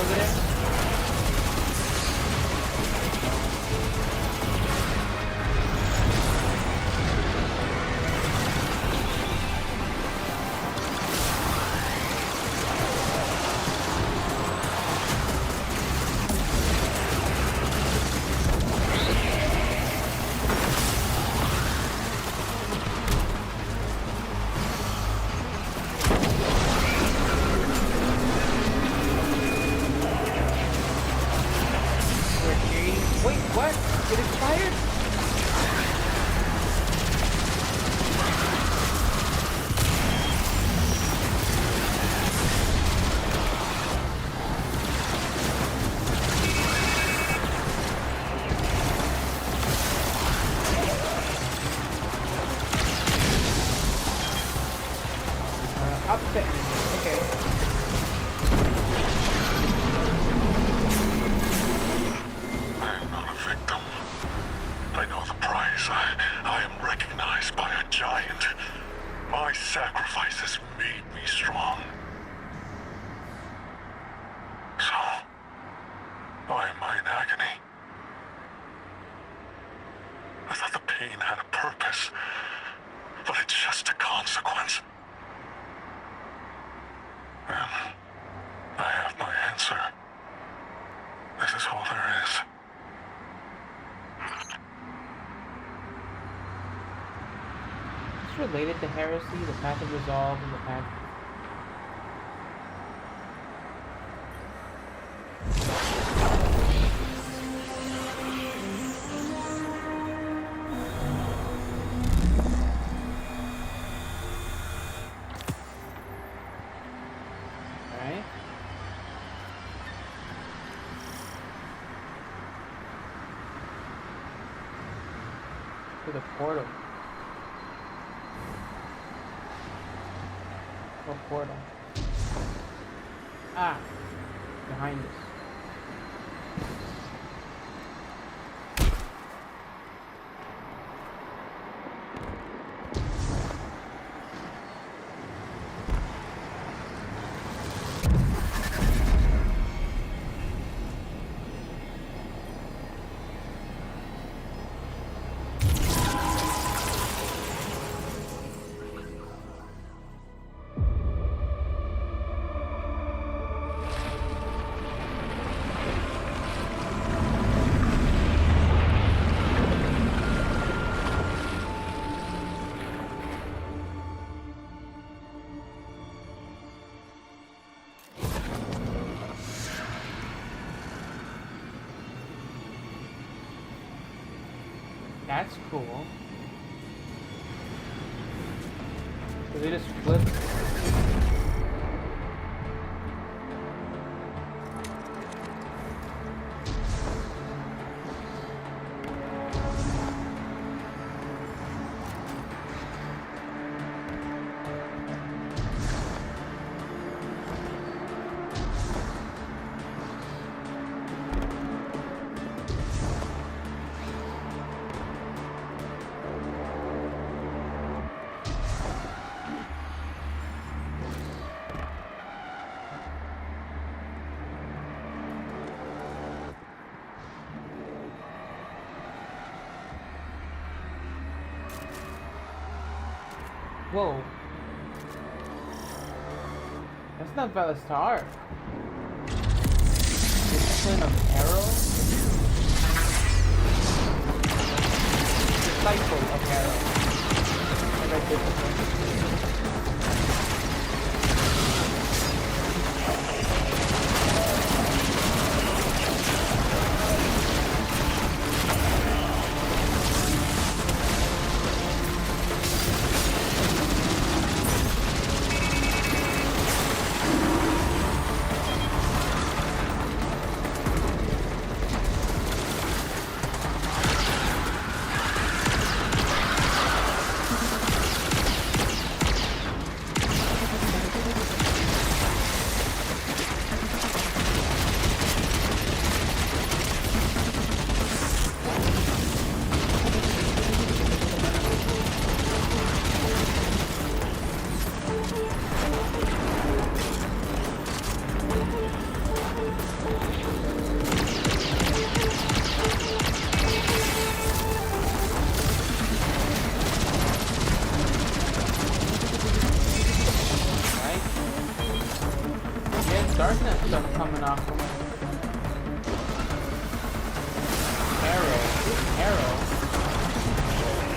over there? Wait, what? It expired? Upset me. Okay. I'm not a victim. I know the price. I am recognized by a giant. My sacrifices made me strong. So, why am I in agony? I thought the pain had a purpose, but it's just a consequence. And I have my answer. This is all there is. It's related to heresy, the path of resolve, and the path. Alright. To the portal. What portal? Ah, behind us. That's cool. Did they just flip? Whoa. That's not Belistar. Discipline of Peril? Disciple of Peril. I read Discipline. Darkness stuff coming off from arrow.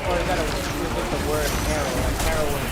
Or is that the word arrow, like heroin?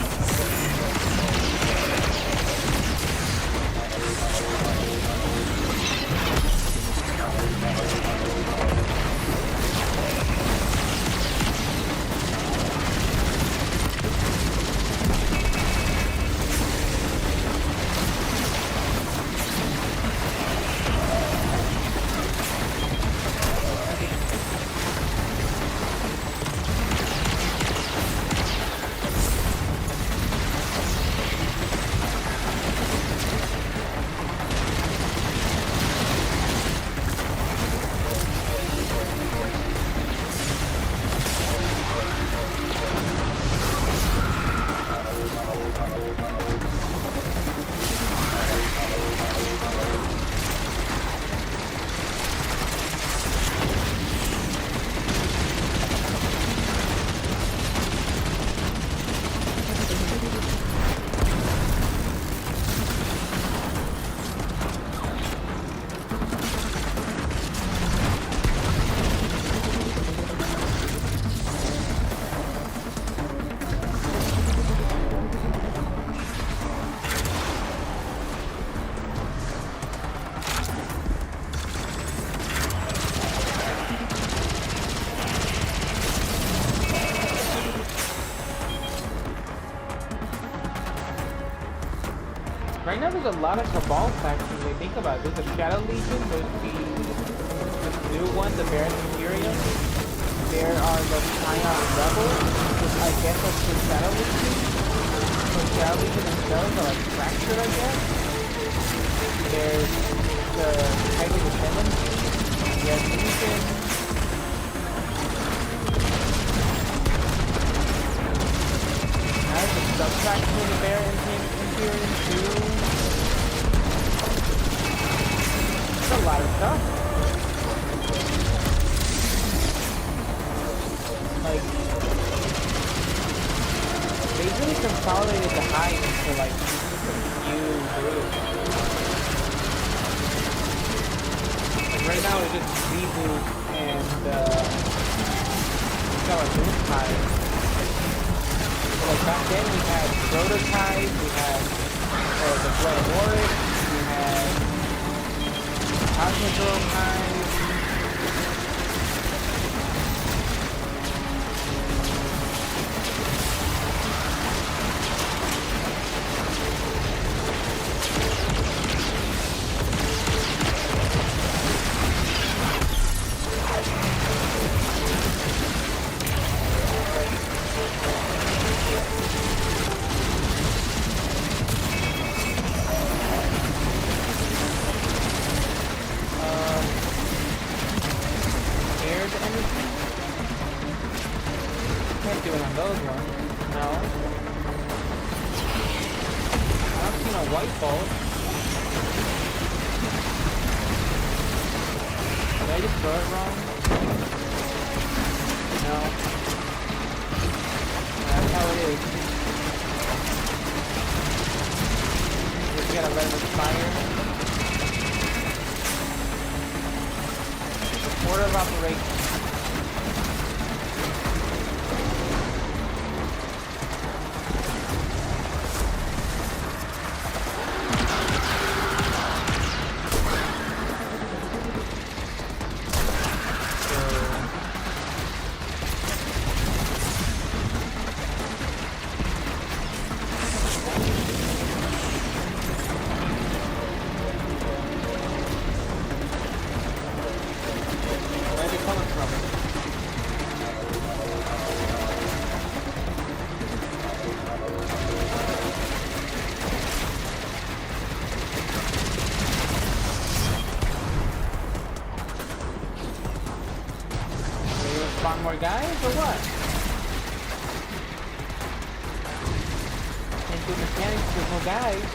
Right now there's a lot of Cabal factions. They think about it. There's the Shadow Legion, there's the new one, the Baron Imperium. There are the Ion Rebels, which I guess that's the Shadow Legion. So Shadow Legion themselves are like fractured, I guess. There's the Tiger Ascendancy, the Legion. There's a sub-faction of the Baron Imperium too. There's a lot of stuff. Like, they really consolidated the Hive into like just a few groups. Like right now it's just Reboot and Skeleton Hive. So like back then we had Prototype, we had the Blood we had Cosmodrome Hive. More guys or what? Can't do mechanics with no guys.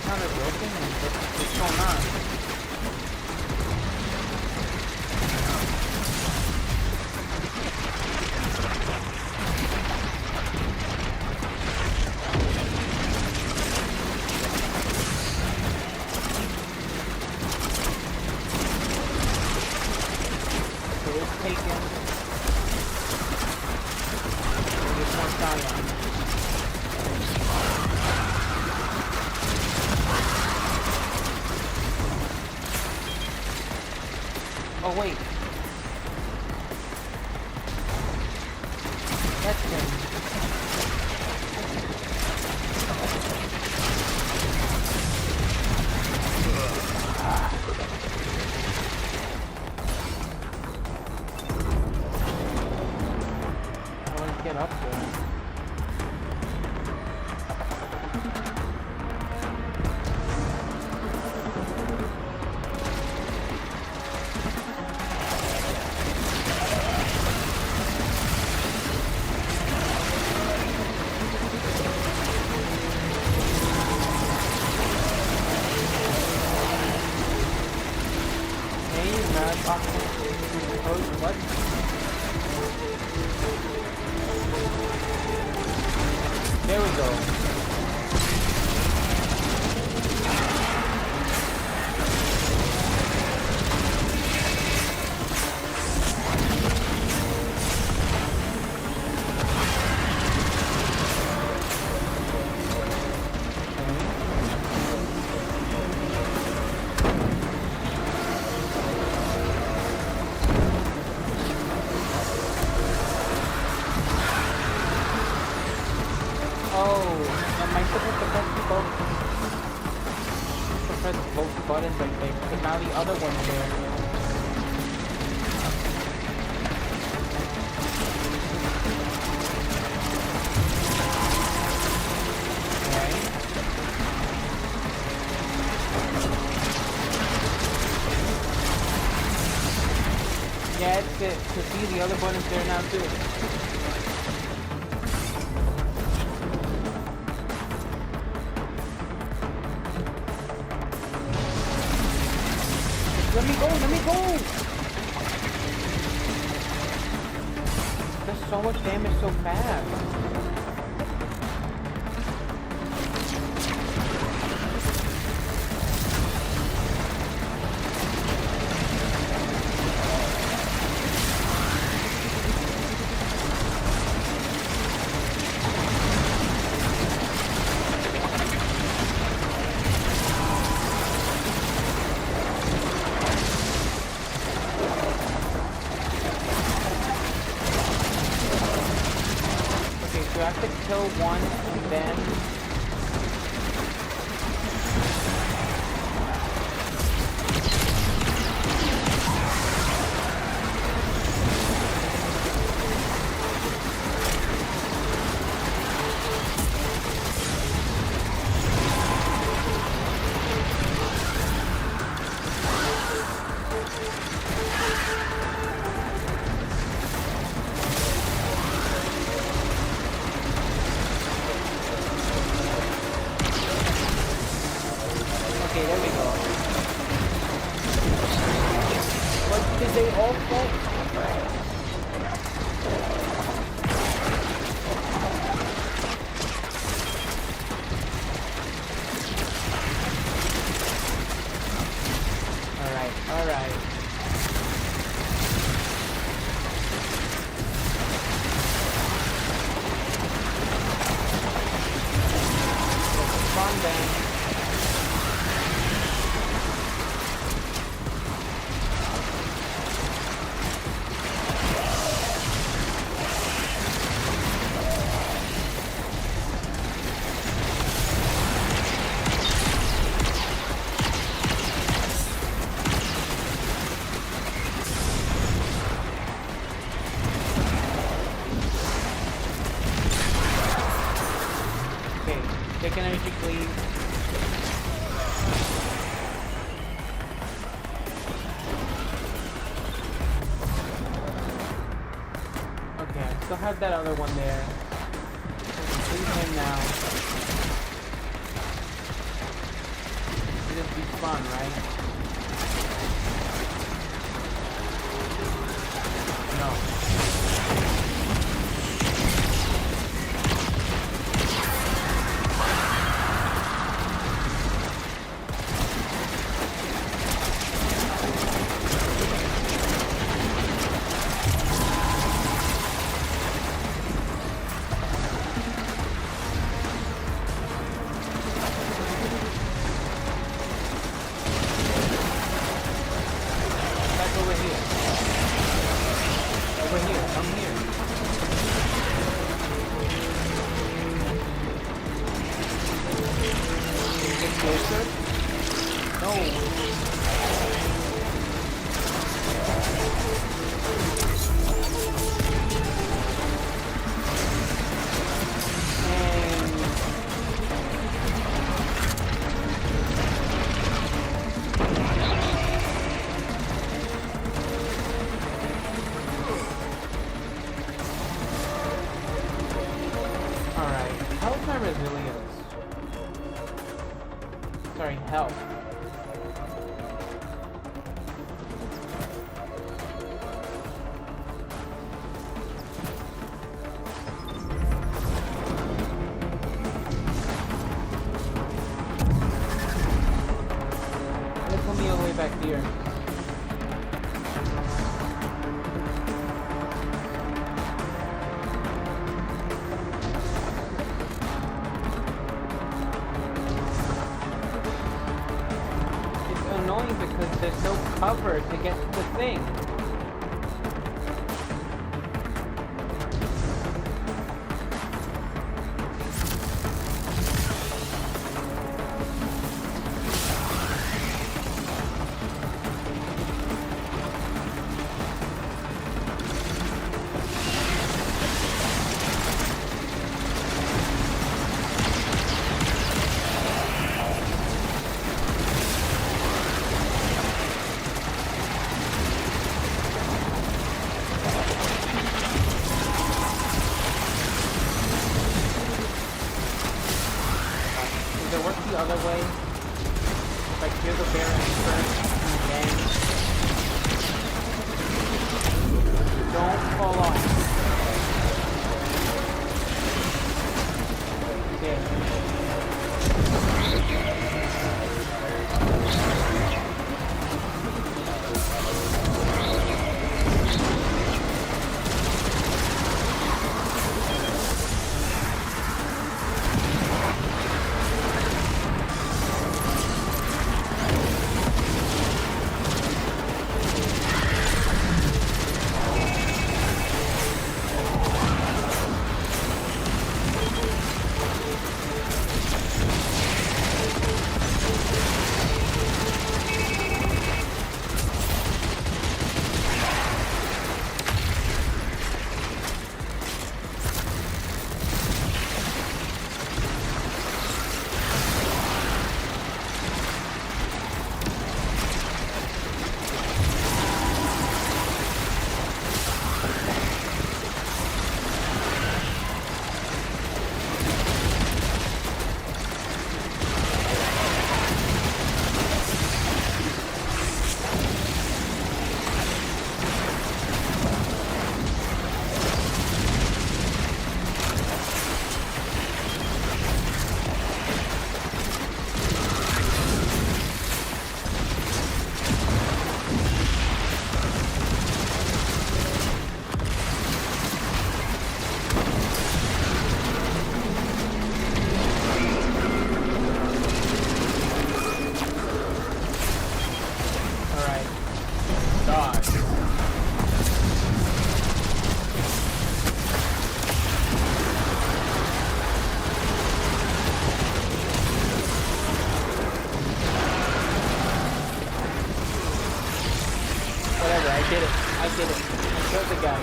counter broken? What's going on? Oh wait. That's him. I want to get up there. There we go. Buttons I think, because now the other one's there. Okay. Yeah, it's it. To see the other button's there now too. Let me go, let me go! There's so much damage so fast. So I have to kill one and then... Okay, there we go. But did they all fall? Alright. Fun then. Take energy, please. Okay, I still have that other one there. Complete him now. good? No. Alright, how's my resilience? Sorry, health. They put me all the way back here. Annoying because there's no cover to get to the thing. Does it work the other way? If I kill the Baron first and then... Don't fall off. Okay. I did it. I killed the guy.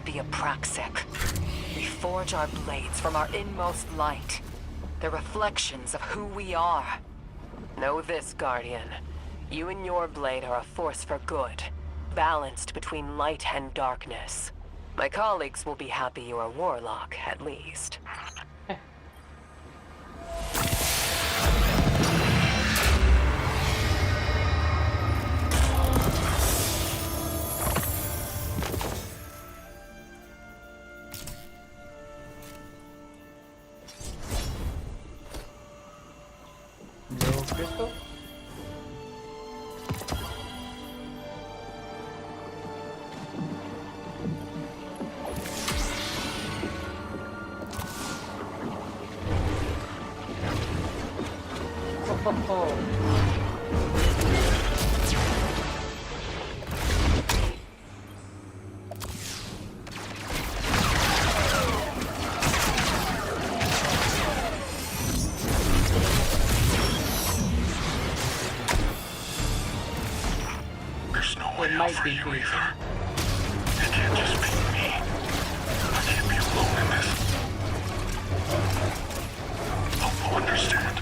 Be a praxic. We forge our blades from our inmost light. They're reflections of who we are. Know this, Guardian. You and your blade are a force for good, balanced between light and darkness. My colleagues will be happy you're a warlock, at least. No crystal. crystal? There's no way It out might for be you Pete. either. It can't just be me. I can't be alone in this. Hope you'll understand.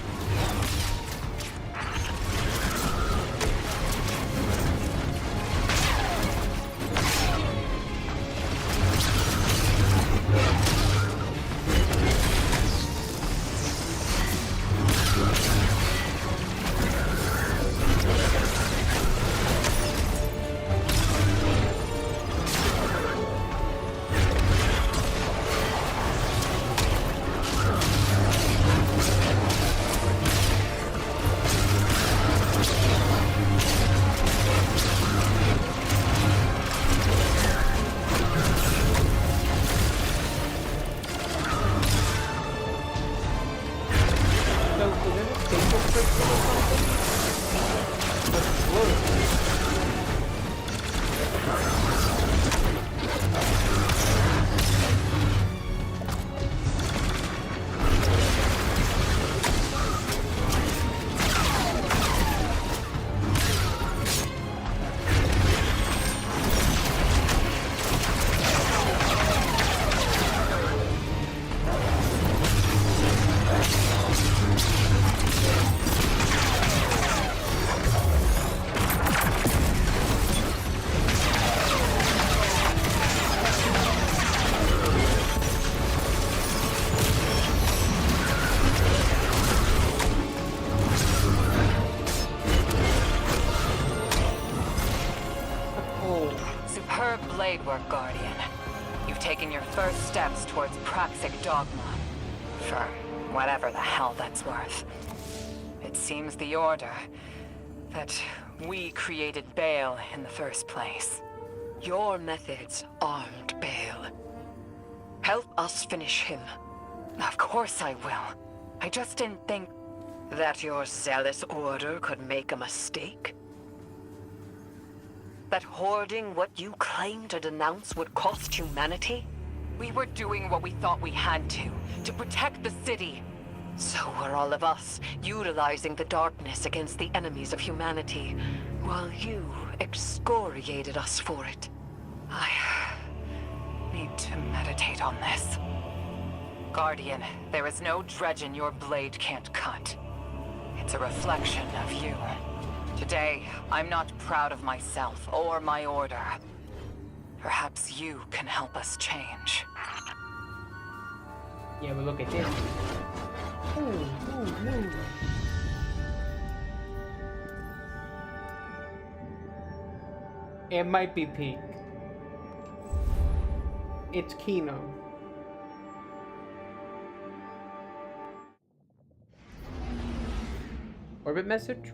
Superb blade work, Guardian. You've taken your first steps towards Praxic dogma. For whatever the hell that's worth. It seems the Order that we created Baal in the first place. Your methods armed Baal. Help us finish him. Of course I will. I just didn't think that your zealous Order could make a mistake. That hoarding what you claim to denounce would cost humanity? We were doing what we thought we had to protect the city. So were all of us, utilizing the darkness against the enemies of humanity, while you excoriated us for it. I need to meditate on this. Guardian, there is no dredge your blade can't cut. It's a reflection of you. Today, I'm not proud of myself or my Order. Perhaps you can help us change. Yeah, but look at this. Ooh. It might be Peak. It's Kino. Orbit message?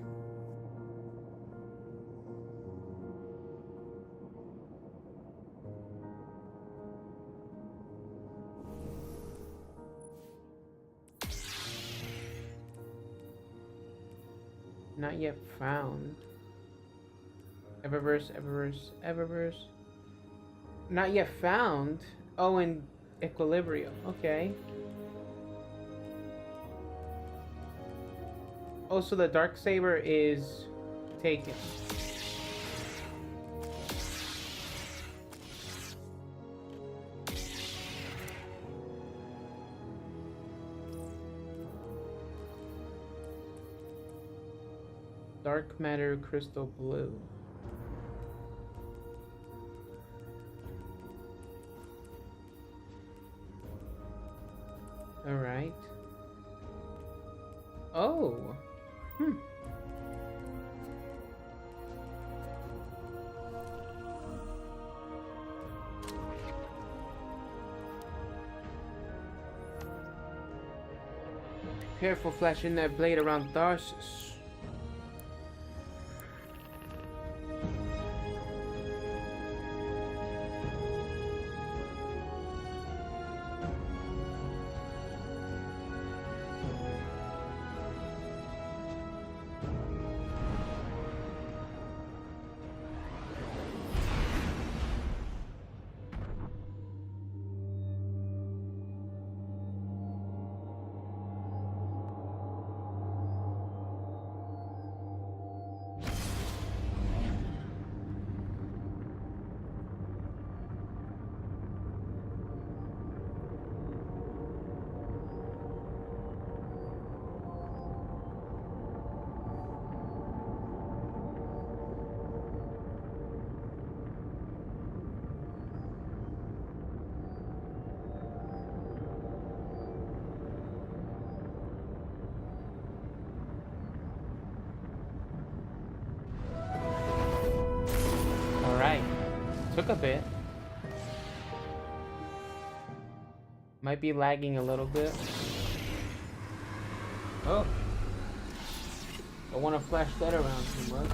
Not yet found. Eververse. Not yet found. Oh, in Equilibrium. Okay. Oh, so the Darksaber is taken. Dark matter crystal blue. All right. Oh. Careful flashing that blade around Tharsis. took a bit. Might be lagging a little bit. Oh. Don't want to flash that around too much.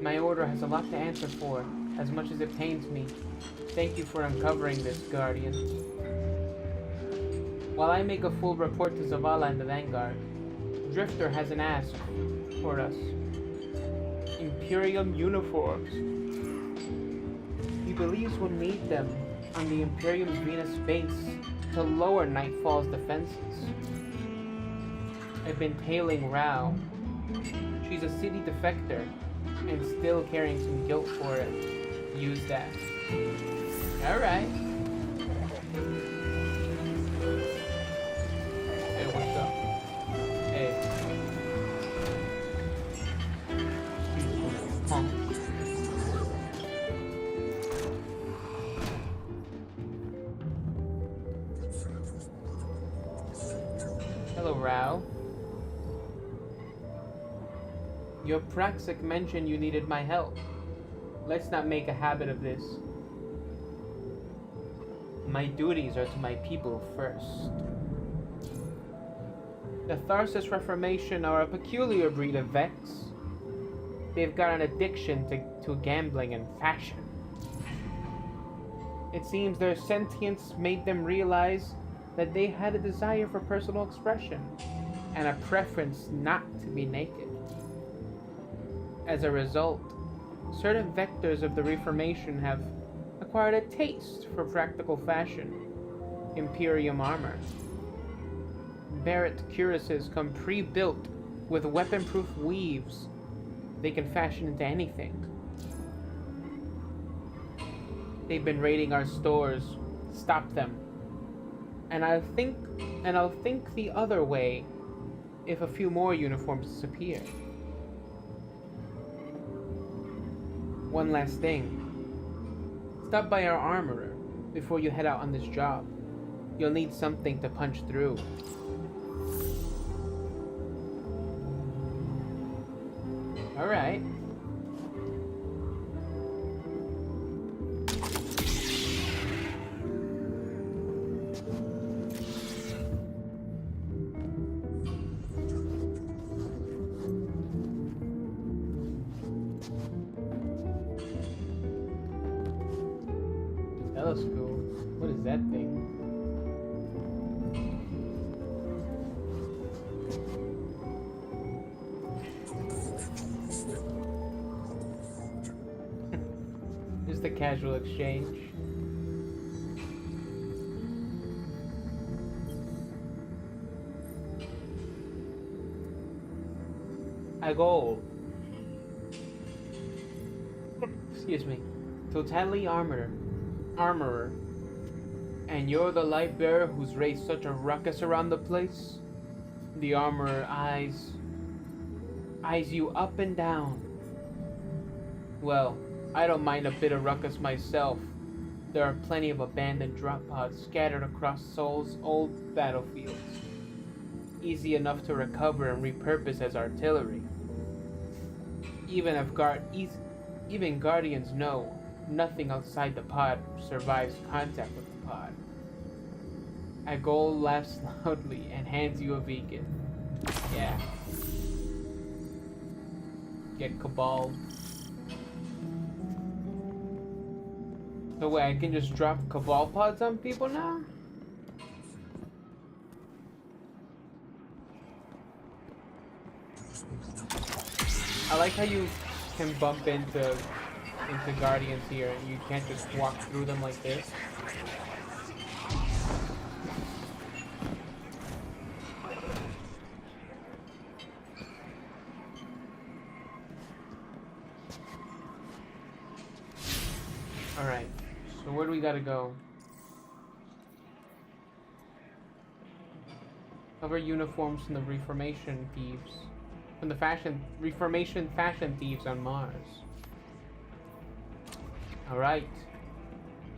My order has a lot to answer for, as much as it pains me. Thank you for uncovering this, Guardian. While I make a full report to Zavala and the Vanguard, Drifter has an ask for us. Imperium uniforms. He believes we'll need them on the Imperium's Venus base to lower Nightfall's defenses. I've been tailing Rao. She's a city defector and still carrying some guilt for it. Use that. Alright. Hey, what's up? Hey. Huh. Hello, Rao. Your Praxic mentioned you needed my help. Let's not make a habit of this. My duties are to my people first. The Tharsis Reformation are a peculiar breed of Vex. They've got an addiction to gambling and fashion. It seems their sentience made them realize that they had a desire for personal expression and a preference not to be naked. As a result, certain vectors of the Reformation have acquired a taste for practical fashion. Imperium armor. Barrett cuirasses come pre-built with weapon-proof weaves. They can fashion into anything. They've been raiding our stores. Stop them. And I'll think the other way if a few more uniforms disappear. One last thing. Stop by our armorer before you head out on this job. You'll need something to punch through. Alright. Telescope? What is that thing? Just a casual exchange. A goal. Excuse me. Totally armorer. And you're the light bearer who's raised such a ruckus around the place? The armorer eyes you up and down. Well, I don't mind a bit of ruckus myself. There are plenty of abandoned drop pods scattered across Sol's old battlefields. Easy enough to recover and repurpose as artillery. Even Guardians know nothing outside the pod survives contact with the pod. Agol laughs loudly and hands you a beacon. Yeah. Get Cabal. So wait, I can just drop Cabal pods on people now? I like how you can bump into Guardians here and you can't just walk through them like this. Alright, so where do we gotta go? Cover uniforms from the Reformation thieves. from the Reformation fashion thieves on Mars. Alright.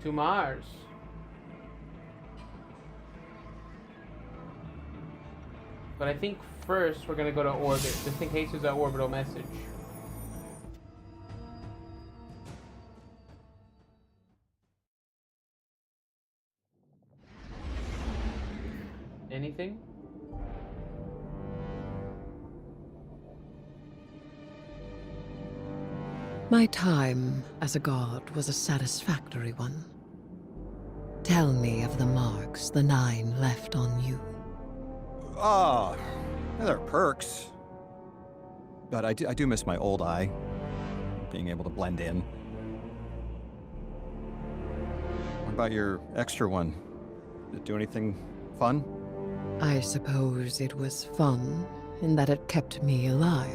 To Mars. But I think first we're gonna go to orbit, just in case there's an orbital message. Anything? My time as a god was a satisfactory one. Tell me of the marks the Nine left on you. Ah, there are perks. But I do miss my old eye, being able to blend in. What about your extra one? Did it do anything fun? I suppose it was fun in that it kept me alive.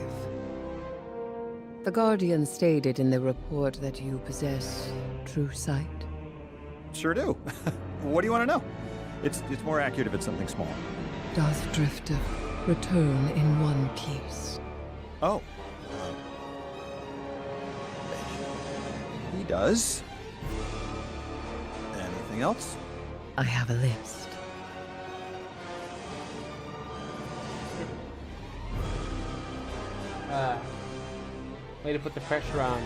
The Guardian stated in the report that you possess true sight. Sure do. What do you want to know? It's more accurate if it's something small. Does Drifter return in one piece? Oh. He does. Anything else? I have a list. Way to put the pressure on.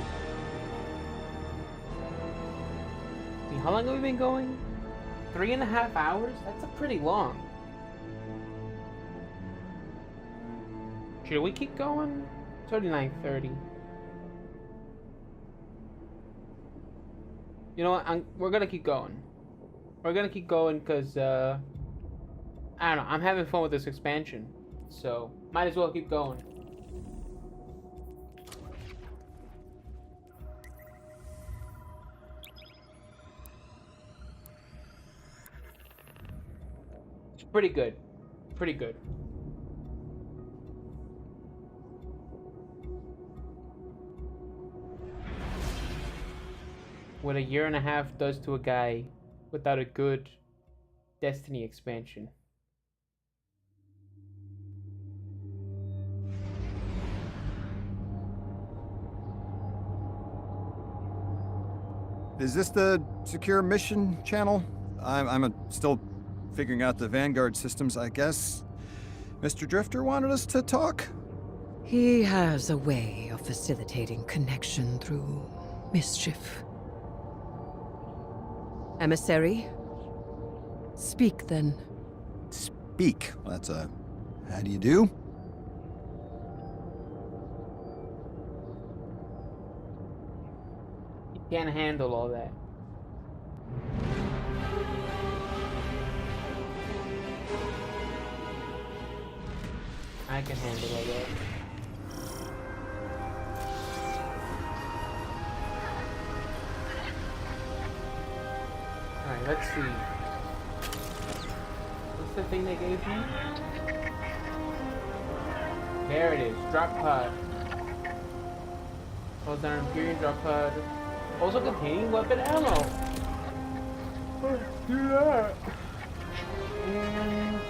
See, how long have we been going? 3.5 hours? That's a pretty long. Should we keep going? It's already 9:30. You know what? We're gonna keep going. We're gonna keep going because, I don't know. I'm having fun with this expansion. So, might as well keep going. It's pretty good. Pretty good. What a 1.5 years does to a guy without a good Destiny expansion. Is this the secure mission channel? I'm still figuring out the Vanguard systems, I guess. Mr. Drifter wanted us to talk? He has a way of facilitating connection through mischief. Emissary? Speak, then. Speak? Well, that's a... how do you do? You can't handle all that. I can handle all that. Alright, let's see. What's the thing they gave me? There it is, drop pod. Hold down Imperium drop pod. Also containing weapon ammo. Let's do that. And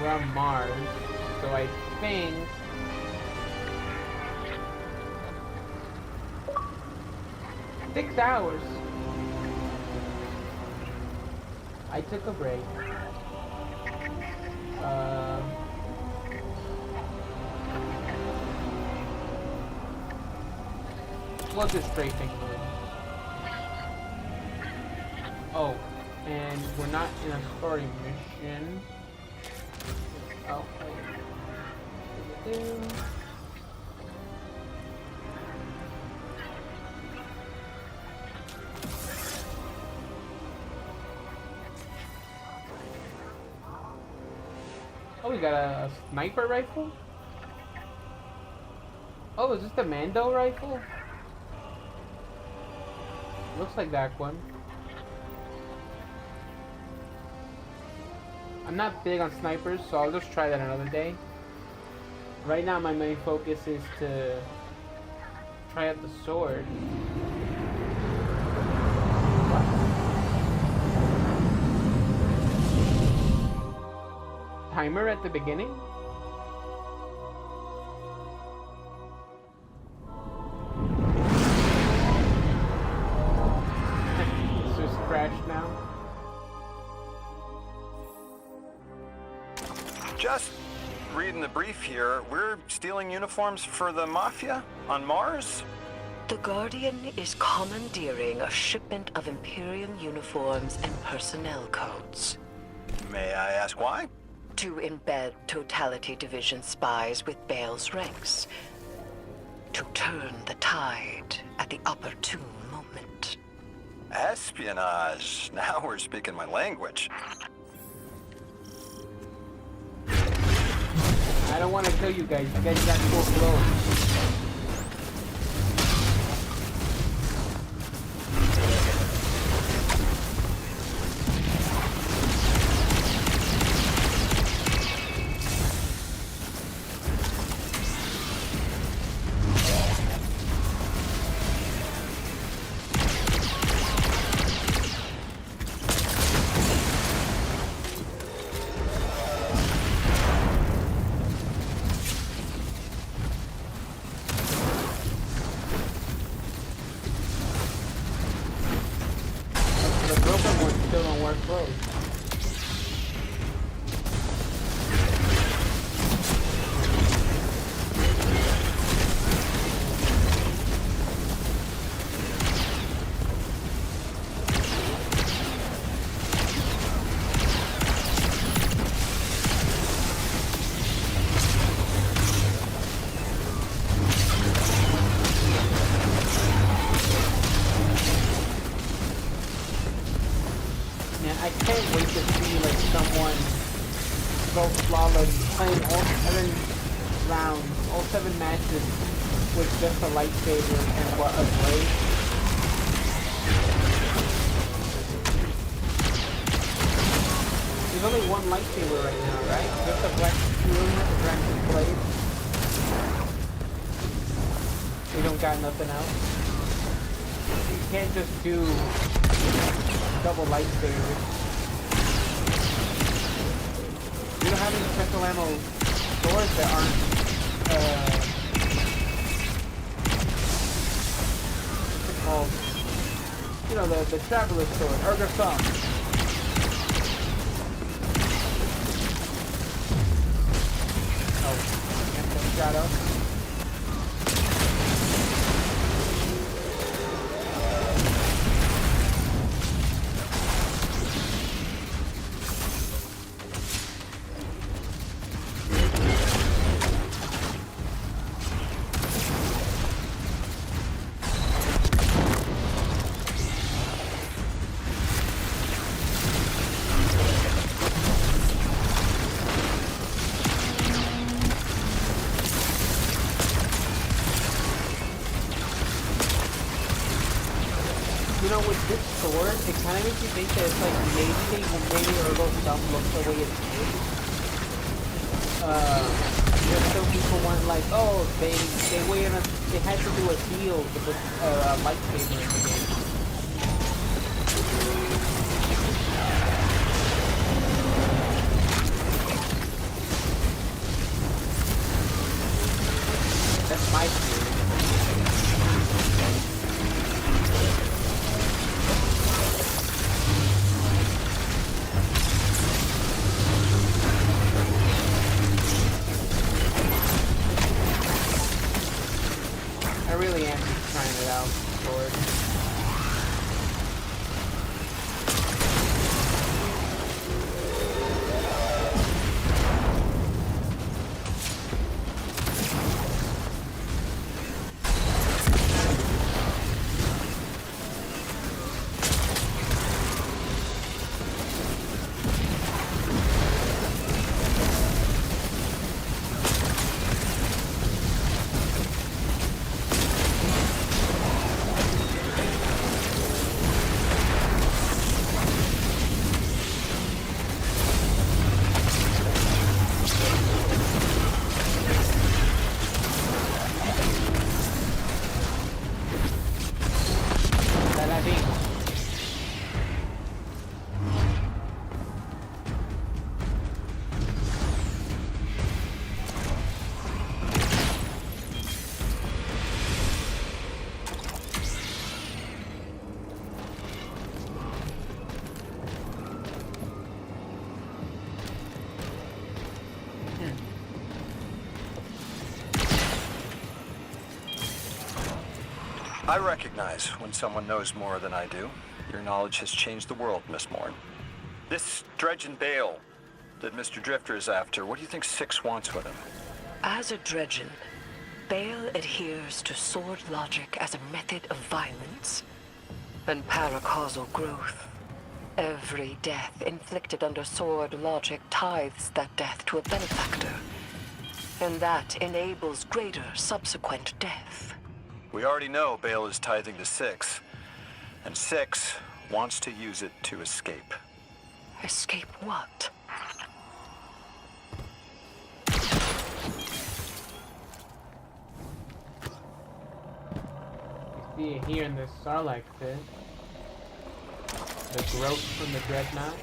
we're on Mars, so I think $6 hours. I took a break. We'll just strafing. Oh, and we're not in a story mission. Oh, oh, we got a sniper rifle? Oh, is this the Mando rifle? Looks like that one. I'm not big on snipers, so I'll just try that another day. Right now, my main focus is to try out the sword. Timer at the beginning? now? Just reading the brief here, we're stealing uniforms for the Mafia on Mars? The Guardian is commandeering a shipment of Imperium uniforms and personnel codes. May I ask why? To embed Totality Division spies with Bale's ranks. To turn the tide at the opportune moment. Espionage. Now we're speaking my language. I don't want to kill you guys. You guys got full blown. Lightsaber and what a blade. There's only one lightsaber right now, right? Just a black Dragon's blade. We don't got nothing else. You can't just do double lightsabers. We don't have any special ammo swords that aren't you know, the Traveler's Sword, Erger Thumb. Oh, Anthem Shadow. It kind of makes you think that it's like maybe Ergo's thumb looks the way it did. Just so people weren't like, oh, they had to do a deal to put a lightsaber in the game. That's my theory. I really am just trying it out for it. I recognize when someone knows more than I do. Your knowledge has changed the world, Miss Morn. This Dredge and Bale that Mr. Drifter is after, what do you think Six wants with him? As a Dredgen, Bale adheres to sword logic as a method of violence and paracausal growth. Every death inflicted under sword logic tithes that death to a benefactor, and that enables greater subsequent death. We already know Bale is tithing to Six, and Six wants to use it to escape. Escape what? You see it here in this Sarlacc pit. The growth from the Dreadnought.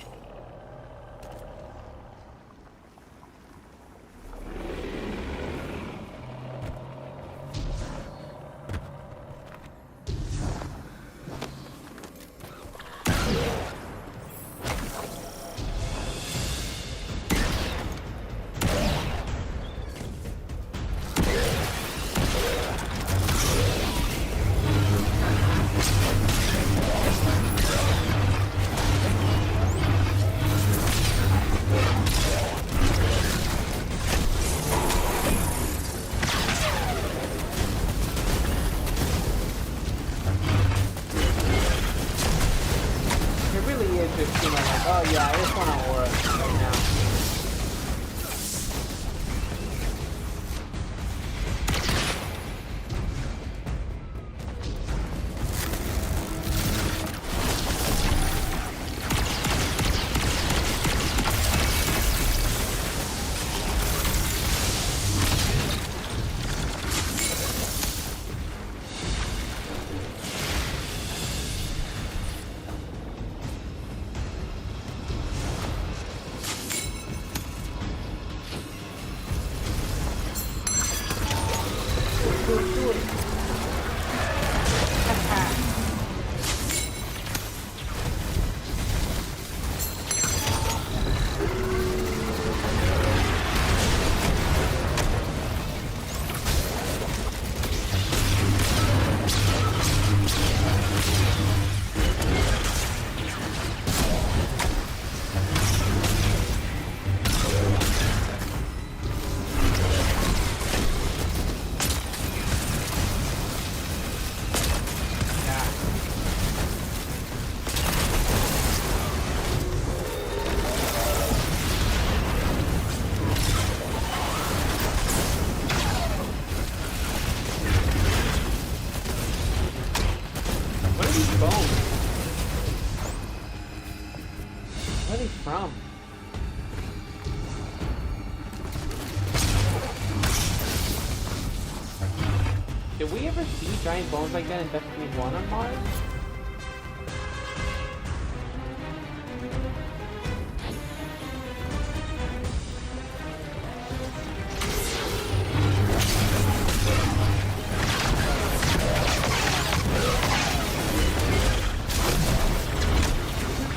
Oh yeah, I just want to aura right now. From? Did we ever see giant bones like that in Destiny 1 on Mars?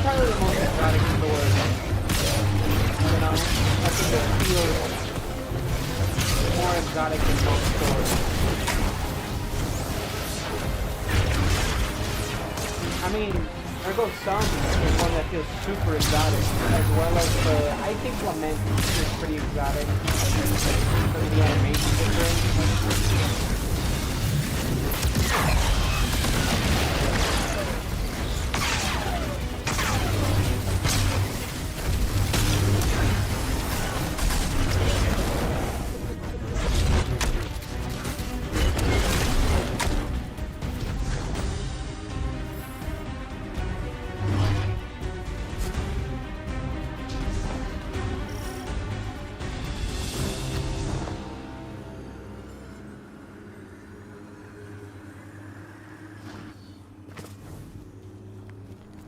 Probably the most exotic sword. You know, I think it feels more exotic than most swords. I mean, Ergo Sum is one that feels super exotic, as well as I think Lament is pretty exotic because of the animation difference.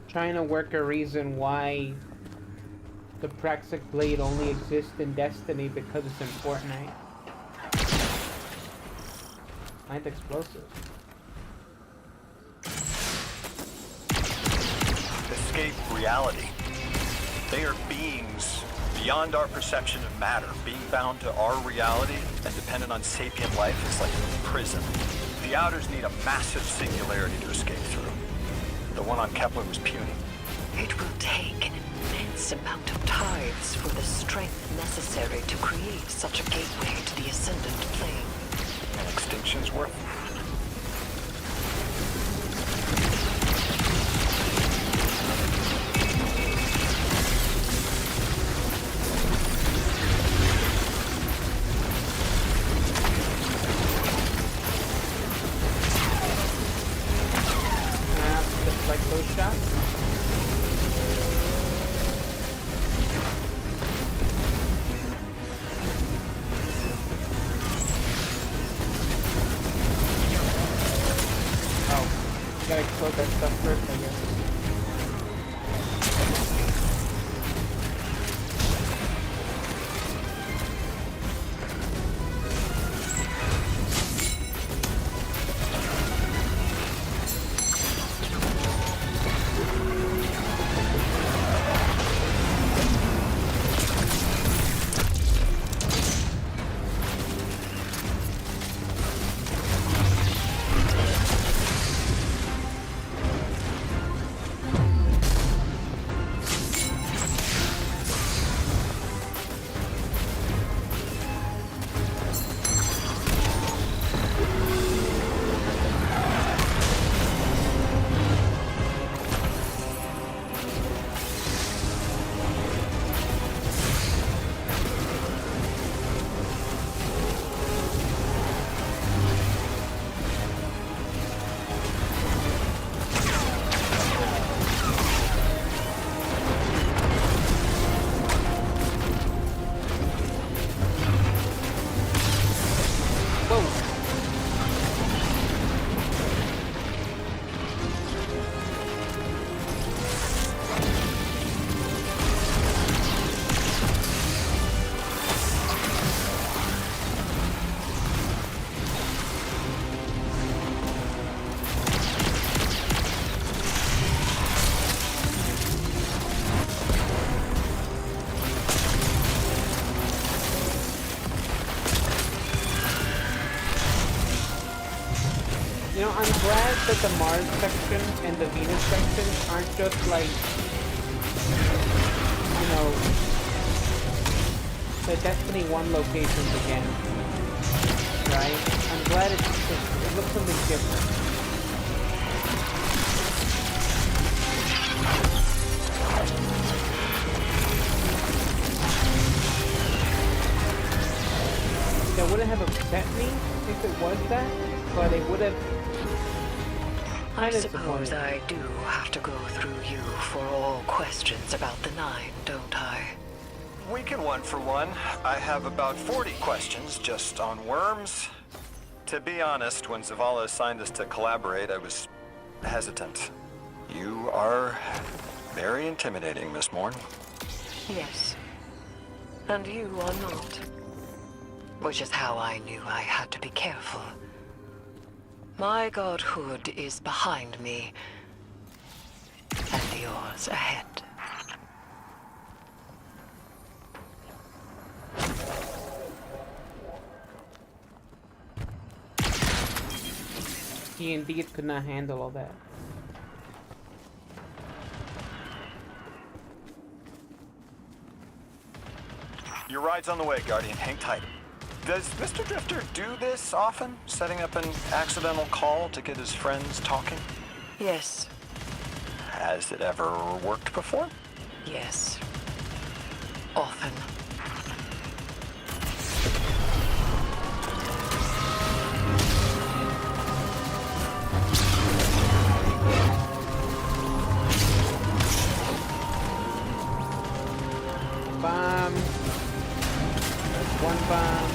Trying to work a reason why the Praxic Blade only exists in Destiny because it's in Fortnite. Ninth explosive. Escape reality. They are beings beyond our perception of matter. Being bound to our reality and dependent on sapient life is like prison. The The Outers need a massive singularity to escape through. The one on Kepler was puny. It will take an immense amount of tides for the strength necessary to create such a gateway to the Ascendant Plane. And extinction's worth it. Just like those shots. Gotta explode that stuff first, I guess. You know, I'm glad that the Mars section and the Venus section aren't just like, you know, the Destiny 1 locations again, right? I'm glad it looks something different. That wouldn't have upset me if it was that, but it would have. I suppose I do have to go through you for all questions about the Nine, don't I? We can one for one. I have about 40 questions just on worms. To be honest, when Zavala assigned us to collaborate, I was hesitant. You are very intimidating, Miss Morn. Yes. And you are not. Which is how I knew I had to be careful. My godhood is behind me, and yours ahead. He indeed could not handle all that. Your ride's on the way, Guardian. Hang tight. Does Mr. Drifter do this often? Setting up an accidental call to get his friends talking? Yes. Has it ever worked before? Yes. Often. Bomb. That's one bomb.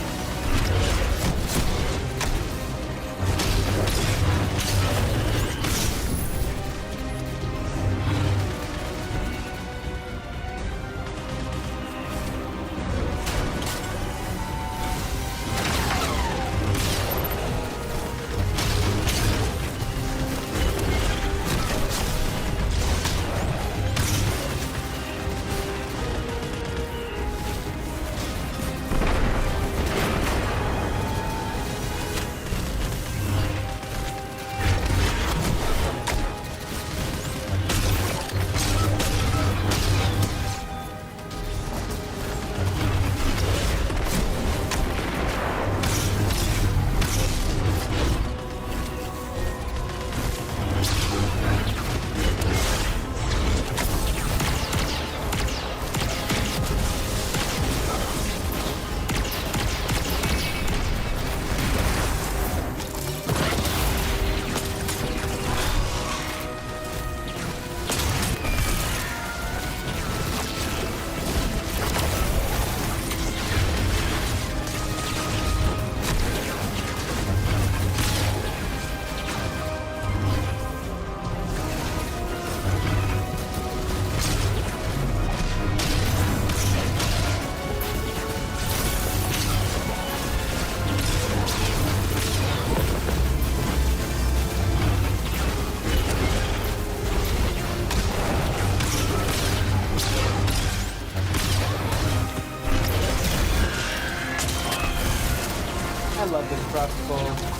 love this crossbow.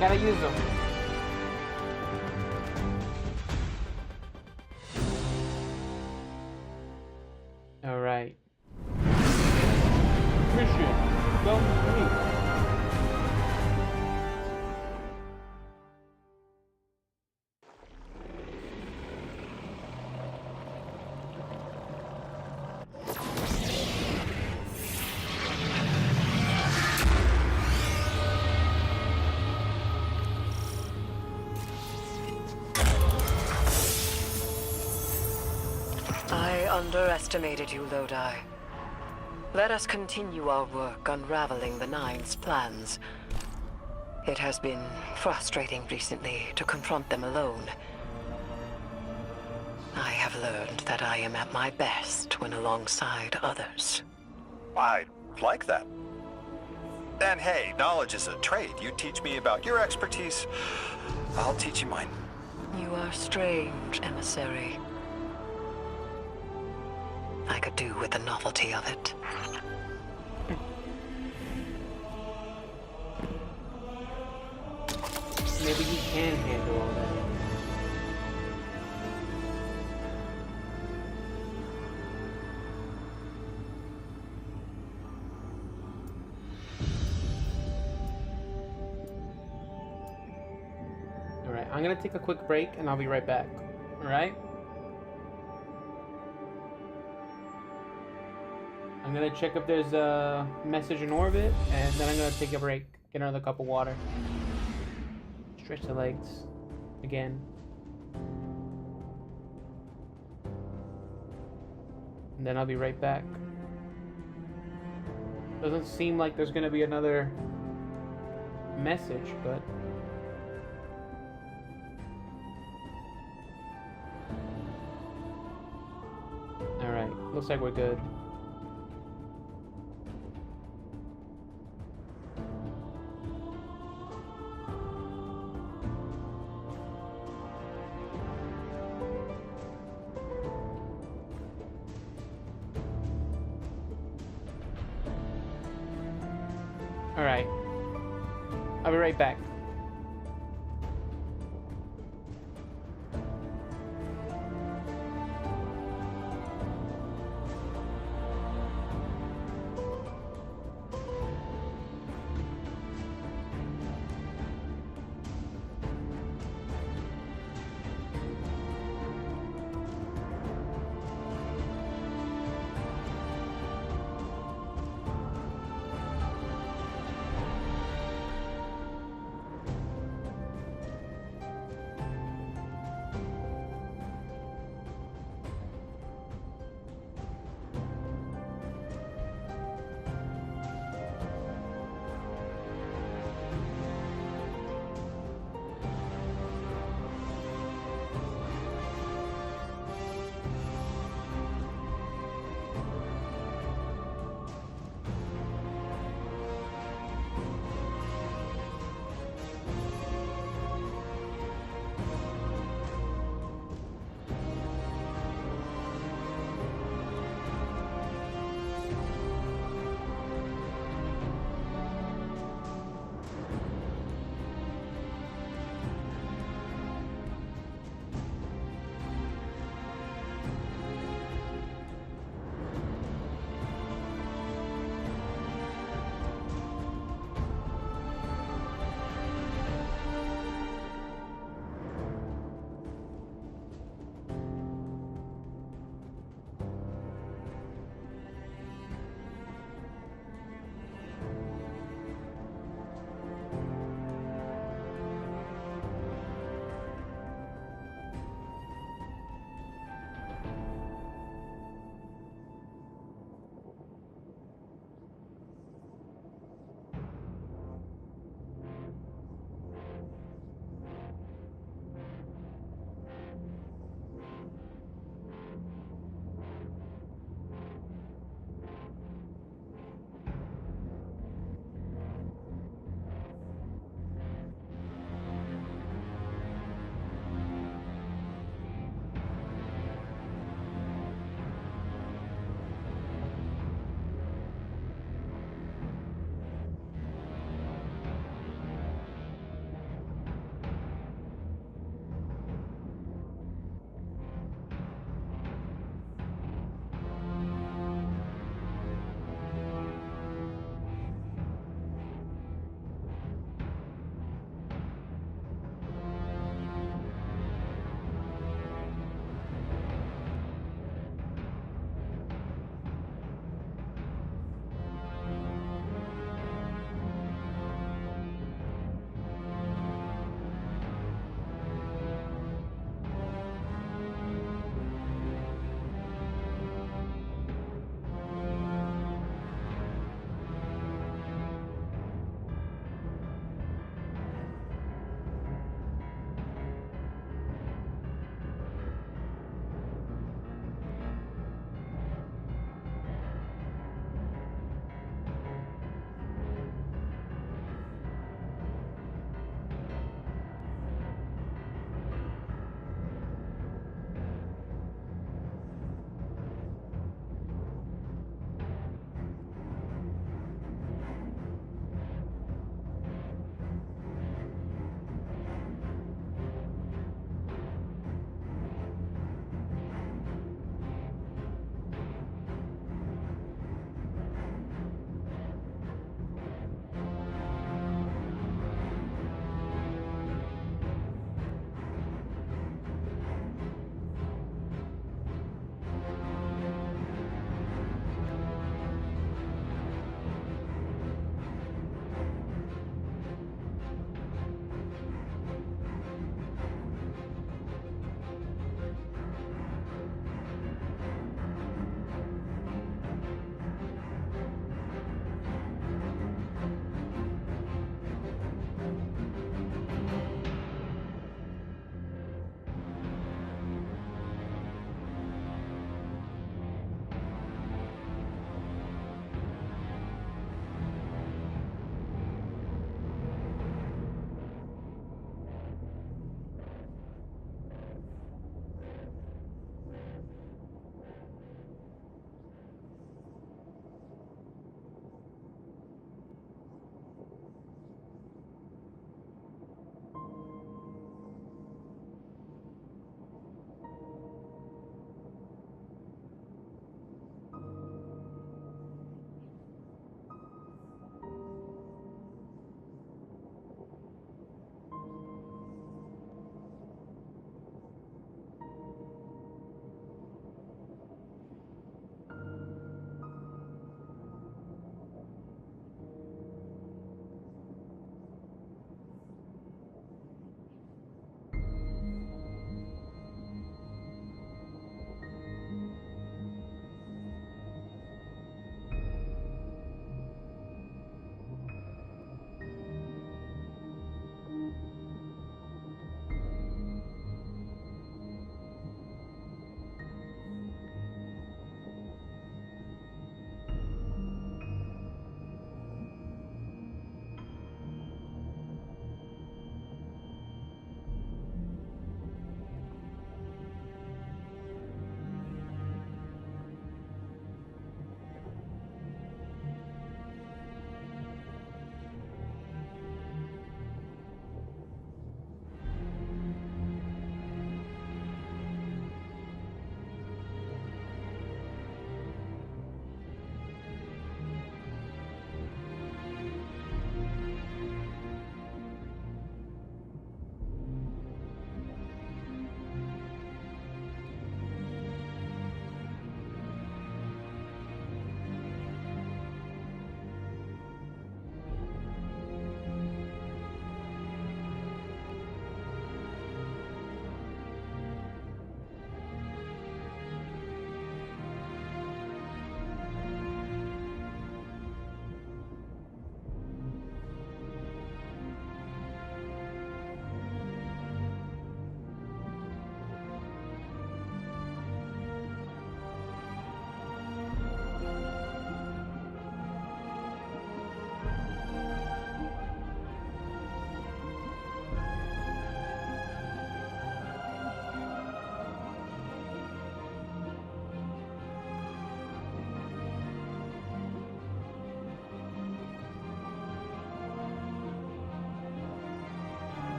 Gotta use them. All right. Mission complete. I underestimated you, Lodi. Let us continue our work unraveling the Nine's plans. It has been frustrating recently to confront them alone. I have learned that I am at my best when alongside others. I like that. And hey, knowledge is a trade. You teach me about your expertise, I'll teach you mine. You are strange, emissary. I could do with the novelty of it. Maybe he can handle all that. Alright, I'm gonna take a quick break and I'll be right back. Alright? I'm gonna check if there's a message in orbit, and then I'm gonna take a break, get another cup of water. Stretch the legs again. And then I'll be right back. Doesn't seem like there's gonna be another message, but alright, looks like we're good. Alright. I'll be right back.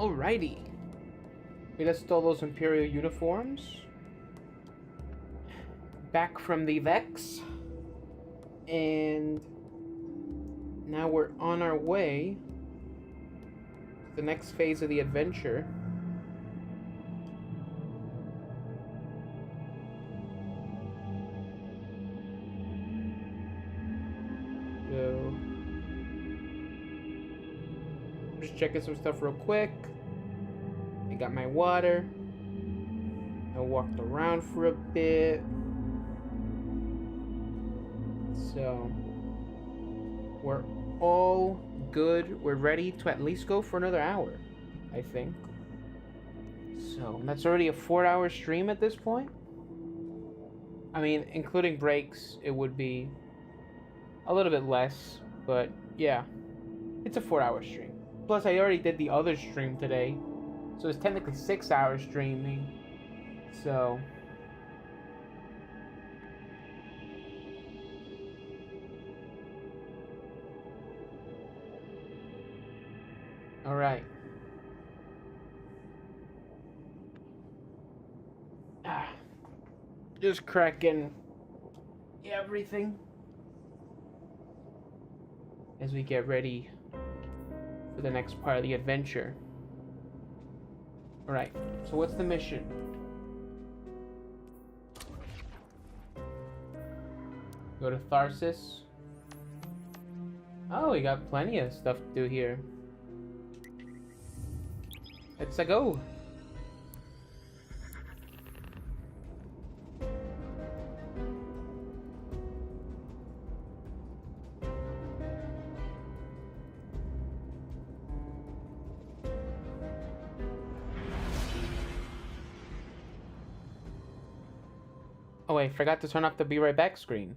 Alrighty. We just stole those Imperial uniforms. Back from the Vex. And now we're on our way to the next phase of the adventure. So, just checking some stuff real quick. I got my water. I walked around for a bit. So, we're all good. We're ready to at least go for another hour, I think. So, that's already a 4-hour stream at this point. I mean, including breaks, it would be a little bit less, but yeah, it's a 4-hour stream. Plus, I already did the other stream today, so it's technically 6 hours streaming. So, all right. Just cracking everything as we get ready for the next part of the adventure. Alright, so what's the mission? Go to Tharsis. Oh, we got plenty of stuff to do here. Let's go. Oh wait, forgot to turn off the be right back screen.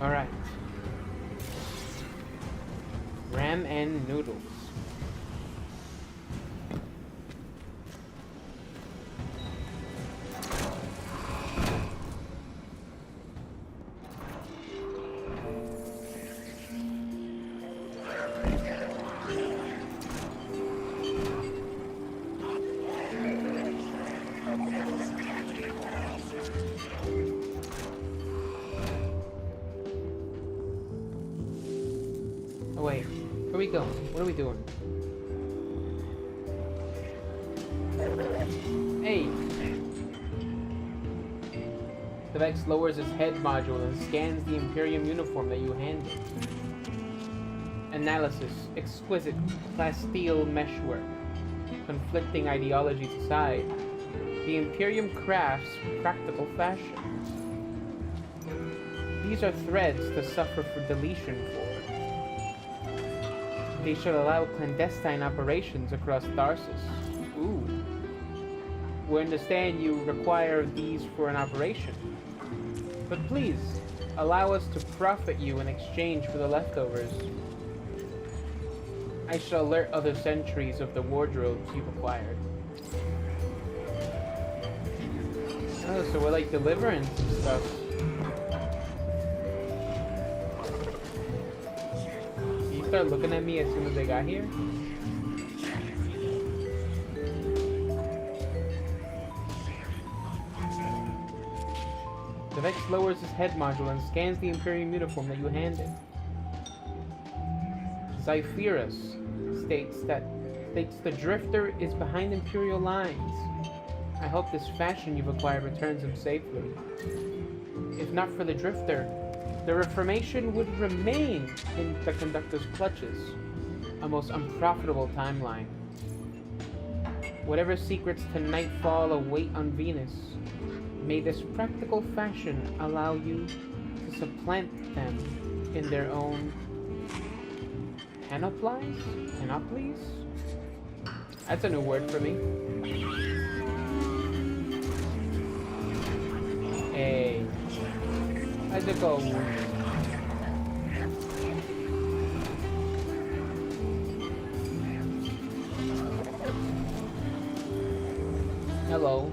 Alright. Ram and noodles. Wait, where are we going? What are we doing? Hey! The Vex lowers its head module and scans the Imperium uniform that you handed. Analysis. Exquisite plasteel meshwork. Conflicting ideologies aside, the Imperium crafts practical fashion. These are threads to suffer for deletion for. They should allow clandestine operations across Tharsis. Ooh. We understand you require these for an operation. But please, allow us to profit you in exchange for the leftovers. I shall alert other sentries of the wardrobes you've acquired. Oh, so we're like delivering some stuff. Start looking at me as soon as they got here. The Vex lowers his head module and scans the Imperium uniform that you handed. Zyphirus states the Drifter is behind Imperial lines. I hope this fashion you've acquired returns him safely. If not for the Drifter, The Reformation would remain in the Conductor's clutches, a most unprofitable timeline. Whatever secrets to Nightfall await on Venus, may this practical fashion allow you to supplant them in their own panoplies? Panoplies? That's a new word for me. Hey. How's it go? Hello.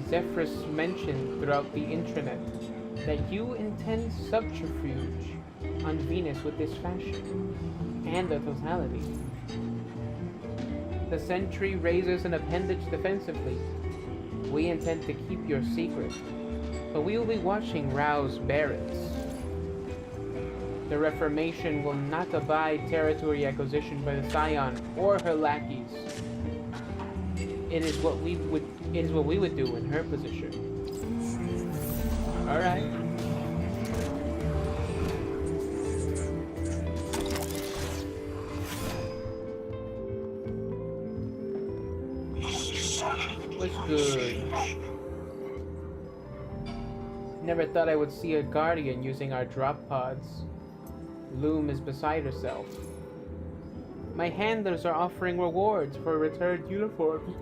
Zephyrus mentioned throughout the intranet that you intend subterfuge on Venus with this fashion, and the totality. The Sentry raises an appendage defensively. We intend to keep your secret, but we will be watching Rao's barracks. The Reformation will not abide territory acquisition by the Scion or her lackeys. It is what we would do in her position. All right. What's good? Never thought I would see a Guardian using our drop pods. Loom is beside herself. My handlers are offering rewards for returned uniforms,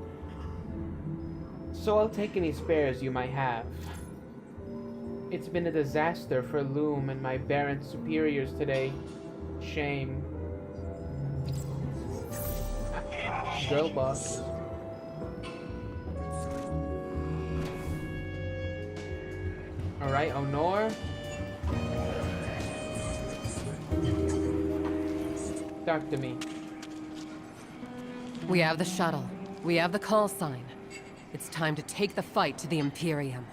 so I'll take any spares you might have. It's been a disaster for Loom and my Baron superiors today. Shame. Girl boss. Alright, Honor. Talk to me. We have the shuttle. We have the call sign. It's time to take the fight to the Imperium.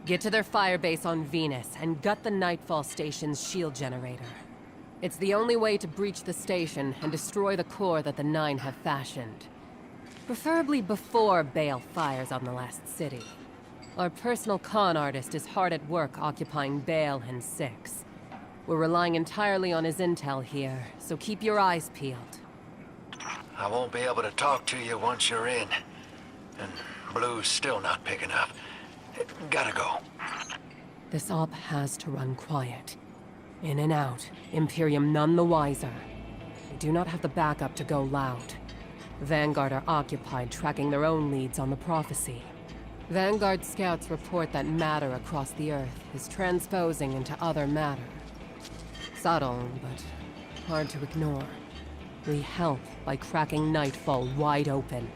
Get to their firebase on Venus and gut the Nightfall Station's shield generator. It's the only way to breach the station and destroy the core that the Nine have fashioned. Preferably before Bale fires on the last city. Our personal con artist is hard at work occupying Bale and Six. We're relying entirely on his intel here, so keep your eyes peeled. I won't be able to talk to you once you're in. And Blue's still not picking up. Gotta go. This op has to run quiet. In and out, Imperium none the wiser. We do not have the backup to go loud. Vanguard are occupied tracking their own leads on the prophecy. Vanguard scouts report that matter across the Earth is transposing into other matter. Subtle, but hard to ignore. We help by cracking Nightfall wide open.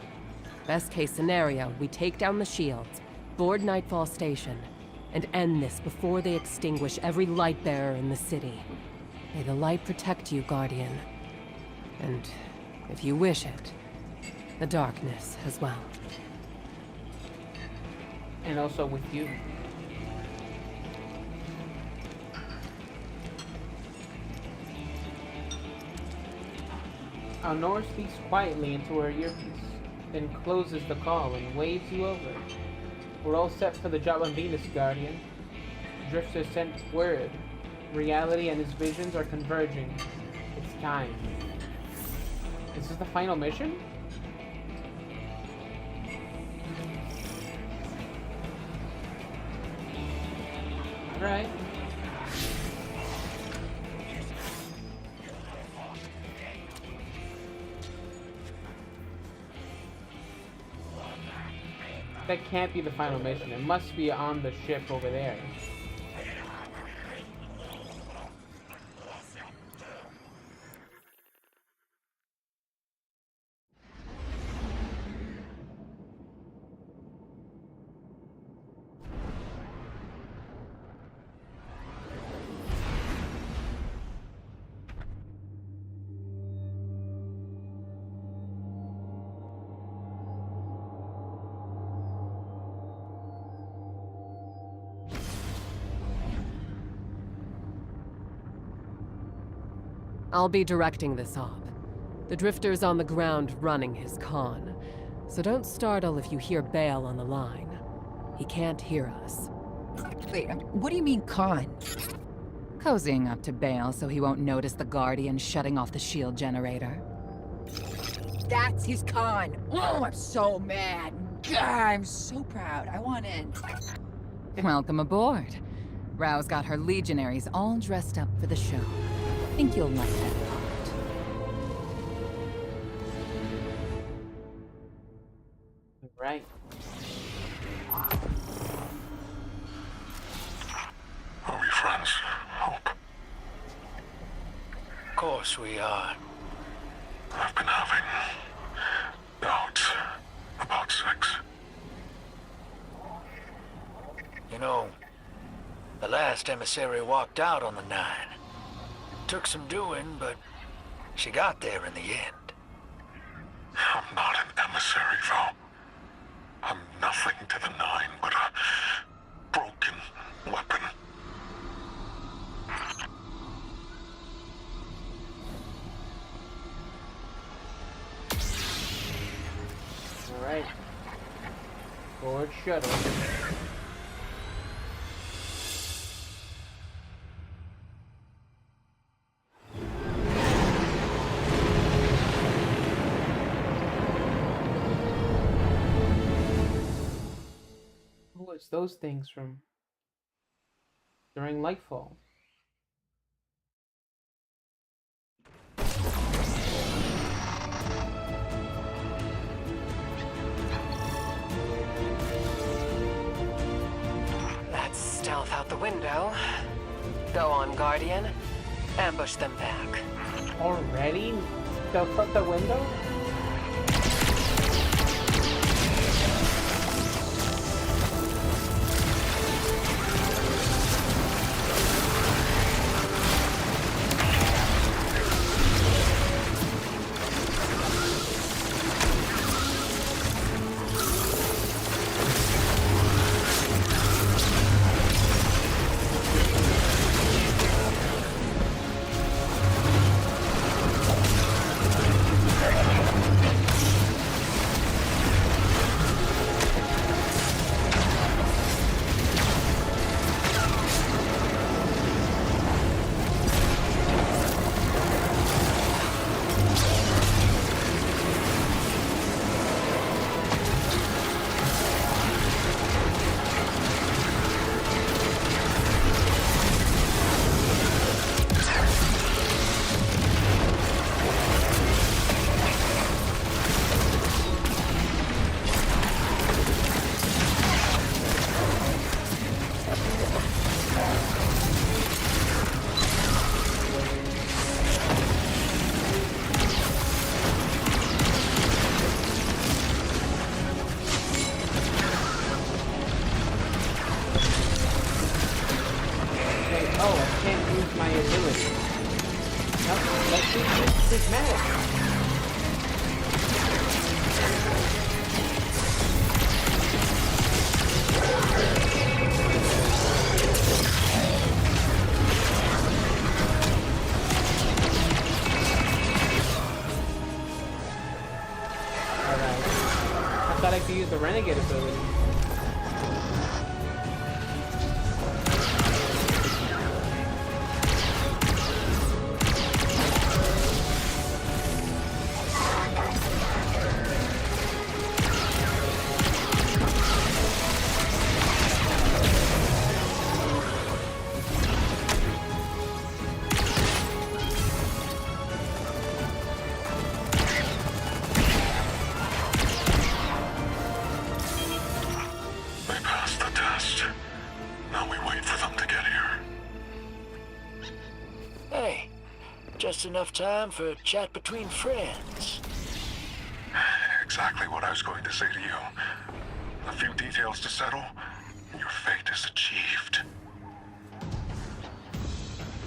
Best case scenario, we take down the shields, board Nightfall Station, and end this before they extinguish every light bearer in the city. May the light protect you, Guardian. And, if you wish it, the darkness as well. And also with you. Honor speaks quietly into her earpiece, then closes the call and waves you over. We're all set for the job on Venus, Guardian. Drifter sent word. Reality and his visions are converging. It's time. Is this the final mission? Alright. That can't be the final mission. It must be on the ship over there. I'll be directing this op. The Drifter's on the ground running his con, so don't startle if you hear Bale on the line. He can't hear us. Seriously, what do you mean, Khan? Cozying up to Bale so he won't notice the Guardian shutting off the shield generator. That's his Khan. Oh, I'm so mad. God, I'm so proud. I want in. Welcome aboard. Rao's got her legionaries all dressed up for the show. Think you'll like that part. Right. Are we friends, Hope? Of course we are. I've been having doubts about sex. You know, the last emissary walked out on the 9. Took some doing, but she got there in the end. I'm not an emissary, Val. I'm nothing to the 9 but a broken weapon. Alright. Forward shuttle. Oh, it's those things from during Lightfall. Let's stealth out the window. Go on, Guardian. Ambush them back. Already? Stealth out the window? I could use the Renegade ability. Just enough time for a chat between friends. Exactly what I was going to say to you. A few details to settle, and your fate is achieved.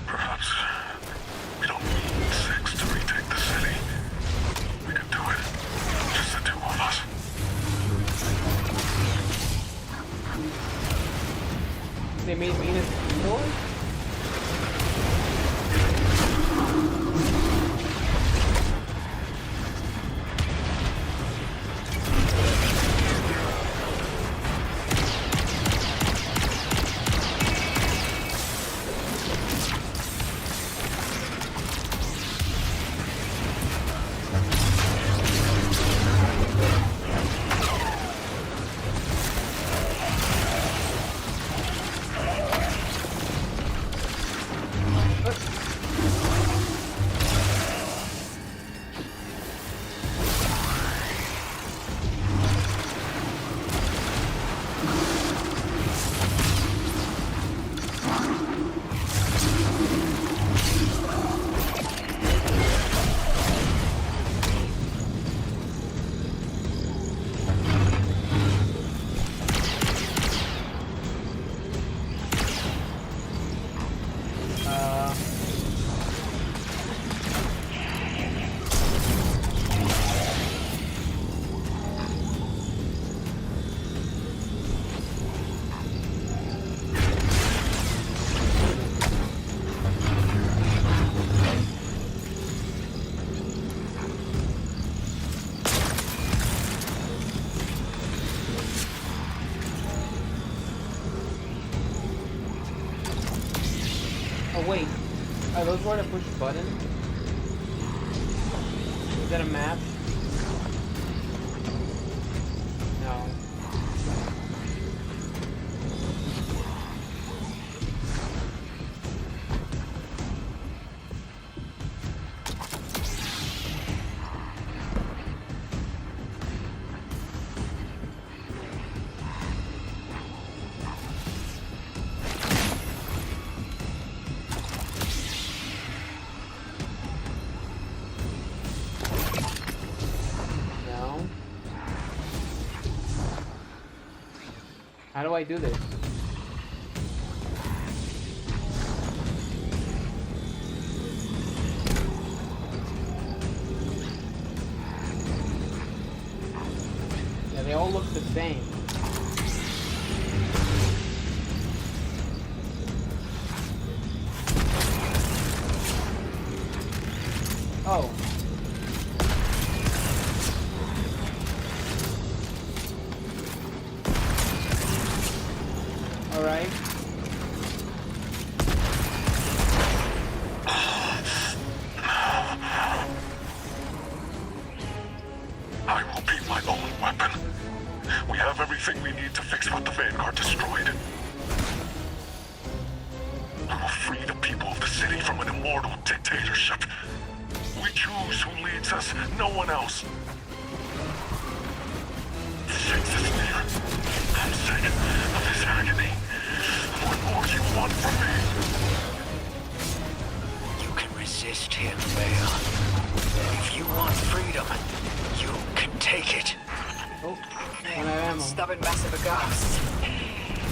Perhaps we don't need 6 to retake the city. We could do it. Just the 2 of us. They made Venus more? Oh wait, are those where to push buttons? Is that a map? No. How do I do this? Yeah, they all look the same. Oh. Alright. I will be my own weapon. We have everything we need to fix what the Vanguard destroyed. We will free the people of the city from an immortal dictatorship. We choose who leads us, no one else. Fix is near. I'm sick of this agony. What more do you want from me? You can resist him, Bale. If you want freedom, you can take it. Oh, stubborn mess of a ghost.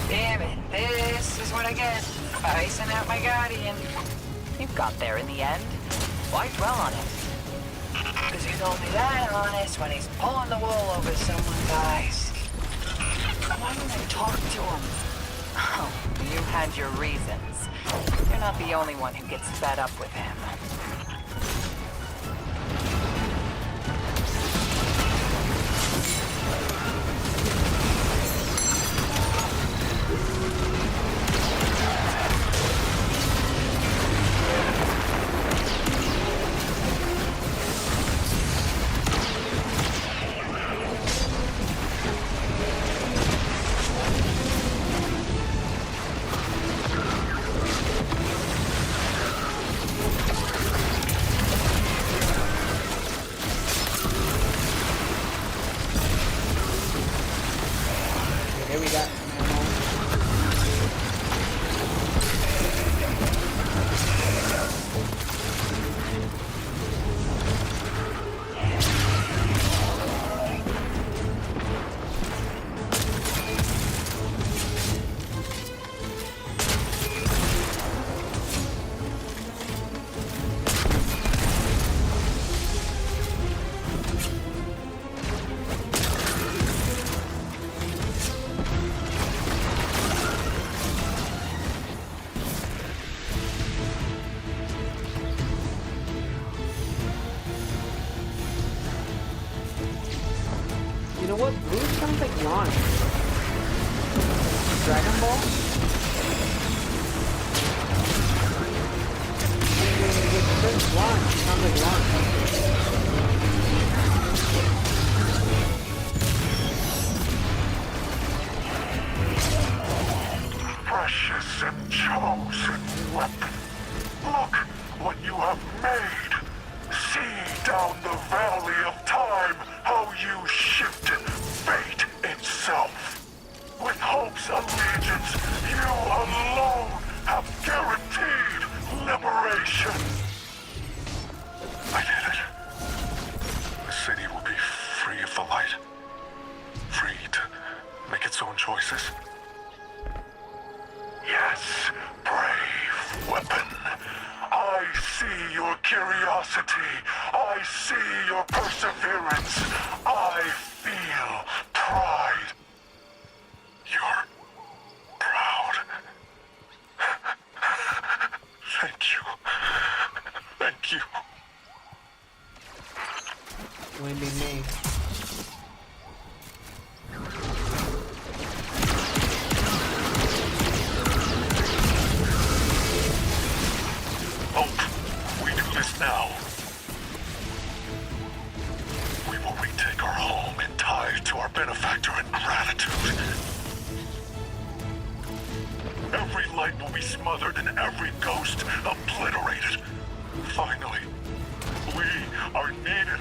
Damn it, this is what I get for icing out my guardian. You got there in the end. Why dwell on it? Because he's only that honest when he's pulling the wool over someone's eyes. Why don't I talk to him? Oh, you had your reasons. You're not the only one who gets fed up with him. Here we got You know what? Blue sounds like launch. Dragon Ball? It says launch. It sounds like launch. Precious and chosen weapon. Look what you have made. See down the valley of time how you shifted fate itself. With hope's allegiance, you alone have guaranteed liberation. I did it. The city will be free of the light. Free to make its own choices. Yes, brave weapon. I see your curiosity. I see your perseverance. I feel pride. You're proud. Thank you. Thank you. Wouldn't be me. light will be smothered and every ghost obliterated. Finally, we are needed.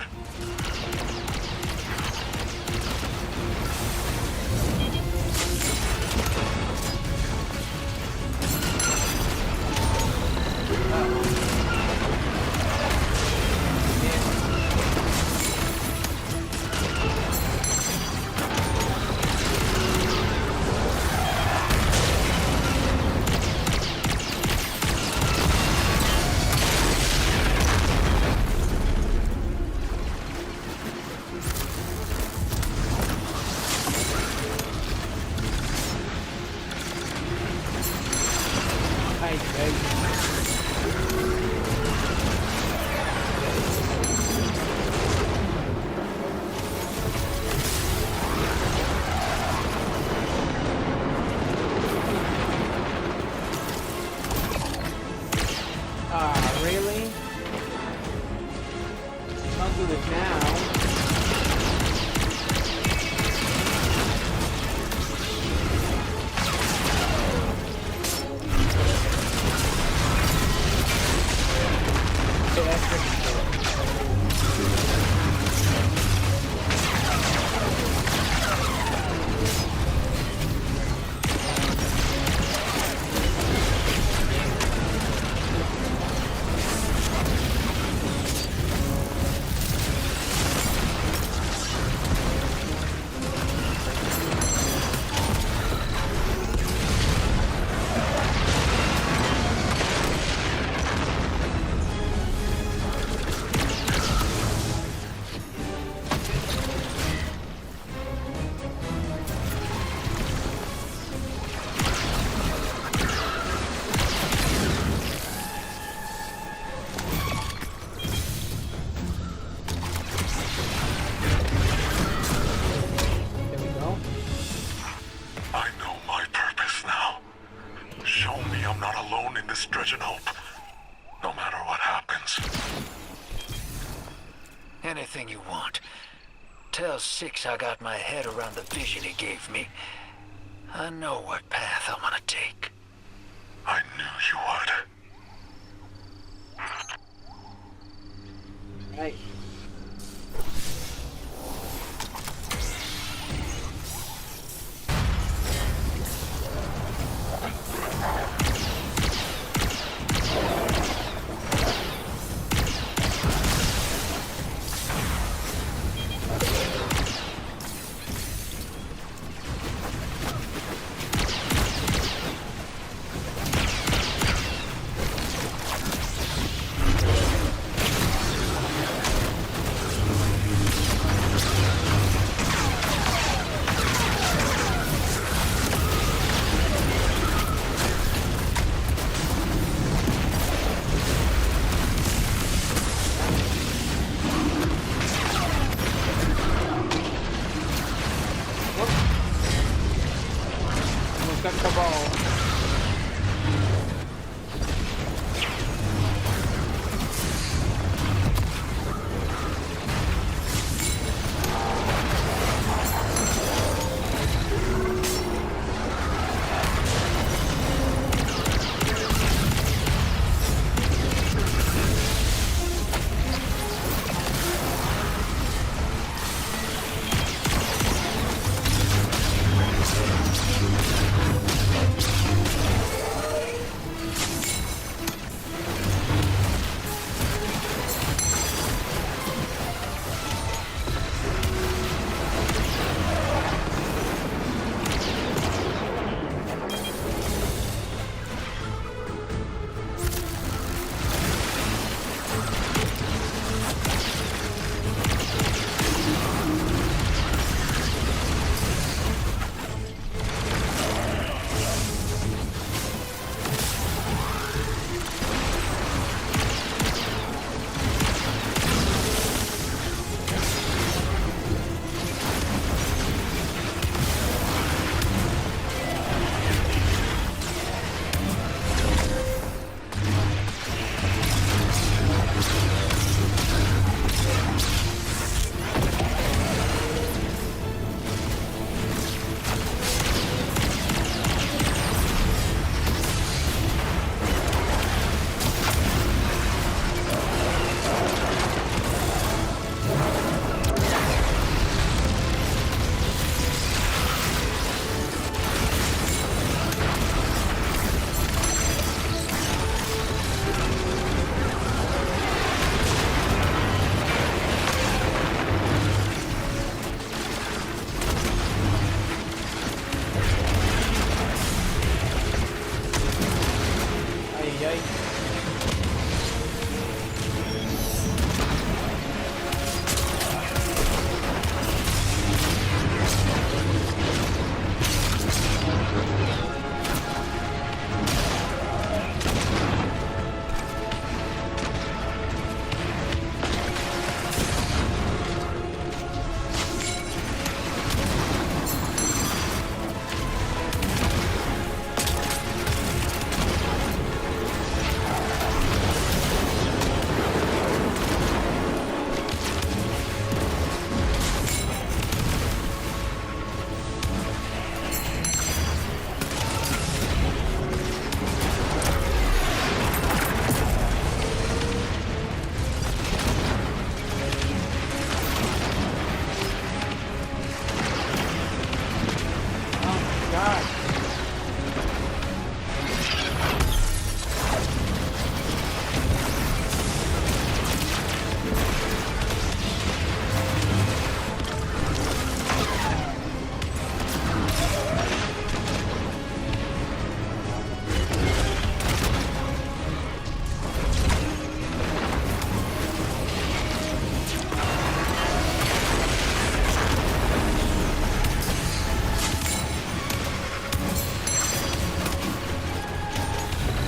Really? Don't do this now. Anything you want. Tell Six I got my head around the vision he gave me. I know what path I'm gonna take. I knew you would. Right.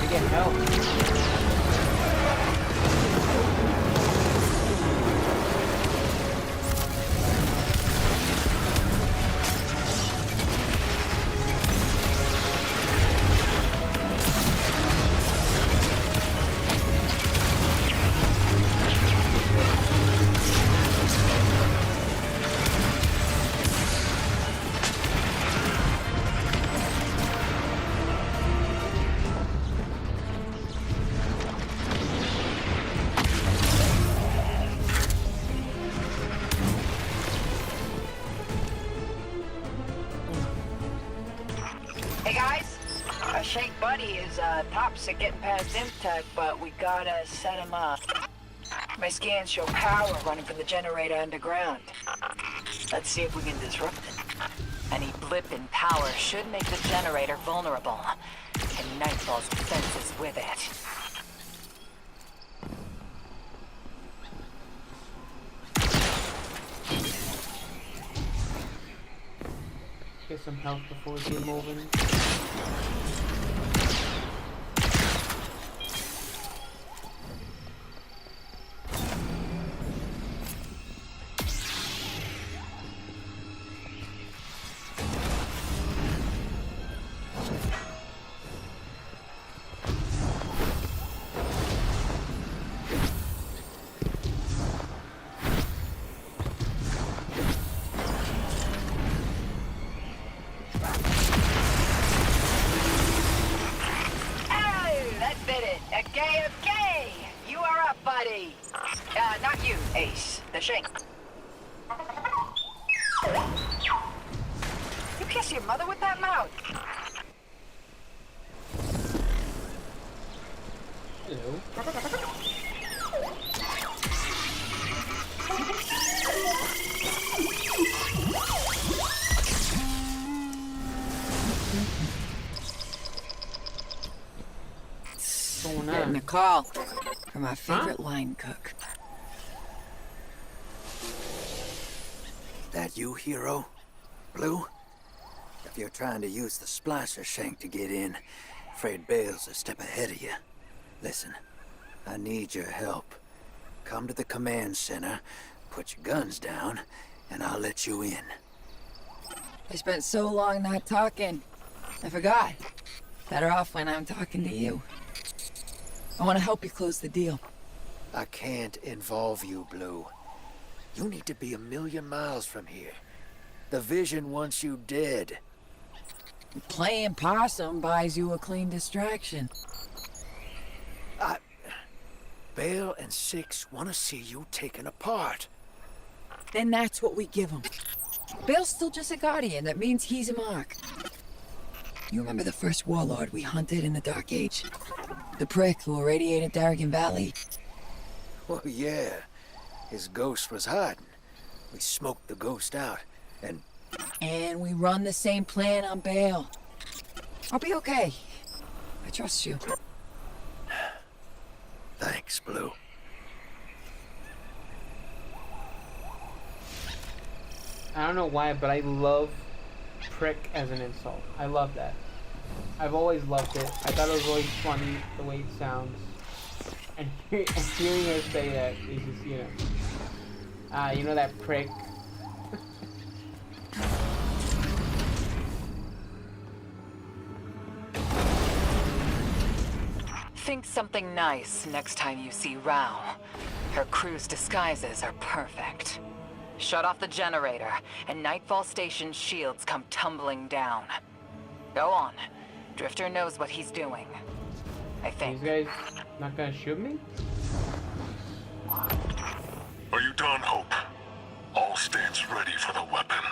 I get help. Hey guys, Shank Buddy is tops at getting past Imtech, but we gotta set him up. My scans show power running from the generator underground. Let's see if we can disrupt it. Any blip in power should make the generator vulnerable, and Nightfall's defenses with it. Get some health before we get moving. Not you, Ace. The Shank. You kiss your mother with that mouth. Hello. Getting a call from my favorite line cook. That you, hero? Blue? If you're trying to use the splicer shank to get in, afraid Bale's a step ahead of you. Listen, I need your help. Come to the command center, put your guns down, and I'll let you in. I spent so long not talking. I forgot. Better off when I'm talking to you. I want to help you close the deal. I can't involve you, Blue. You need to be 1,000,000 miles from here. The Vision wants you dead. Playing possum buys you a clean distraction. Bale and Six want to see you taken apart. Then that's what we give them. Bale's still just a Guardian. That means he's a mark. You remember the first warlord we hunted in the Dark Age? The prick who irradiated Darrigan Valley? Well, yeah. His ghost was hiding. We smoked the ghost out, and... And we run the same plan on Bale. I'll be okay. I trust you. Thanks, Blue. I don't know why, but I love prick as an insult. I love that. I've always loved it. I thought it was always funny the way it sounds. And hearing her say that is just, you know that prick. Think something nice next time you see Rao. Her crew's disguises are perfect. Shut off the generator, and Nightfall Station's shields come tumbling down. Go on. Drifter knows what he's doing. I think. These guys not gonna shoot me? Are you done, Hope? All stands ready for the weapon.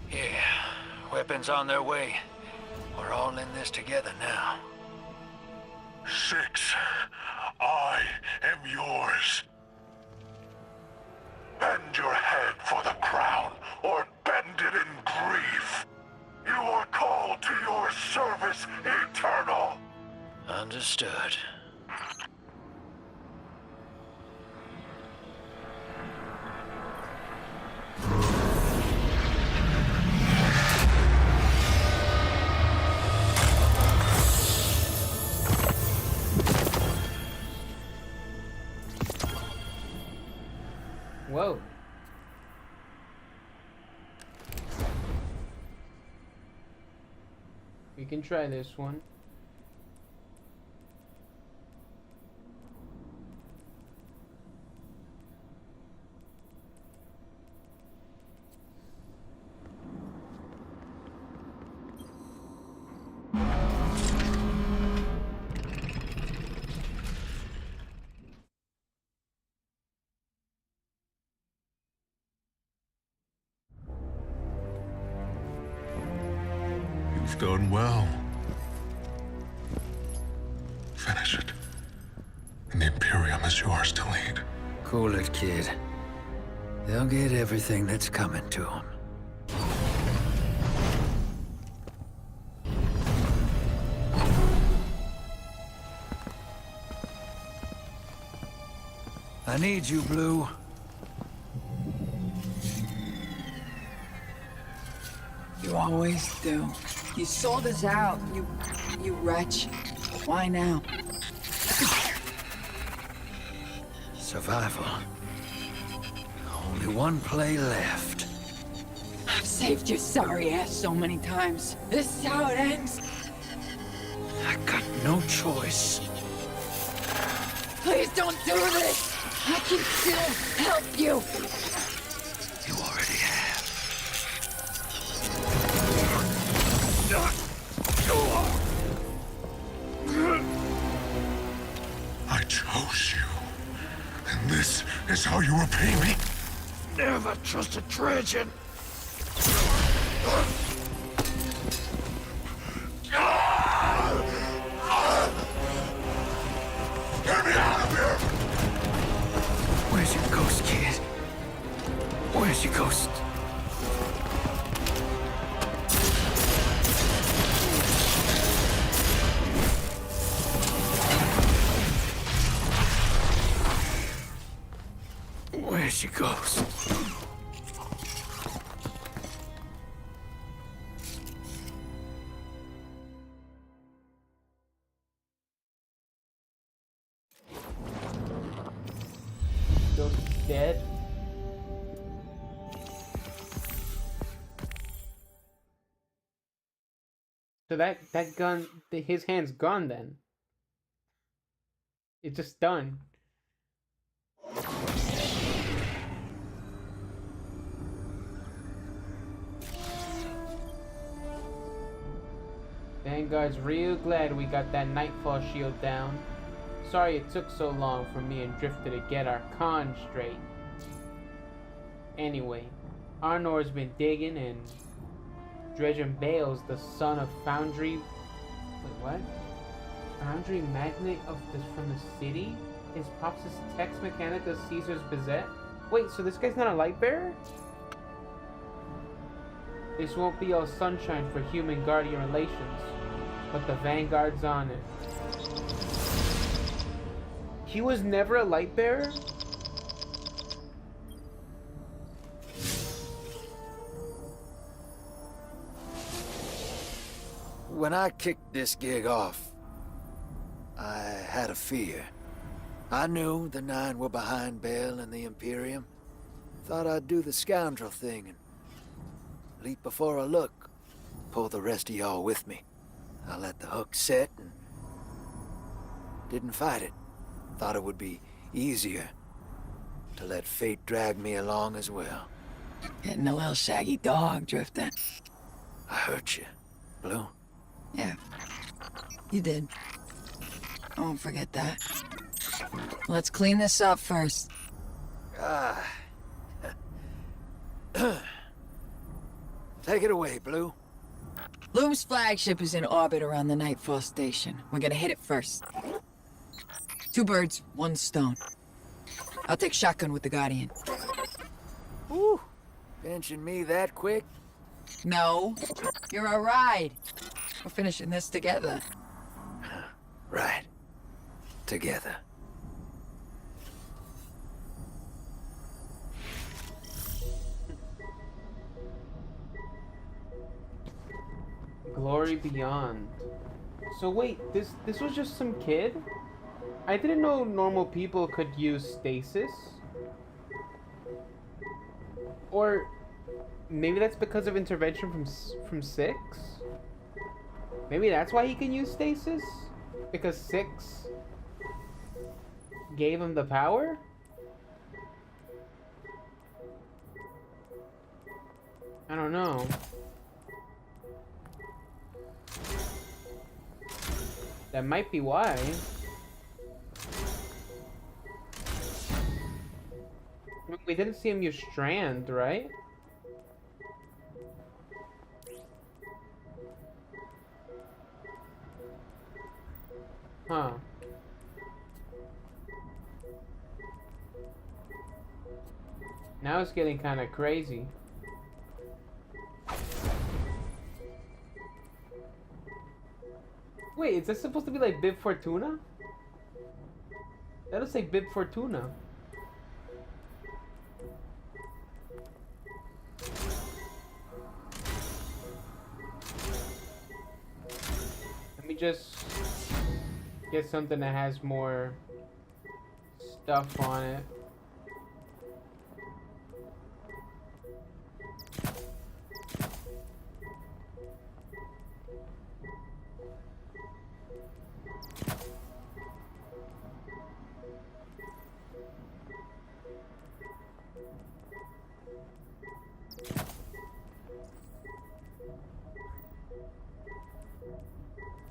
Yeah, weapons on their way. We're all in this together now. Six, I am yours. Bend your head for the crown, or bend it in grief. You are called to your service eternal. Understood. Whoa. We can try this one. You've done well. Finish it. And the Imperium is yours to lead. Cool it, kid. They'll get everything that's coming to them. I need you, Blue. You always do. You sold us out, you wretch. Why now? Survival. Only one play left. I've saved your sorry ass so many times. This is how it ends. I got no choice. Please don't do this. I can still help you. You already have. I chose you. And this is how you repay me? Never trust a Trajan. Get me out of here! Where's your ghost, kid? Where's your ghost? Where's your ghost? Ghost dead. So that gun, his hand's gone then. It's just done. Vanguard's real glad we got that Nightfall shield down. Sorry it took so long for me and Drifter to get our con straight. Anyway, Arnor's been digging and Dredgen Bales, the son of Foundry... Wait, what? Foundry Magnate from the city? Is Pops' Tex Mechanica Caesar's Bizet? Wait, so this guy's not a light bearer? This won't be all sunshine for human guardian relations, but the Vanguard's on it. He was never a light bearer? When I kicked this gig off, I had a fear. I knew the Nine were behind Bale and the Imperium. Thought I'd do the scoundrel thing and leap before I look. Pull the rest of y'all with me. I let the hook set and didn't fight it. Thought it would be easier to let fate drag me along as well. Getting a little shaggy dog, Drifter. I hurt you, Blue. Yeah, you did. I won't forget that. Let's clean this up first. Take it away, Blue. Loom's flagship is in orbit around the Nightfall station. We're gonna hit it first. 2 birds, 1 stone. I'll take shotgun with the Guardian. Woo! Pinching me that quick? No, you're a ride. We're finishing this together. Right. Together. Glory Beyond. So wait, this was just some kid? I didn't know normal people could use stasis. Or maybe that's because of intervention from 6? Maybe that's why he can use stasis? Because 6 gave him the power? I don't know. That might be why. We didn't see him use Strand, right? Huh. Now it's getting kind of crazy. Wait, is that supposed to be like Bib Fortuna? That looks like Bib Fortuna. Let me just get something that has more stuff on it.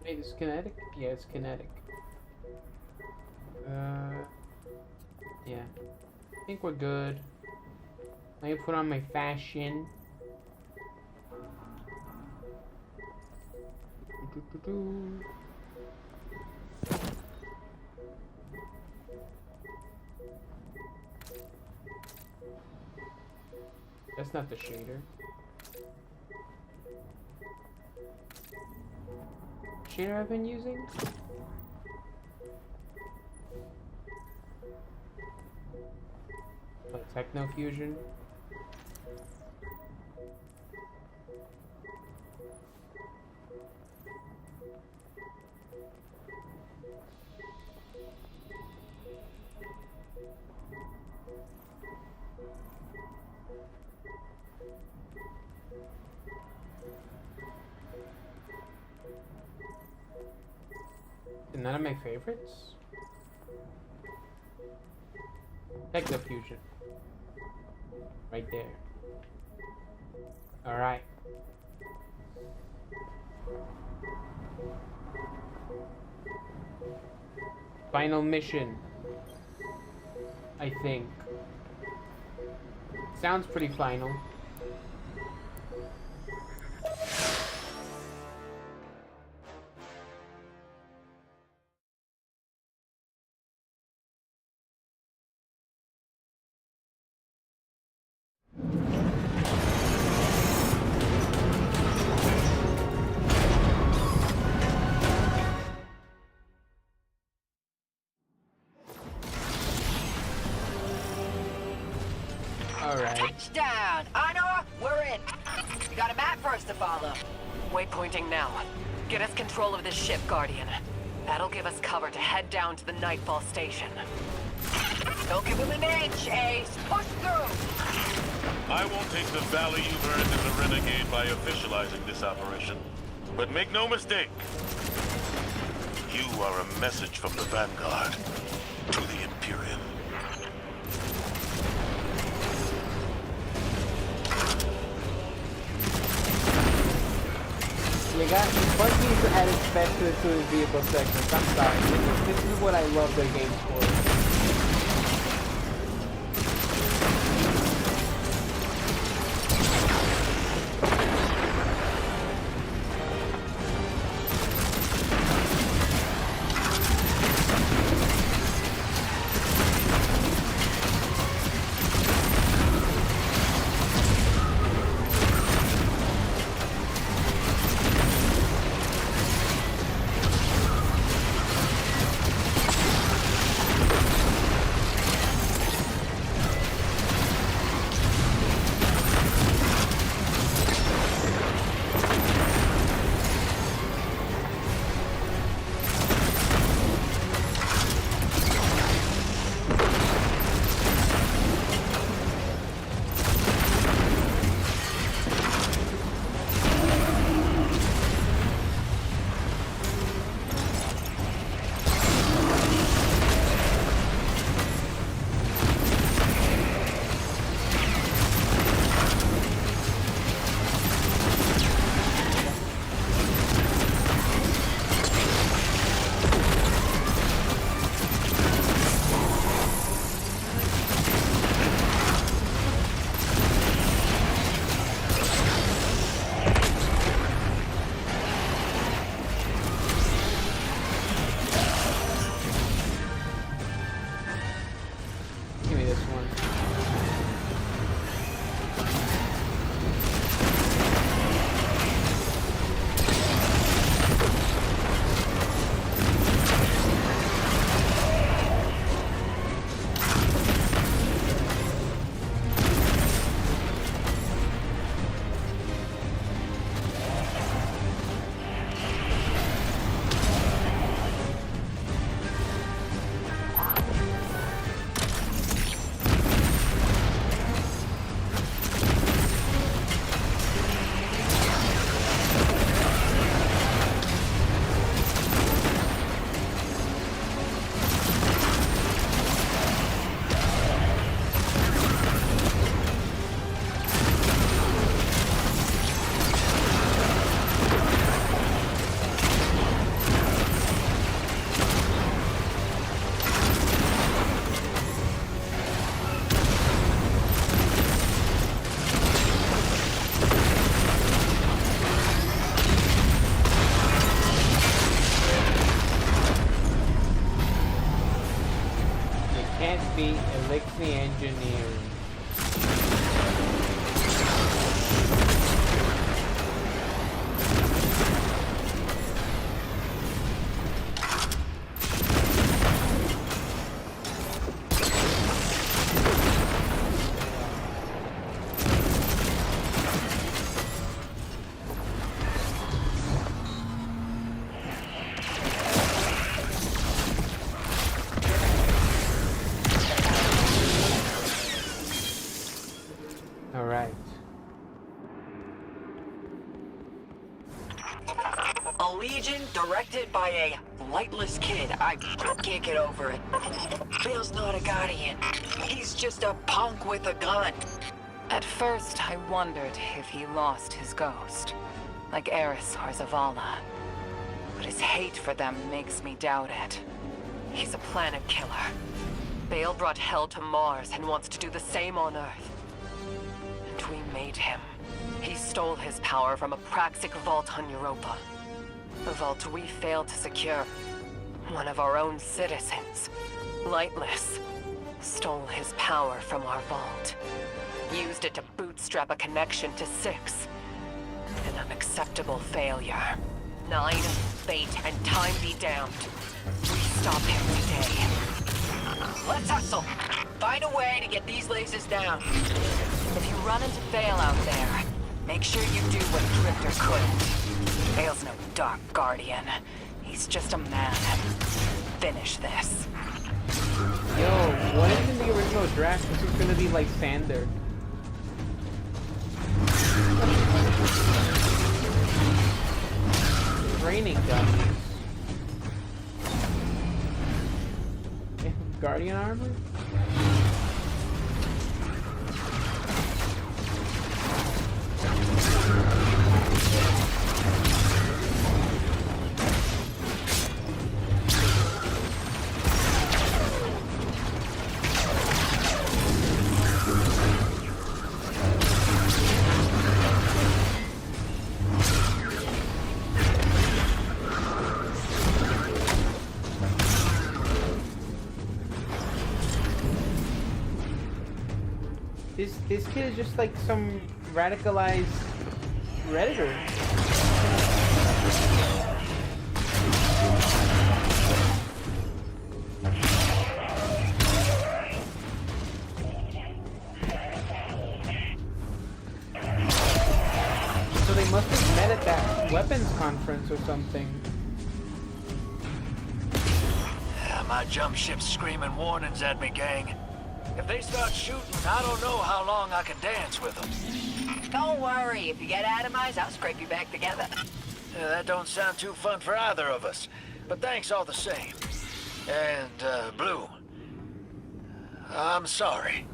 Wait, it's kinetic? Yeah, it's kinetic. Yeah. I think we're good. Let me put on my fashion. That's not the shader. Shader I've been using? What, Techno Fusion? None of my favorites? Techno Fusion. Right there. Alright. Final mission. I think. Sounds pretty final. Touchdown! Honor, we're in. We got a map for us to follow. Waypointing now. Get us control of this ship, Guardian. That'll give us cover to head down to the Nightfall station. Don't give him an inch, Ace. Push through. I won't take the value you've earned as a renegade by officializing this operation. But make no mistake, you are a message from the Vanguard to the Imperium. You Bungie needs to add its spec to its vehicle segments. I'm sorry. This is what I love their games for. can't beat Elixir Engineering. Alright. A legion directed by a lightless kid. I can't get over it. Bill's not a guardian. He's just a punk with a gun. At first, I wondered if he lost his ghost, like Eris or Zavala. But his hate for them makes me doubt it. He's a planet killer. Bale brought hell to Mars and wants to do the same on Earth. And we made him. He stole his power from a Praxic vault on Europa. The vault we failed to secure. One of our own citizens, Lightless, stole his power from our vault. Used it to bootstrap a connection to 6. An unacceptable failure. 9, fate, and time be damned. We stop him today. Let's hustle. Find a way to get these lasers down. If you run into Bale out there, make sure you do what Drifter couldn't. Bale's no Dark Guardian. He's just a man. Finish this. Yo, what if in the original draft this was gonna be like Sander? Training dummies. They have Guardian armor? This kid is just like some radicalized Redditor. So they must have met at that weapons conference or something. My jump ship's screaming warnings at me, gang. If they start shooting, I don't know how long I can dance with them. Don't worry. If you get atomized, I'll scrape you back together. Yeah, that don't sound too fun for either of us. But thanks all the same. And, Blue, I'm sorry.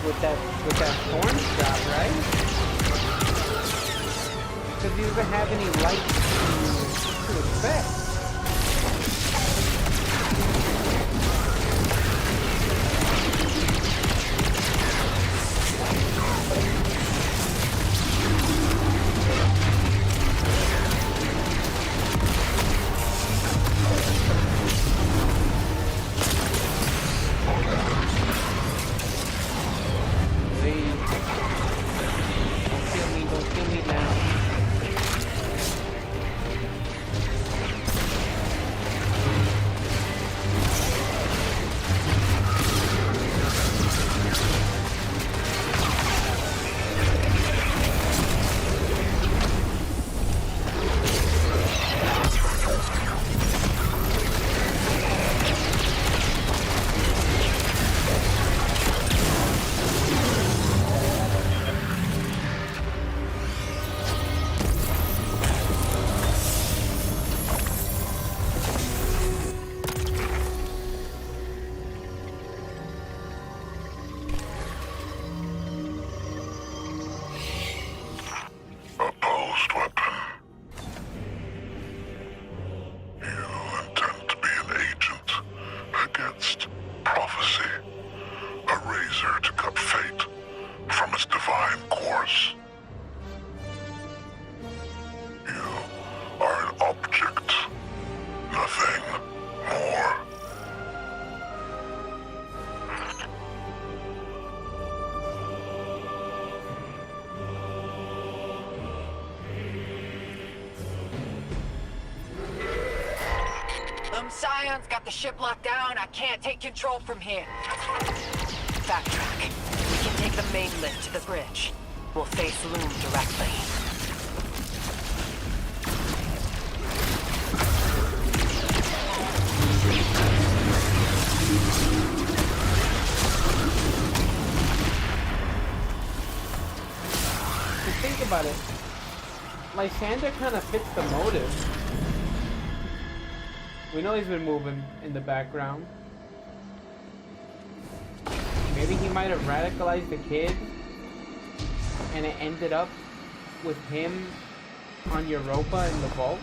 With that thorn shot, right? Because he doesn't have any light to affect. Don't kill me now. Nothing more. Scion's got the ship locked down. I can't take control from here. Backtrack. We can take the main lift to the bridge. We'll face Loom directly. Just think about it. Lysander kind of fits the motive. We know he's been moving in the background. Maybe he might have radicalized the kid and it ended up with him on Europa in the vault.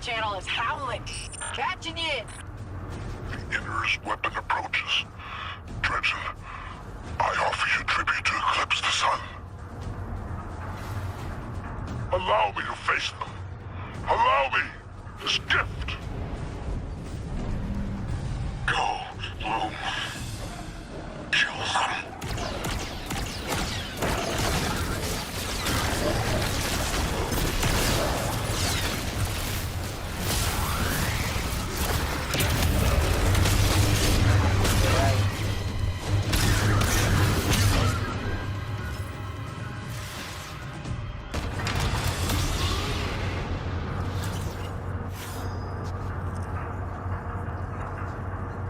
Channel is howling. Catching you. The Inner's weapon approaches. Dredgen, I offer you tribute to eclipse the sun. Allow me to face them. Allow me this gift. Go, Loom. Kill them.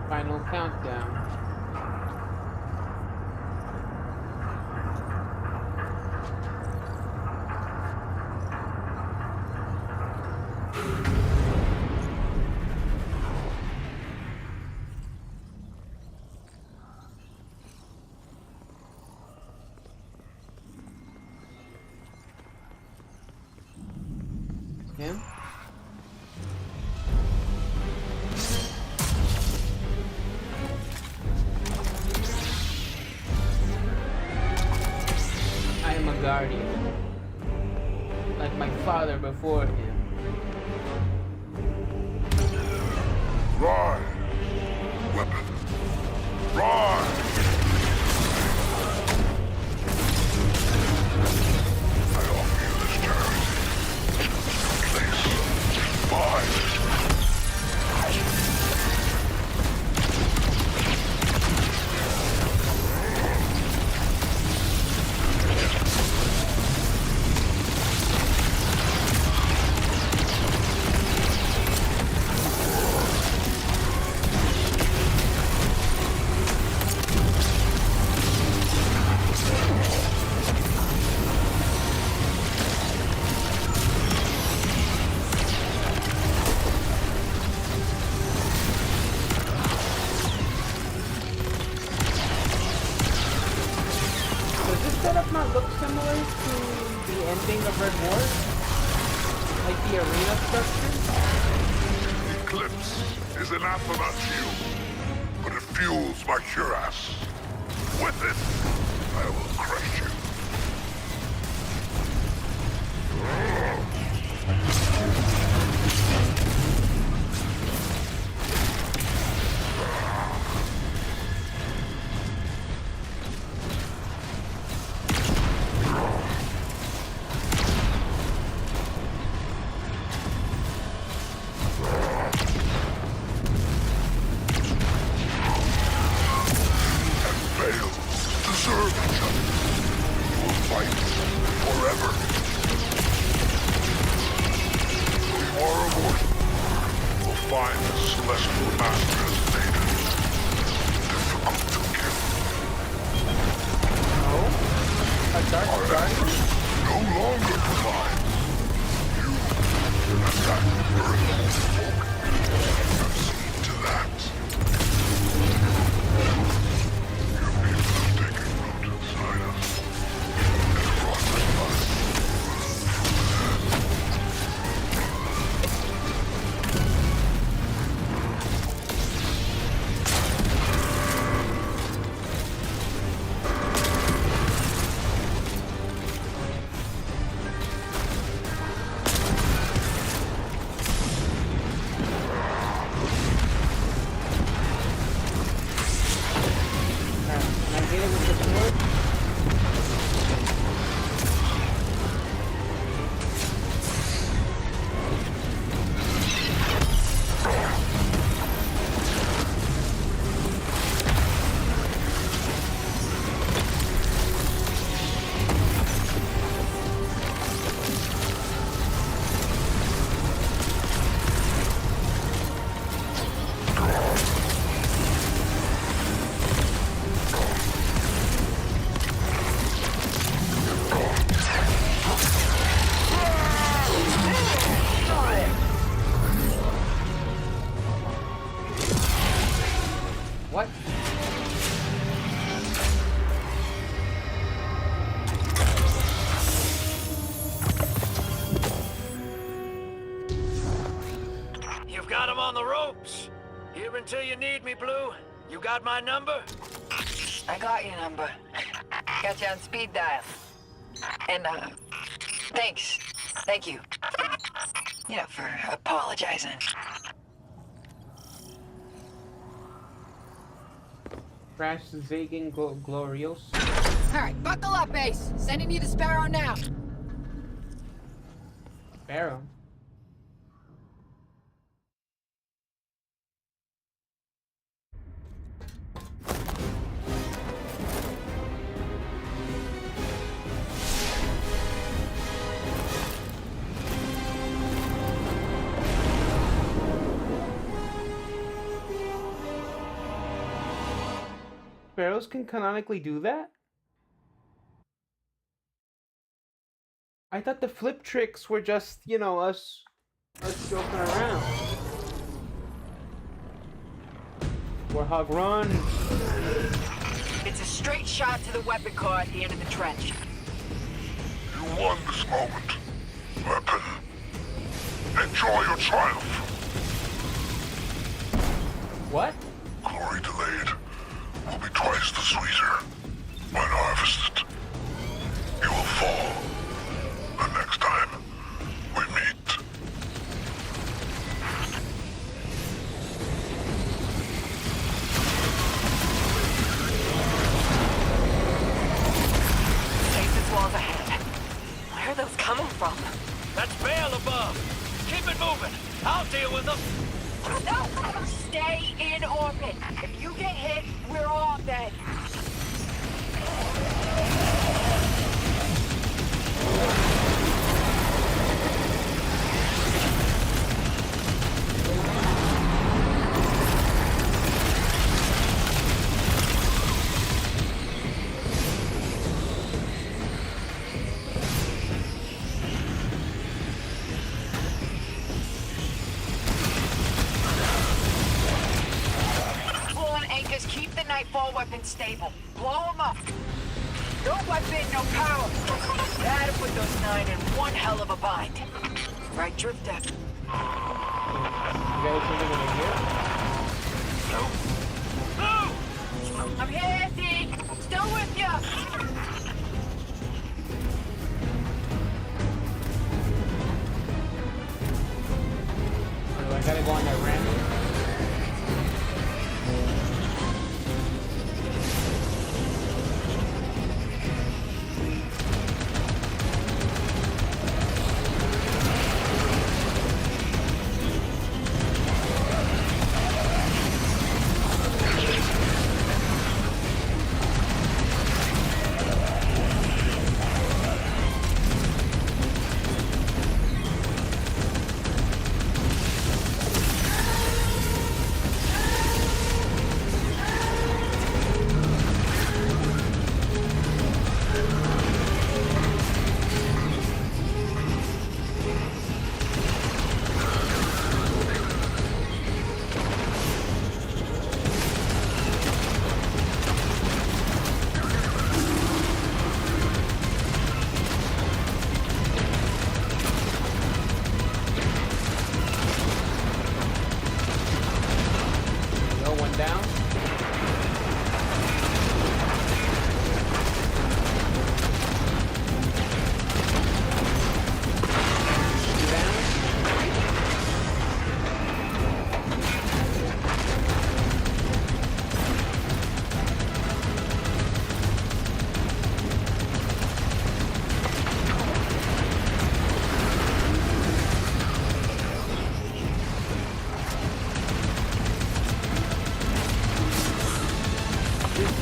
Final countdown. Him? I am a guardian, like my father before him. Rise, weapon. Rise! I offer you this turn. Place. Mine. similar to the ending of Red War? Like the arena structure? Eclipse is anathema to you, but it fuels my cuirass. With it, I will crush you. Until you need me, Blue. You got my number? I got your number. Got you on speed dial. And, thanks. Thank you. You know, for apologizing. Crash Zagan Glorious. Alright, buckle up, Ace. Sending you the Sparrow now. Sparrow? Sparrows can canonically do that? I thought the flip tricks were just, you know, us joking around. Warhog, run! It's a straight shot to the weapon car at the end of the trench. You won this moment, weapon. Enjoy your triumph. What? Glory delayed will be twice the sweeter when harvested. You will fall the next time we meet. Safest walls ahead. Where are those coming from? That's Bale above. Keep it moving. I'll deal with them. No! Stay in orbit. If you get hit, we're all dead. Keep the Nightfall weapon stable. Blow them up. No weapon, no power. That'll put those 9 in one hell of a bind. Right, Drifter? You guys something in here? I'm here, Deke. Still with ya. I gotta go on that random.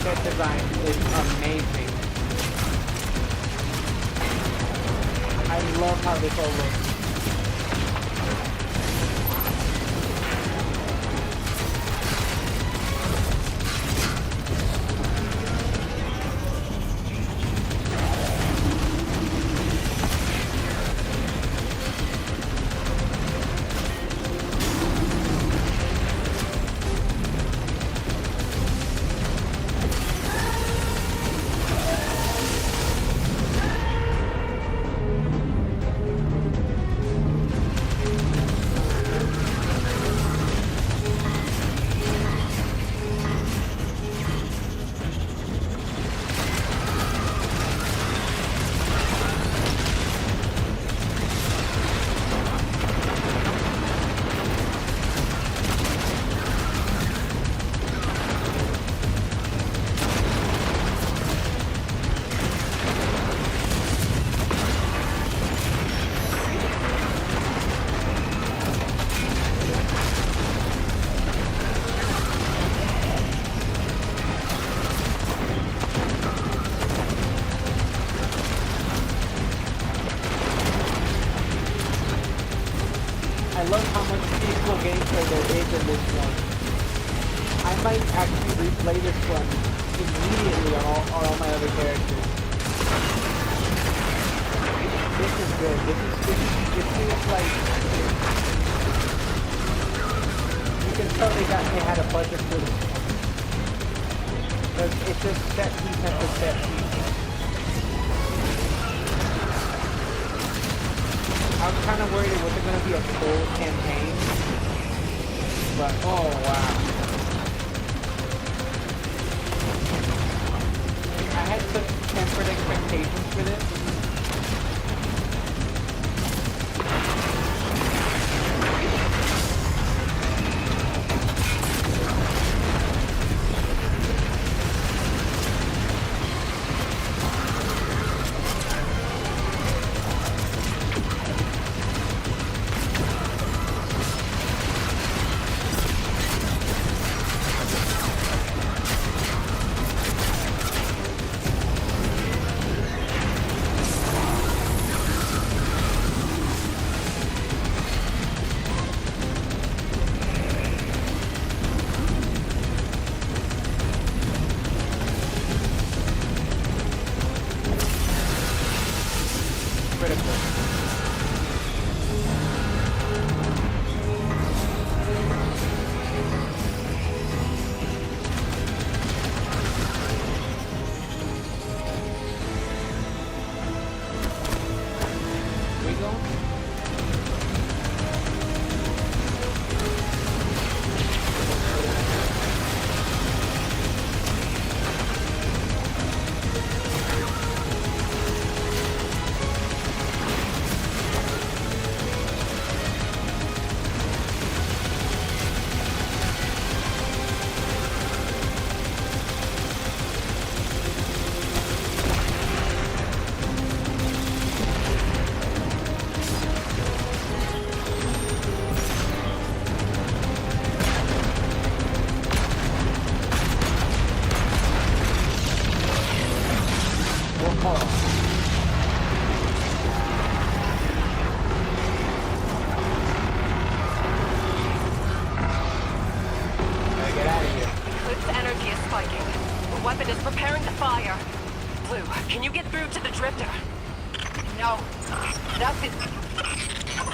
Set design is amazing. I love how this all looks. I love how much peaceful gameplay there is in this one. I might actually replay this one immediately on all my other characters. This is good. This feels like you can tell they had a budget for this one. Because it's just set piece after set piece. I was kind of worried it wasn't going to be a full campaign, but oh wow. I had such tempered expectations for this. spiking. The weapon is preparing to fire. Blue, can you get through to the drifter? No, nothing.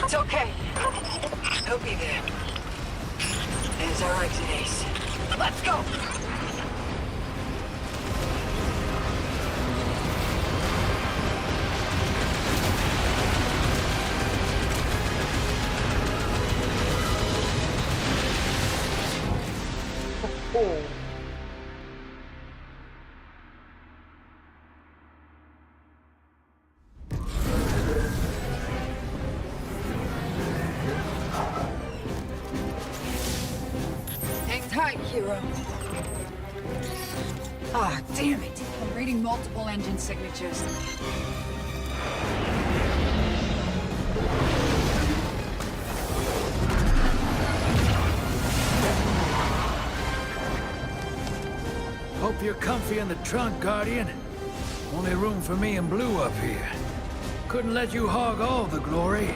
It's okay. He'll be there. As our exit ace. Let's go! Oh. Hang tight, hero. Ah, damn it. I'm reading multiple engine signatures. Hope you're comfy in the trunk, Guardian. Only room for me and Blue up here. Couldn't let you hog all the glory.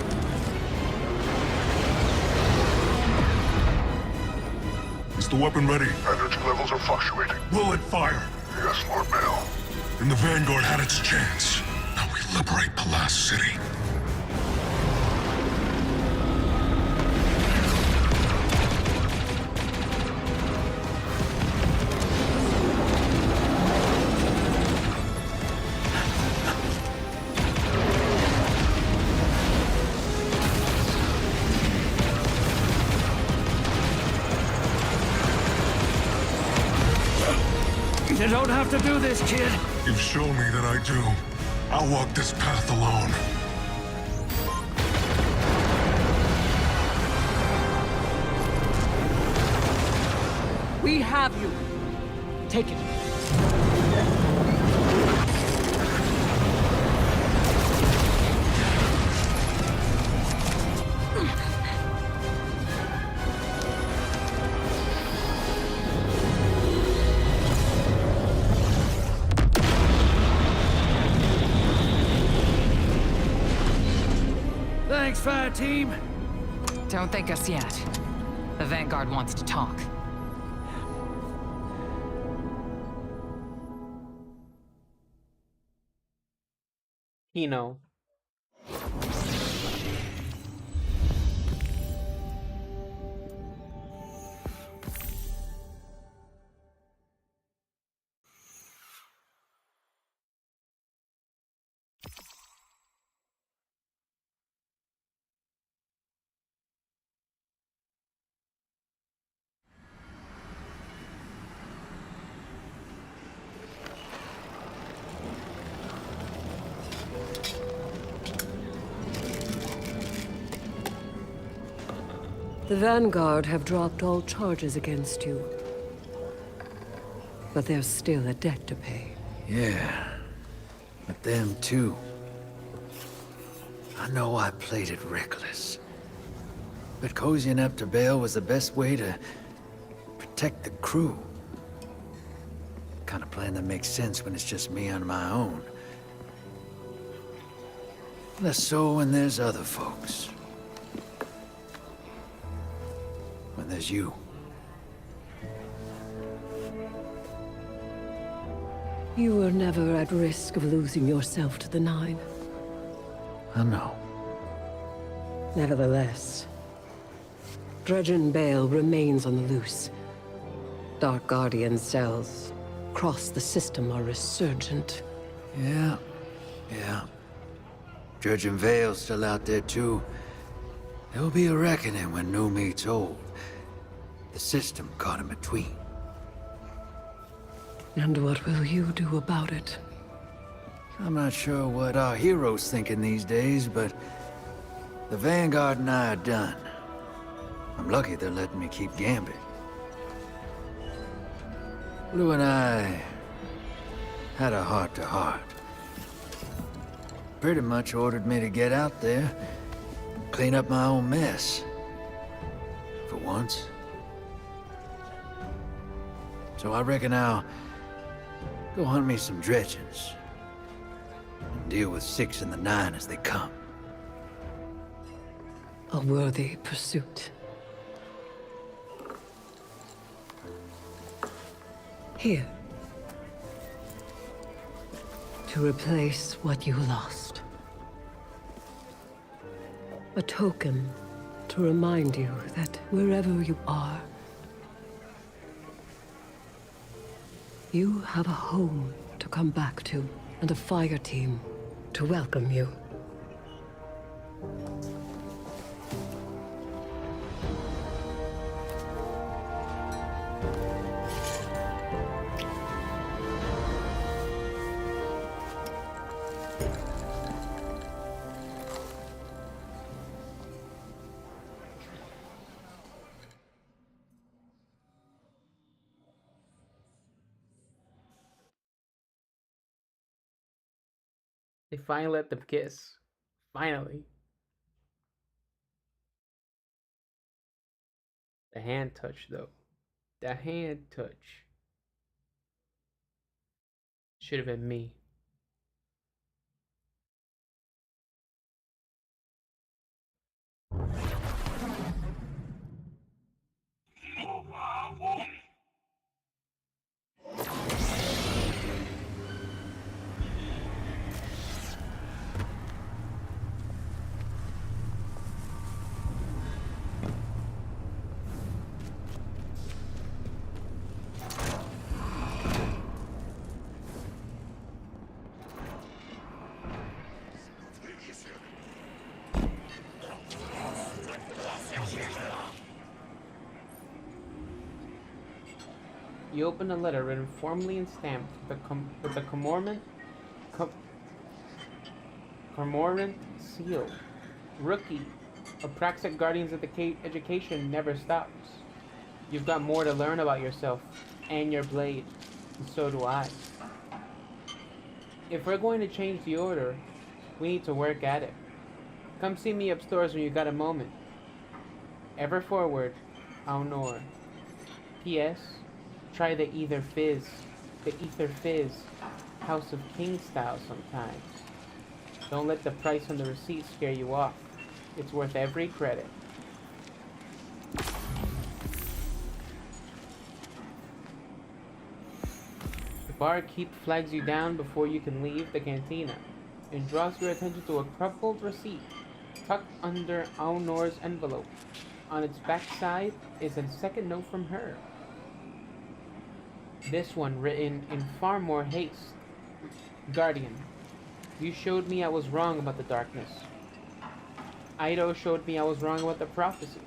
Is the weapon ready? Energy levels are fluctuating. Will it fire? Yes, Lord Bale. And the Vanguard had its chance. Now we liberate the last city. You don't have to do this, kid. You've shown me that I do. I'll walk this path alone. We have you. Take it. Thanks, Fire Team. Don't thank us yet. The Vanguard wants to talk. Hino. The Vanguard have dropped all charges against you. But there's still a debt to pay. Yeah, but them too. I know I played it reckless. But cozying up to Bale was the best way to protect the crew. Kind of plan that makes sense when it's just me on my own. Less so when there's other folks. When there's you. You were never at risk of losing yourself to the Nine. I know. Nevertheless, Dredgen Bale remains on the loose. Dark Guardian cells across the system are resurgent. Yeah. Dredgen Vale's still out there too. There'll be a reckoning when new meets old. The system caught in between. And what will you do about it? I'm not sure what our heroes thinking these days, but the Vanguard and I are done. I'm lucky they're letting me keep Gambit. Blue and I had a heart-to-heart. Pretty much ordered me to get out there, clean up my own mess. For once. So I reckon I'll go hunt me some Dredgens. And deal with 6 and the 9 as they come. A worthy pursuit. Here. To replace what you lost. A token to remind you that wherever you are, you have a home to come back to, and a fire team to welcome you. They finally let them kiss. Finally. The hand touch, though. The hand touch. Should have been me. You open a letter written formally and stamped with the Cormorant seal. Rookie, Apraxic Guardians of the Education never stops. You've got more to learn about yourself and your blade, and so do I. If we're going to change the order, we need to work at it. Come see me upstairs when you got a moment. Ever forward, Aunor. P.S. Try the Ether Fizz, House of King style sometimes. Don't let the price on the receipt scare you off. It's worth every credit. The barkeep flags you down before you can leave the cantina and draws your attention to a crumpled receipt tucked under Aunor's envelope. On its backside is a second note from her. This one written in far more haste. Guardian, you showed me I was wrong about the darkness. Ido showed me I was wrong about the prophecy.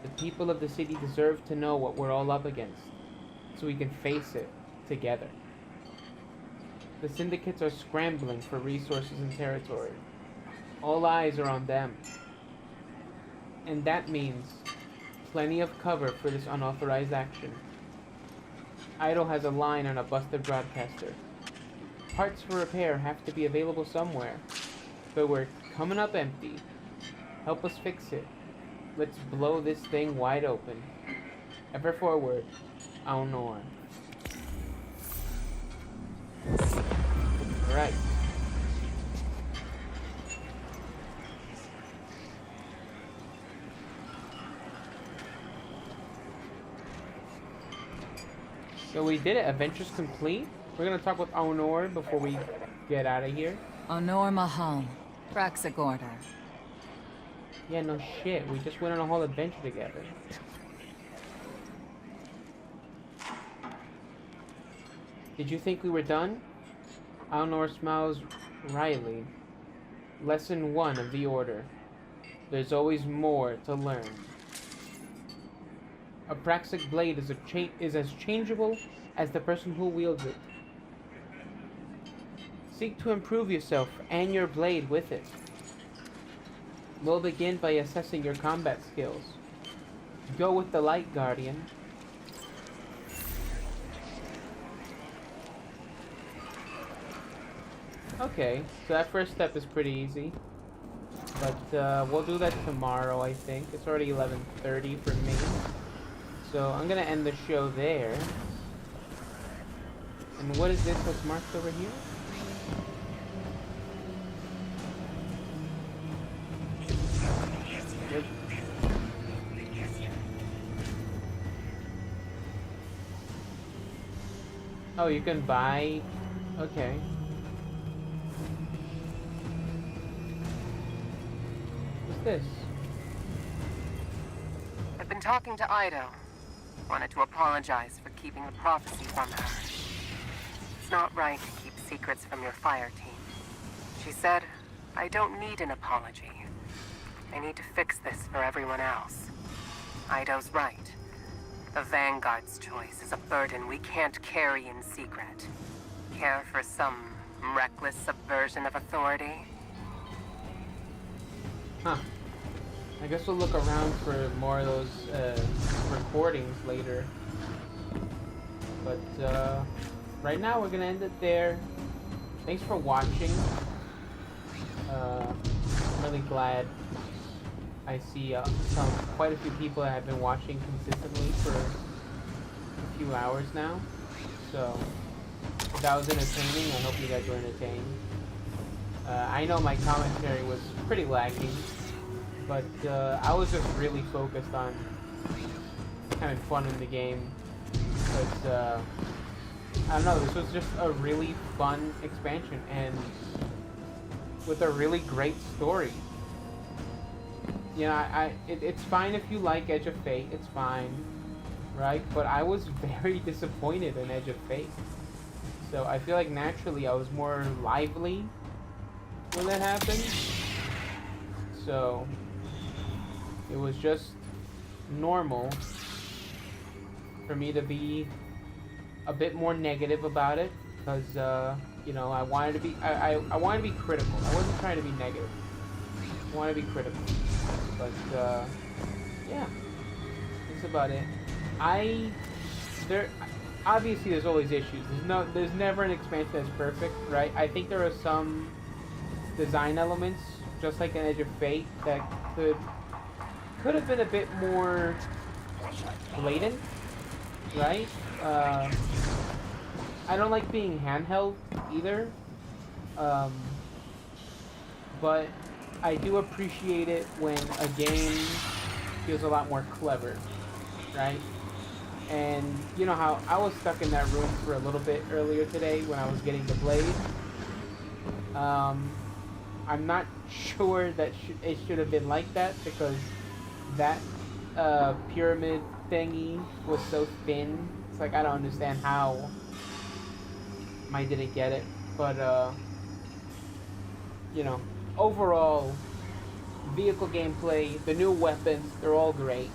The people of the city deserve to know what we're all up against, so we can face it together. The syndicates are scrambling for resources and territory. All eyes are on them. And that means plenty of cover for this unauthorized action. Idle has a line on a busted broadcaster. Parts for repair have to be available somewhere, but we're coming up empty. Help us fix it. Let's blow this thing wide open. Ever forward, Aunor. Right. So we did it. Adventures complete. We're gonna talk with Aunor before we get out of here. Aunor Mahal, Praxic Order. Yeah, no shit. We just went on a whole adventure together. Did you think we were done? Aunor smiles wryly. Lesson 1 of the Order. There's always more to learn. A Praxic blade is as changeable as the person who wields it. Seek to improve yourself and your blade with it. We'll begin by assessing your combat skills. Go with the light, Guardian. Okay, so that first step is pretty easy. But we'll do that tomorrow, I think. It's already 11:30 for me. So I'm gonna end the show there. And what is this that's marked over here? Yep. Oh, you can buy... Okay. What's this? I've been talking to Ido. Wanted to apologize for keeping the prophecy from her. It's not right to keep secrets from your fire team. She said, I don't need an apology. I need to fix this for everyone else. Ido's right. The Vanguard's choice is a burden we can't carry in secret. Care for some reckless subversion of authority? Huh. I guess we'll look around for more of those recordings later. But right now we're gonna end it there. Thanks for watching. I'm really glad I see quite a few people that have been watching consistently for a few hours now. So if that was entertaining, I hope you guys were entertained. I know my commentary was pretty lacking, but I was just really focused on having fun in the game. Because, I don't know, this was just a really fun expansion, and with a really great story. You know, it's fine if you like Edge of Fate, it's fine, right? But I was very disappointed in Edge of Fate. So I feel like naturally I was more lively when that happened. So it was just normal for me to be a bit more negative about it, because you know, I wanted to be I wanted to be critical. I wasn't trying to be negative. I wanted to be critical. But yeah, that's about it. Obviously there's always issues. There's never an expansion that's perfect, right? I think there are some design elements, just like in Edge of Fate, that could have been a bit more blatant, right? I don't like being handheld either, but I do appreciate it when a game feels a lot more clever, right? And you know how I was stuck in that room for a little bit earlier today when I was getting the blade. I'm not sure that it should have been like that, because that pyramid thingy was so thin. It's like, I don't understand how I didn't get it. But you know, overall, vehicle gameplay, the new weapons, they're all great.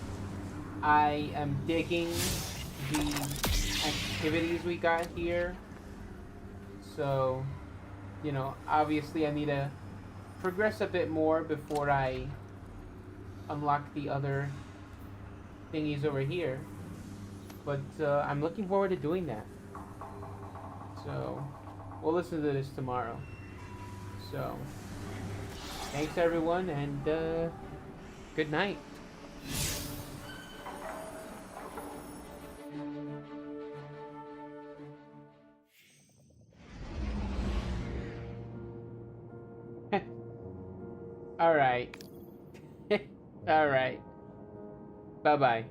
I am digging the activities we got here. So, you know, obviously I need to progress a bit more before I unlock the other thingies over here. But I'm looking forward to doing that. So, we'll listen to this tomorrow. So, thanks everyone, and good night. All right. All right. Bye-bye.